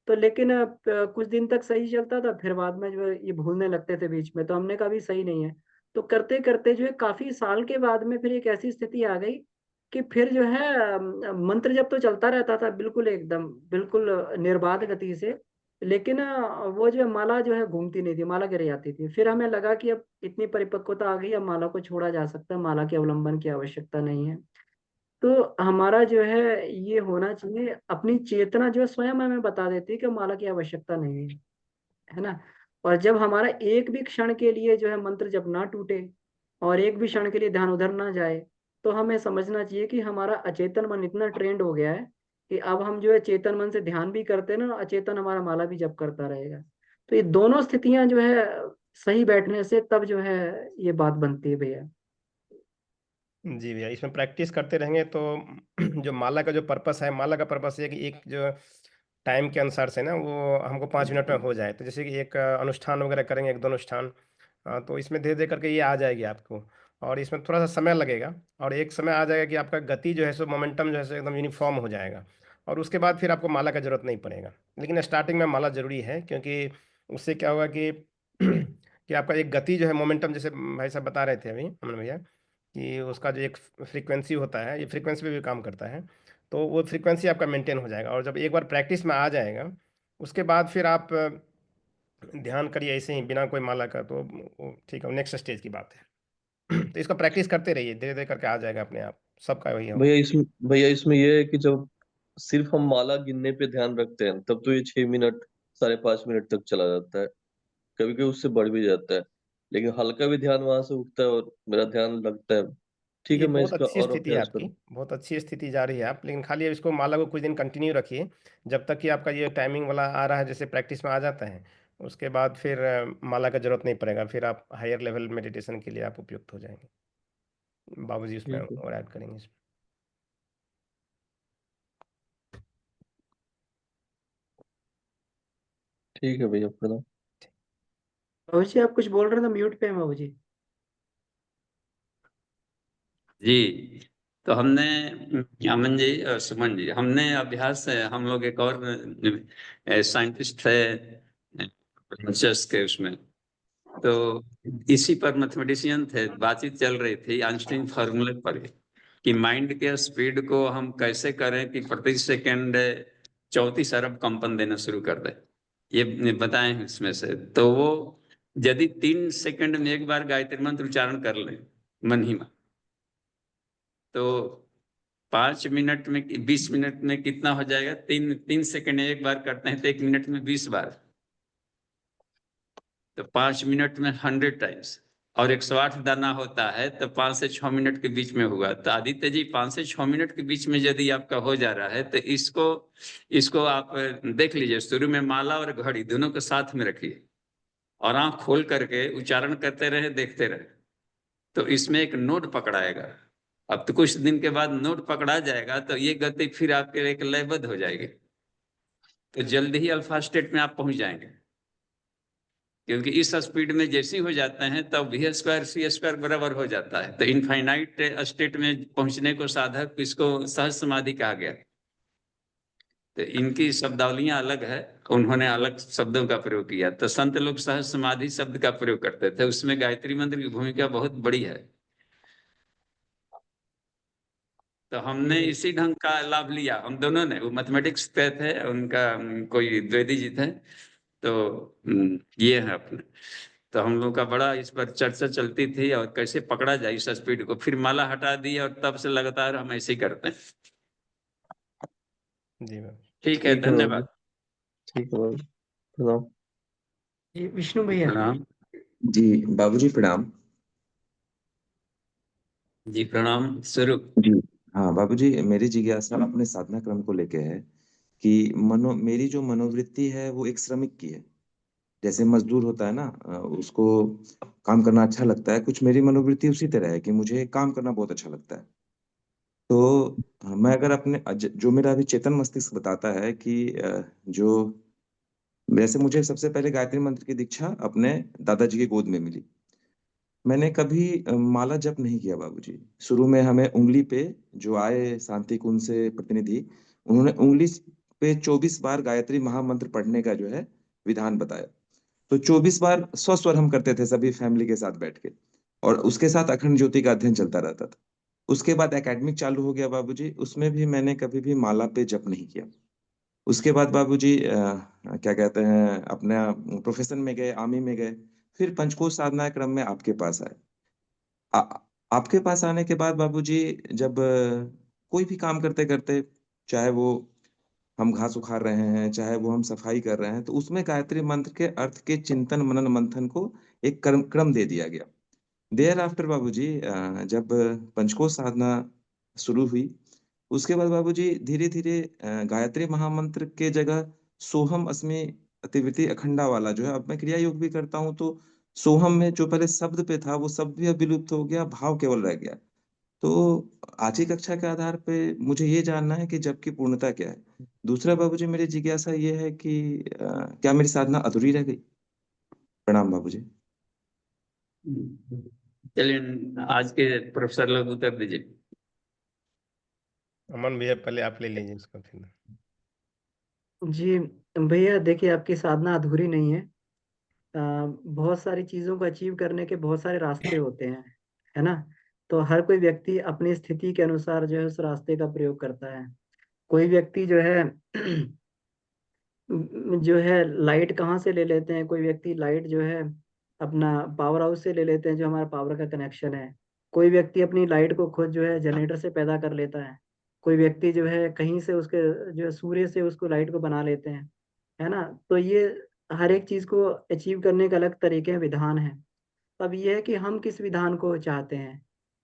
तो लेकिन कुछ दिन तक सही चलता था, फिर बाद में जो है ये भूलने लगते थे बीच में, तो हमने कहा भी सही नहीं है। तो करते करते जो है काफी साल के बाद में फिर एक ऐसी स्थिति आ गई कि फिर जो है मंत्र जब तो चलता रहता था बिल्कुल एकदम बिल्कुल निर्बाध गति से, लेकिन वो जो है माला जो है घूमती नहीं थी, माला गिर जाती थी। फिर हमें लगा कि अब इतनी परिपक्वता आ गई, अब माला को छोड़ा जा सकता है, माला के अवलंबन की आवश्यकता नहीं है। तो हमारा जो है ये होना चाहिए, अपनी चेतना जो है स्वयं हमें बता देती है कि माला की आवश्यकता नहीं है ना। और जब हमारा एक भी क्षण के लिए जो है मंत्र जब ना टूटे और एक भी क्षण के लिए ध्यान उधर ना जाए, तो हमें समझना चाहिए कि हमारा अचेतन मन इतना ट्रेंड हो गया है कि अब हम जो है चेतन मन से ध्यान भी करते हैं ना, अचेतन हमारा माला भी जप करता रहेगा। तो ये दोनों स्थितियां जो है सही बैठने से तब जो है ये बात बनती है भैया। जी भैया, इसमें प्रैक्टिस करते रहेंगे तो जो माला का जो पर्पस है, माला का पर्पस है कि एक जो टाइम के अनुसार से ना वो हमको 5 मिनट में हो जाए। तो जैसे कि एक अनुष्ठान वगैरह करेंगे, एक दो अनुष्ठान, तो इसमें धीरे धीरे करके ये आ जाएगी आपको। और इसमें थोड़ा सा समय लगेगा, और एक समय आ जाएगा कि आपका गति जो है सो मोमेंटम जो है सो एकदम यूनिफॉर्म हो जाएगा, और उसके बाद फिर आपको माला का जरूरत नहीं पड़ेगा। लेकिन स्टार्टिंग में माला जरूरी है, क्योंकि उससे क्या होगा कि कि आपका एक गति जो है मोमेंटम, जैसे भाई साहब बता रहे थे अभी अमन भैया, कि उसका जो एक फ्रीक्वेंसी होता है, ये फ्रीक्वेंसी पे भी काम करता है। तो वो फ्रीक्वेंसी आपका मेंटेन हो जाएगा, और जब एक बार प्रैक्टिस में आ जाएगा, उसके बाद फिर आप ध्यान करिए ऐसे ही बिना कोई माला का, तो वो ठीक है, नेक्स्ट स्टेज की बात है। तो इसका प्रैक्टिस करते रहिए, धीरे धीरे करके आ जाएगा अपने आप, सबका वही होगा। भैया इसमें ये है कि जब सिर्फ हम माला गिनने पे ध्यान रखते हैं तब तो ये 6 मिनट 5.5 मिनट तक चला जाता है, कभी कभी उससे बढ़ भी जाता है। लेकिन हल्का भी ध्यान वहां से उठता है और मेरा ध्यान लगता है। ठीक ये है, मैं बहुत इसका अच्छी और स्थिति है अभ्यास आपकी, करूँ। बहुत अच्छी स्थिति जा रही है आप, लेकिन खाली इसको माला को कुछ दिन कंटिन्यू रखिए, जब तक कि आपका ये टाइमिंग वाला आ रहा है, जैसे प्रैक्टिस में आ जाता है, उसके बाद फिर माला का जरूरत नहीं पड़ेगा, फिर आप हायर लेवल मेडिटेशन के लिए आप उपयुक्त हो जाएंगे। बाबूजी उसमें ठीक है। और ऐड करेंगे इसमें। ठीक है भैया, प्रणाम। बाबू जी आप कुछ बोल रहे थे, म्यूट पे हैं बाबू जी। जी, तो हमने अमन जी और सुमन जी, हमने अभ्यास है, हम लोग एक और साइंटिस्ट है प्रोफेसर्स के उसमें, तो इसी पर मैथमेटिशियन थे, बातचीत चल रही थी आइंस्टीन फार्मूले पर कि माइंड के स्पीड को हम कैसे करें कि प्रति सेकंड 34 अरब कंपन देना शुरू कर दे, ये बताए हैं इसमें से। तो वो यदि 3 सेकंड में एक बार गायत्री मंत्र उच्चारण कर लें मन ही मन, तो 5 मिनट में 20 मिनट में कितना हो जाएगा? 3 सेकंड में एक बार करते हैं तो 1 मिनट में 20 बार, तो 5 मिनट में 100 टाइम्स, और 108 दाना होता है तो 5 से 6 मिनट के बीच में हुआ। तो आदित्य जी 5 से 6 मिनट के बीच में यदि आपका हो जा रहा है तो इसको इसको आप देख लीजिए, शुरू में माला और घड़ी दोनों को साथ में रखिए और आंख खोल करके उच्चारण करते रहे, देखते रहे, तो इसमें एक नोट पकड़ाएगा। अब तो कुछ दिन के बाद नोट पकड़ा जाएगा तो ये गति फिर आपके एक लयबद्ध हो जाएगी, तो जल्दी ही अल्फा स्टेट में आप पहुंच जाएंगे। क्योंकि इस स्पीड में जैसे ही हो जाते हैं तब v² c² बराबर हो जाता है, तो इनफाइनाइट स्टेट में पहुंचने को साधक इसको सहज समाधि कहा गया। तो इनकी शब्दावलियां अलग है, उन्होंने अलग शब्दों का प्रयोग किया। तो संत लोग सहज समाधि शब्द का प्रयोग करते थे, उसमें गायत्री मंत्र की भूमिका बहुत बड़ी है। तो हमने इसी ढंग का लाभ लिया, हम दोनों ने। वो मैथमेटिक्स पे थे, उनका कोई द्विवेदी जी थे, तो ये है अपने। तो हम लोग का बड़ा इस पर चर्चा चलती थी और कैसे पकड़ा जाए इस स्पीड को। फिर माला हटा दी और तब से लगातार हम ऐसे ही करते हैं। जी मैम। ठीक है, ठीक है बाबू जी। धन्यवाद। ठीक है बाबू जी, प्रणाम। ये विष्णु भैया। प्रणाम जी बाबूजी प्रणाम। जी, प्रणाम। शुरू। जी हाँ बाबूजी, मेरी जिज्ञासा अपने साधना क्रम को लेके है कि मेरी जो मनोवृत्ति है वो एक श्रमिक की है। जैसे मजदूर होता है ना, उसको काम करना अच्छा लगता है, कुछ मेरी मनोवृत्ति उसी तरह है कि मुझे काम करना बहुत अच्छा लगता है। तो मैं अगर अपने जो मेरा अभी चेतन मस्तिष्क बताता है कि जो वैसे मुझे सबसे पहले गायत्री मंत्र की दीक्षा अपने दादाजी की गोद में मिली। मैंने कभी माला जप नहीं किया बाबूजी। शुरू में हमें उंगली पे, जो आए शांति कुंज से प्रतिनिधि, उन्होंने उंगली पे 24 बार गायत्री महामंत्र पढ़ने का जो है विधान बताया। तो 24 बार स्वस्वर हम करते थे सभी फैमिली के साथ बैठ के, और उसके साथ अखंड ज्योति का अध्ययन चलता रहता था। उसके बाद एकेडमिक चालू हो गया बाबूजी, उसमें भी मैंने कभी भी माला पे जप नहीं किया। उसके बाद बाबूजी क्या कहते हैं, अपने प्रोफेशन में गए, आर्मी में गए, फिर पंचकोश साधना क्रम में आपके पास आए। आ, आपके पास आने के बाद बाबूजी, जब कोई भी काम करते करते, चाहे वो हम घास उखाड़ रहे हैं, चाहे वो हम सफाई कर रहे हैं, तो उसमें गायत्री मंत्र के अर्थ के चिंतन मनन मंथन को एक क्रम दे दिया गया। देयर आफ्टर बाबूजी, जब पंचकोश साधना शुरू हुई, उसके बाद बाबूजी धीरे धीरे गायत्री महामंत्र के जगह सोहम अस्मि अतिवृत्ति अखंडा वाला जो है, अब मैं क्रिया योग भी करता हूँ, तो सोहम में जो पहले शब्द पे था वो शब्द भी अब विलुप्त हो गया, भाव केवल रह गया। तो आज की कक्षा के आधार पे मुझे ये जानना है कि जब की पूर्णता क्या है। दूसरा बाबूजी, मेरी जिज्ञासा ये है कि क्या मेरी साधना अधूरी रह गई? प्रणाम बाबूजी। चलिए आज के प्रोफेसर लोग उत्तर दीजिए। अमन भैया पहले आप ले लीजिए इसको फिर। जी भैया, देखिए आपकी साधना अधूरी नहीं है। बहुत सारी चीजों को अचीव करने के बहुत सारे रास्ते होते हैं, है ना। तो हर कोई व्यक्ति अपनी स्थिति के अनुसार जो है उस रास्ते का प्रयोग करता है। कोई व्यक्ति जो है जो है लाइट कहाँ से ले लेते हैं, कोई व्यक्ति लाइट जो है अपना पावर हाउस से ले लेते हैं, जो हमारा पावर का कनेक्शन है। कोई व्यक्ति अपनी लाइट को खुद जो है जनरेटर से पैदा कर लेता है। कोई व्यक्ति जो है कहीं से उसके जो है सूर्य से उसको लाइट को बना लेते हैं, है ना। तो ये हर एक चीज को अचीव करने के अलग तरीके हैं, विधान है। अब ये है कि हम किस विधान को चाहते हैं।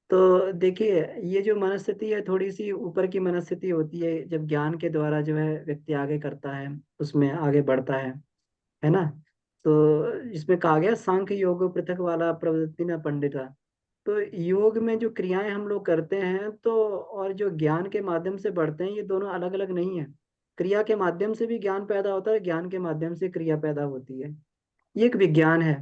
तो देखिए, ये जो मनस्थिति है थोड़ी सी ऊपर की मनस्थिति होती है, जब ज्ञान के द्वारा जो है व्यक्ति आगे करता है, उसमें आगे बढ़ता है ना। तो इसमें कहा गया सांख्य योग पृथक वाला प्रवृत्ति न पंडिता। तो योग में जो क्रियाएं हम लोग करते हैं तो और जो ज्ञान के माध्यम से बढ़ते हैं, ये दोनों अलग अलग नहीं है। क्रिया के माध्यम से भी ज्ञान पैदा होता है, ज्ञान के माध्यम से क्रिया पैदा होती है। ये एक विज्ञान है।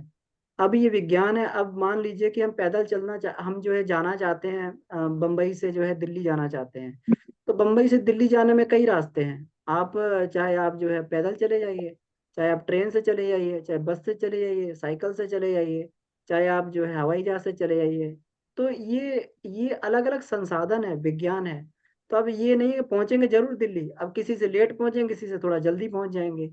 अब ये विज्ञान है। अब मान लीजिए कि हम पैदल हम जो है जाना चाहते हैं, बम्बई से जो है दिल्ली जाना चाहते हैं। तो बम्बई से दिल्ली जाने में कई रास्ते हैं। आप चाहे आप जो है पैदल चले जाइए, चाहे आप ट्रेन से चले जाइए, चाहे बस से चले जाइए, साइकिल से चले जाइए, चाहे आप जो है हवाई जहाज से चले जाइए। तो ये अलग अलग संसाधन है, विज्ञान है। तो अब ये नहीं है कि पहुंचेंगे जरूर दिल्ली, अब किसी से लेट पहुंचेंगे, किसी से थोड़ा जल्दी पहुंच जाएंगे।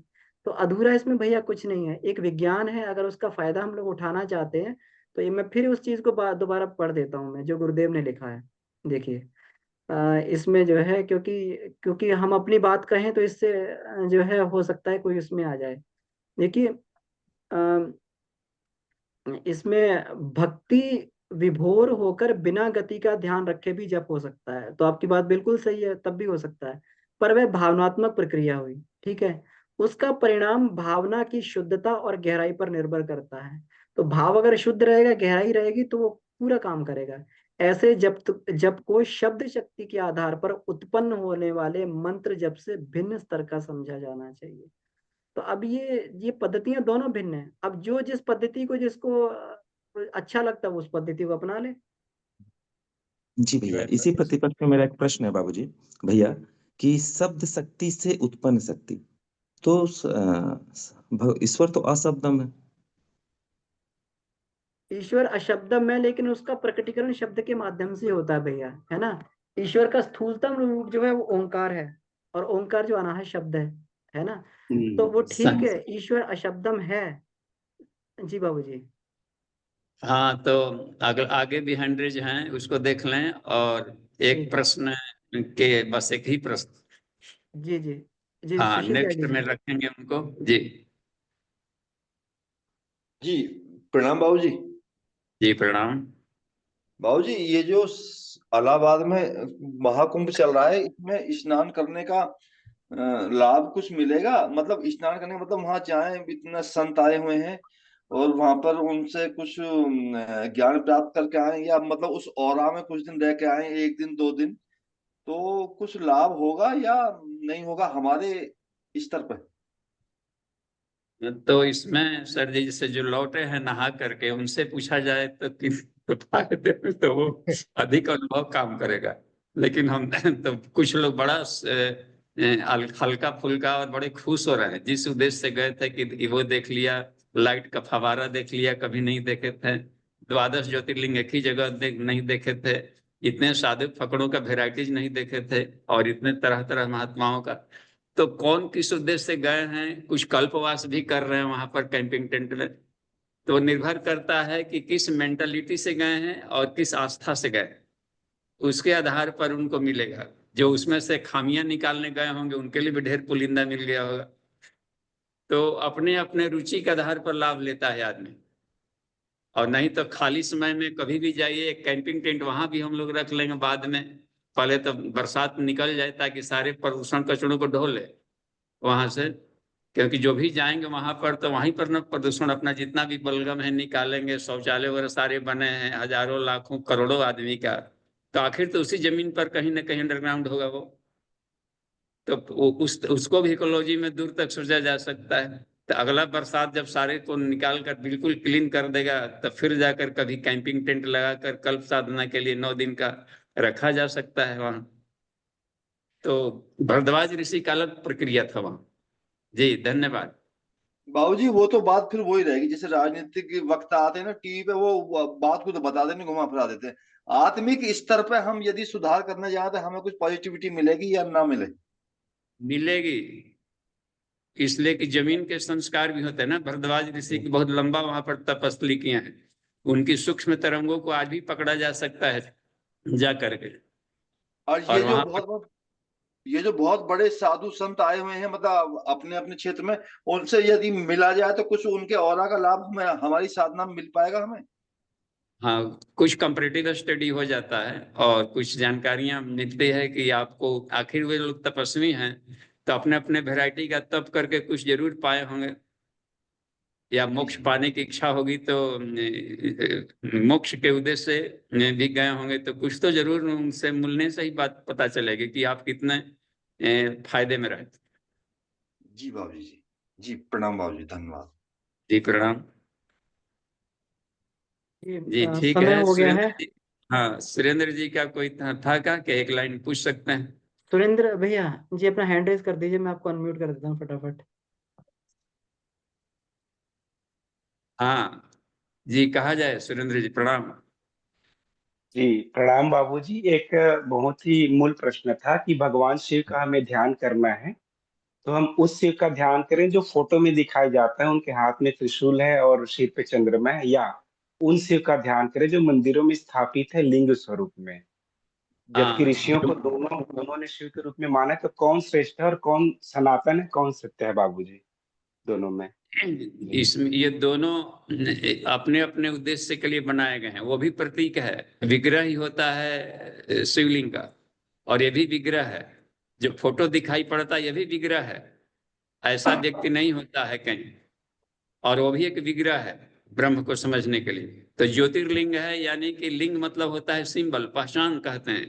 तो अधूरा इसमें भैया कुछ नहीं है, एक विज्ञान है। अगर उसका फायदा हम लोग उठाना चाहते हैं तो ये मैं फिर उस चीज को दोबारा पढ़ देता हूँ, मैं जो गुरुदेव ने लिखा है। देखिए, इसमें जो है, क्योंकि क्योंकि हम अपनी बात कहें तो इससे जो है हो सकता है कोई उसमें आ जाए। देखिए, अ, इसमें भक्ति विभोर होकर बिना गति का ध्यान रखे भी जप हो सकता है। तो आपकी बात बिल्कुल सही है, तब भी हो सकता है। पर वह भावनात्मक प्रक्रिया हुई, ठीक है। उसका परिणाम भावना की शुद्धता और गहराई पर निर्भर करता है। तो भाव अगर शुद्ध रहेगा, गहराई रहेगी, तो वो पूरा काम करेगा। ऐसे जप को शब्द शक्ति के आधार पर उत्पन्न होने वाले मंत्र जप से भिन्न स्तर का समझा जाना चाहिए। तो अब ये पद्धतियां दोनों भिन्न हैं। अब जो जिस पद्धति को जिसको अच्छा लगता है वो उस पद्धति को अपना ले। जी भैया, इसी प्रतिपक्ष में मेरा एक प्रश्न है बाबूजी भैया, कि शब्द शक्ति से उत्पन्न शक्ति, तो ईश्वर तो अशब्दम है। ईश्वर अशब्दम है, लेकिन उसका प्रकटीकरण शब्द के माध्यम से होता है भैया, है ना। ईश्वर का स्थूलतम रूप जो है वो ओंकार है, और ओंकार जो अनाहत शब्द है ना। तो वो ठीक है, ईश्वर अशब्दम है। जी बाबूजी। हाँ, तो आगे भी हैंड रेज हैं, उसको देख लें। और एक प्रश्न के बस एक ही प्रश्न। जी जी जी, हाँ, सुशील नेक्स्ट जी। में रखेंगे उनको। जी जी प्रणाम बाबूजी। जी प्रणाम। बाबूजी, ये जो इलाहाबाद में महाकुंभ चल रहा है, इसमें स्नान करने का लाभ कुछ मिलेगा? मतलब स्नान करने का मतलब वहां जाए, इतने संत आए हुए हैं और वहां पर उनसे कुछ ज्ञान प्राप्त करके आए, या मतलब उस औरा में कुछ दिन रह के आए, एक दिन दो दिन, तो कुछ लाभ होगा या नहीं होगा हमारे स्तर पर? तो इसमें सर जी से जो लौटे हैं नहा करके, उनसे पूछा जाए तो किस फायदे में, तो वो अधिक अनुभव काम करेगा। लेकिन हम तो कुछ लोग बड़ा हल्का फुल्का और बड़े खुश हो रहे हैं, जिस उद्देश्य से गए थे कि वो देख लिया, लाइट का फवारा देख लिया, कभी नहीं देखे थे। द्वादश ज्योतिर्लिंग एक ही जगह नहीं देखे थे, इतने साधु फकड़ों का वेराइटीज नहीं देखे थे, और इतने तरह तरह महात्माओं का। तो कौन किस उद्देश्य से गए हैं, कुछ कल्पवास भी कर रहे हैं वहां पर कैंपिंग टेंट में। तो निर्भर करता है कि किस मेंटालिटी से गए हैं और किस आस्था से गए, उसके आधार पर उनको मिलेगा। जो उसमें से खामियां निकालने गए होंगे उनके लिए भी ढेर पुलिंदा मिल गया होगा। तो अपने अपने रुचि के आधार पर लाभ लेता है आदमी। और नहीं तो खाली समय में कभी भी जाइए, कैंपिंग टेंट वहां भी हम लोग रख लेंगे बाद में। पहले तो बरसात निकल जाए ताकि सारे प्रदूषण कचड़ों को ढो ले वहां से। क्योंकि जो भी जाएंगे वहां पर तो वहीं पर न प्रदूषण अपना जितना भी बलगम है निकालेंगे। शौचालय वगैरह सारे बने हैं हजारों लाखों करोड़ों आदमी का, तो आखिर तो उसी जमीन पर कहीं ना कहीं अंडरग्राउंड होगा वो। तो उसको भी इकोलॉजी में दूर तक सोचा जा सकता है। तो अगला बरसात जब सारे को निकाल कर बिल्कुल क्लीन कर देगा, तो फिर जाकर कभी कैंपिंग टेंट लगाकर कल्प साधना के लिए 9 दिन का रखा जा सकता है वहां। तो भरद्वाज ऋषि का अलग प्रक्रिया था वहां। जी धन्यवाद। बाबूजी वो तो बात फिर वही रहेगी, जैसे राजनीतिक वक्ता आते हैं ना टीवी पे, वो बात को तो बता देते नहीं, घुमा फिरा देते हैं। आत्मिक स्तर पे हम यदि सुधार करने जाए तो हमें कुछ पॉजिटिविटी मिलेगी या ना मिले? मिलेगी, इसलिए कि जमीन के संस्कार भी होते हैं ना। भरद्वाज ऋषि की बहुत लंबा वहां पर तपस्या किए हैं, उनकी सूक्ष्म तरंगों को आज भी पकड़ा जा सकता है जा करके। और और वहां पर ये जो बहुत बड़े साधु संत आए हुए हैं, मतलब अपने अपने क्षेत्र में, उनसे यदि मिला जाए तो कुछ उनके ऑरा का लाभ हमें, हमारी साधना में मिल पाएगा हमें? हाँ, कुछ कंपैरेटिव स्टडी हो जाता है और कुछ जानकारियां मिलती है कि आपको आखिर वे लोग तपस्वी हैं तो अपने अपने वैरायटी का तप करके कुछ जरूर पाए होंगे, या मोक्ष पाने की इच्छा होगी तो मोक्ष के उद्देश्य से भी गए होंगे। तो कुछ तो जरूर उनसे मिलने से ही बात पता चलेगी कि आप कितने फायदे में रहे। जी बाबूजी, जी प्रणाम बाबूजी, धन्यवाद। जी प्रणाम। जी ठीक समय है हो गया सुरेंद्र है। जी। हाँ सुरेंद्र जी का कोई था क्या कि एक लाइन पूछ सकते हैं? सुरेंद्र भैया जी अपना हैंड रेज कर दीजिए, मैं आपको अनम्यूट कर देता हूँ फटाफट। हाँ जी, कहा जाए सुरेंद्र जी प्रणाम। जी प्रणाम बाबूजी। एक बहुत ही मूल प्रश्न था कि भगवान शिव का हमें ध्यान करना है, तो हम उस शिव का ध्यान करें जो फोटो में दिखाई जाता है, उनके हाथ में त्रिशूल है और सिर पे चंद्रमा है, या उन शिव का ध्यान करें जो मंदिरों में स्थापित है लिंग स्वरूप में? जबकि हाँ ऋषियों को दोनों दोनों ने शिव के रूप में माना है, तो कौन श्रेष्ठ है और कौन सनातन है, कौन सत्य है बाबूजी दोनों में? जी इसमें ये दोनों अपने अपने उद्देश्य के लिए बनाए गए हैं। वो भी प्रतीक है, विग्रह ही होता है शिवलिंग का, और ये भी विग्रह है। जो फोटो दिखाई पड़ता है ये भी विग्रह है, ऐसा व्यक्ति नहीं होता है कहीं। और वो भी एक विग्रह है ब्रह्म को समझने के लिए। तो ज्योतिर्लिंग है, यानी कि लिंग मतलब होता है सिंबल, पहचान कहते हैं।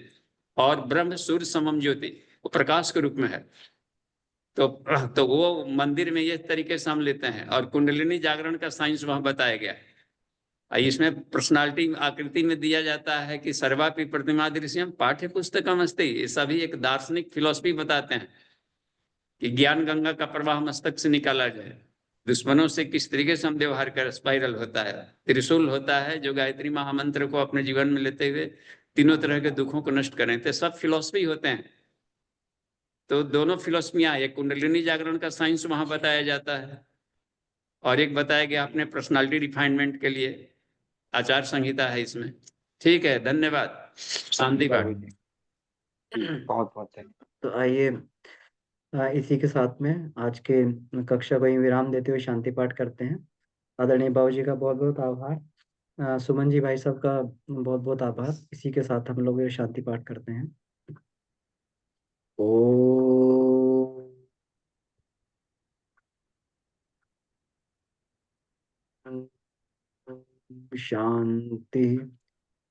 और ब्रह्म सूर्य समम ज्योति, वो प्रकाश के रूप में है। तो वो मंदिर में ये तरीके से हम लेते हैं। और कुंडलिनी जागरण का साइंस वहां बताया गया है। इसमें पर्सनालिटी आकृति में दिया जाता है कि सर्वापि प्रतिमा दृश्यम पाठ्य पुस्तकम अस्ति। ये सभी एक दार्शनिक फिलोसफी बताते हैं कि ज्ञान गंगा का प्रवाह मस्तक से निकाला जाए, दुश्मनों से किस तरीके से हम व्यवहार कर। स्पाइरल होता है, त्रिशूल होता है जो गायत्री महामंत्र को अपने जीवन में लेते हुए तीनों तरह के दुखों को नष्ट करें। तो सब फिलोसफी होते हैं। तो दोनों फिलोसफियां, एक कुंडलिनी जागरण का साइंस वहां बताया जाता है, और एक बताया गया अपने पर्सनालिटी रिफाइनमेंट के लिए आचार संहिता है इसमें। ठीक है, धन्यवाद। जी शांति पाठ। बाबूजी, बहुत बहुत धन्यवाद। तो आइए इसी के साथ में आज के कक्षा को ही विराम देते हुए शांति पाठ करते हैं। आदरणीय बाबू जी का बहुत बहुत आभार, सुमन जी भाई साहब का बहुत बहुत आभार। इसी के साथ हम लोग ये शांति पाठ करते हैं। ओ शांति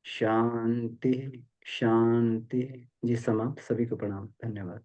शांति शांति। जी समाप्त। सभी को प्रणाम, धन्यवाद।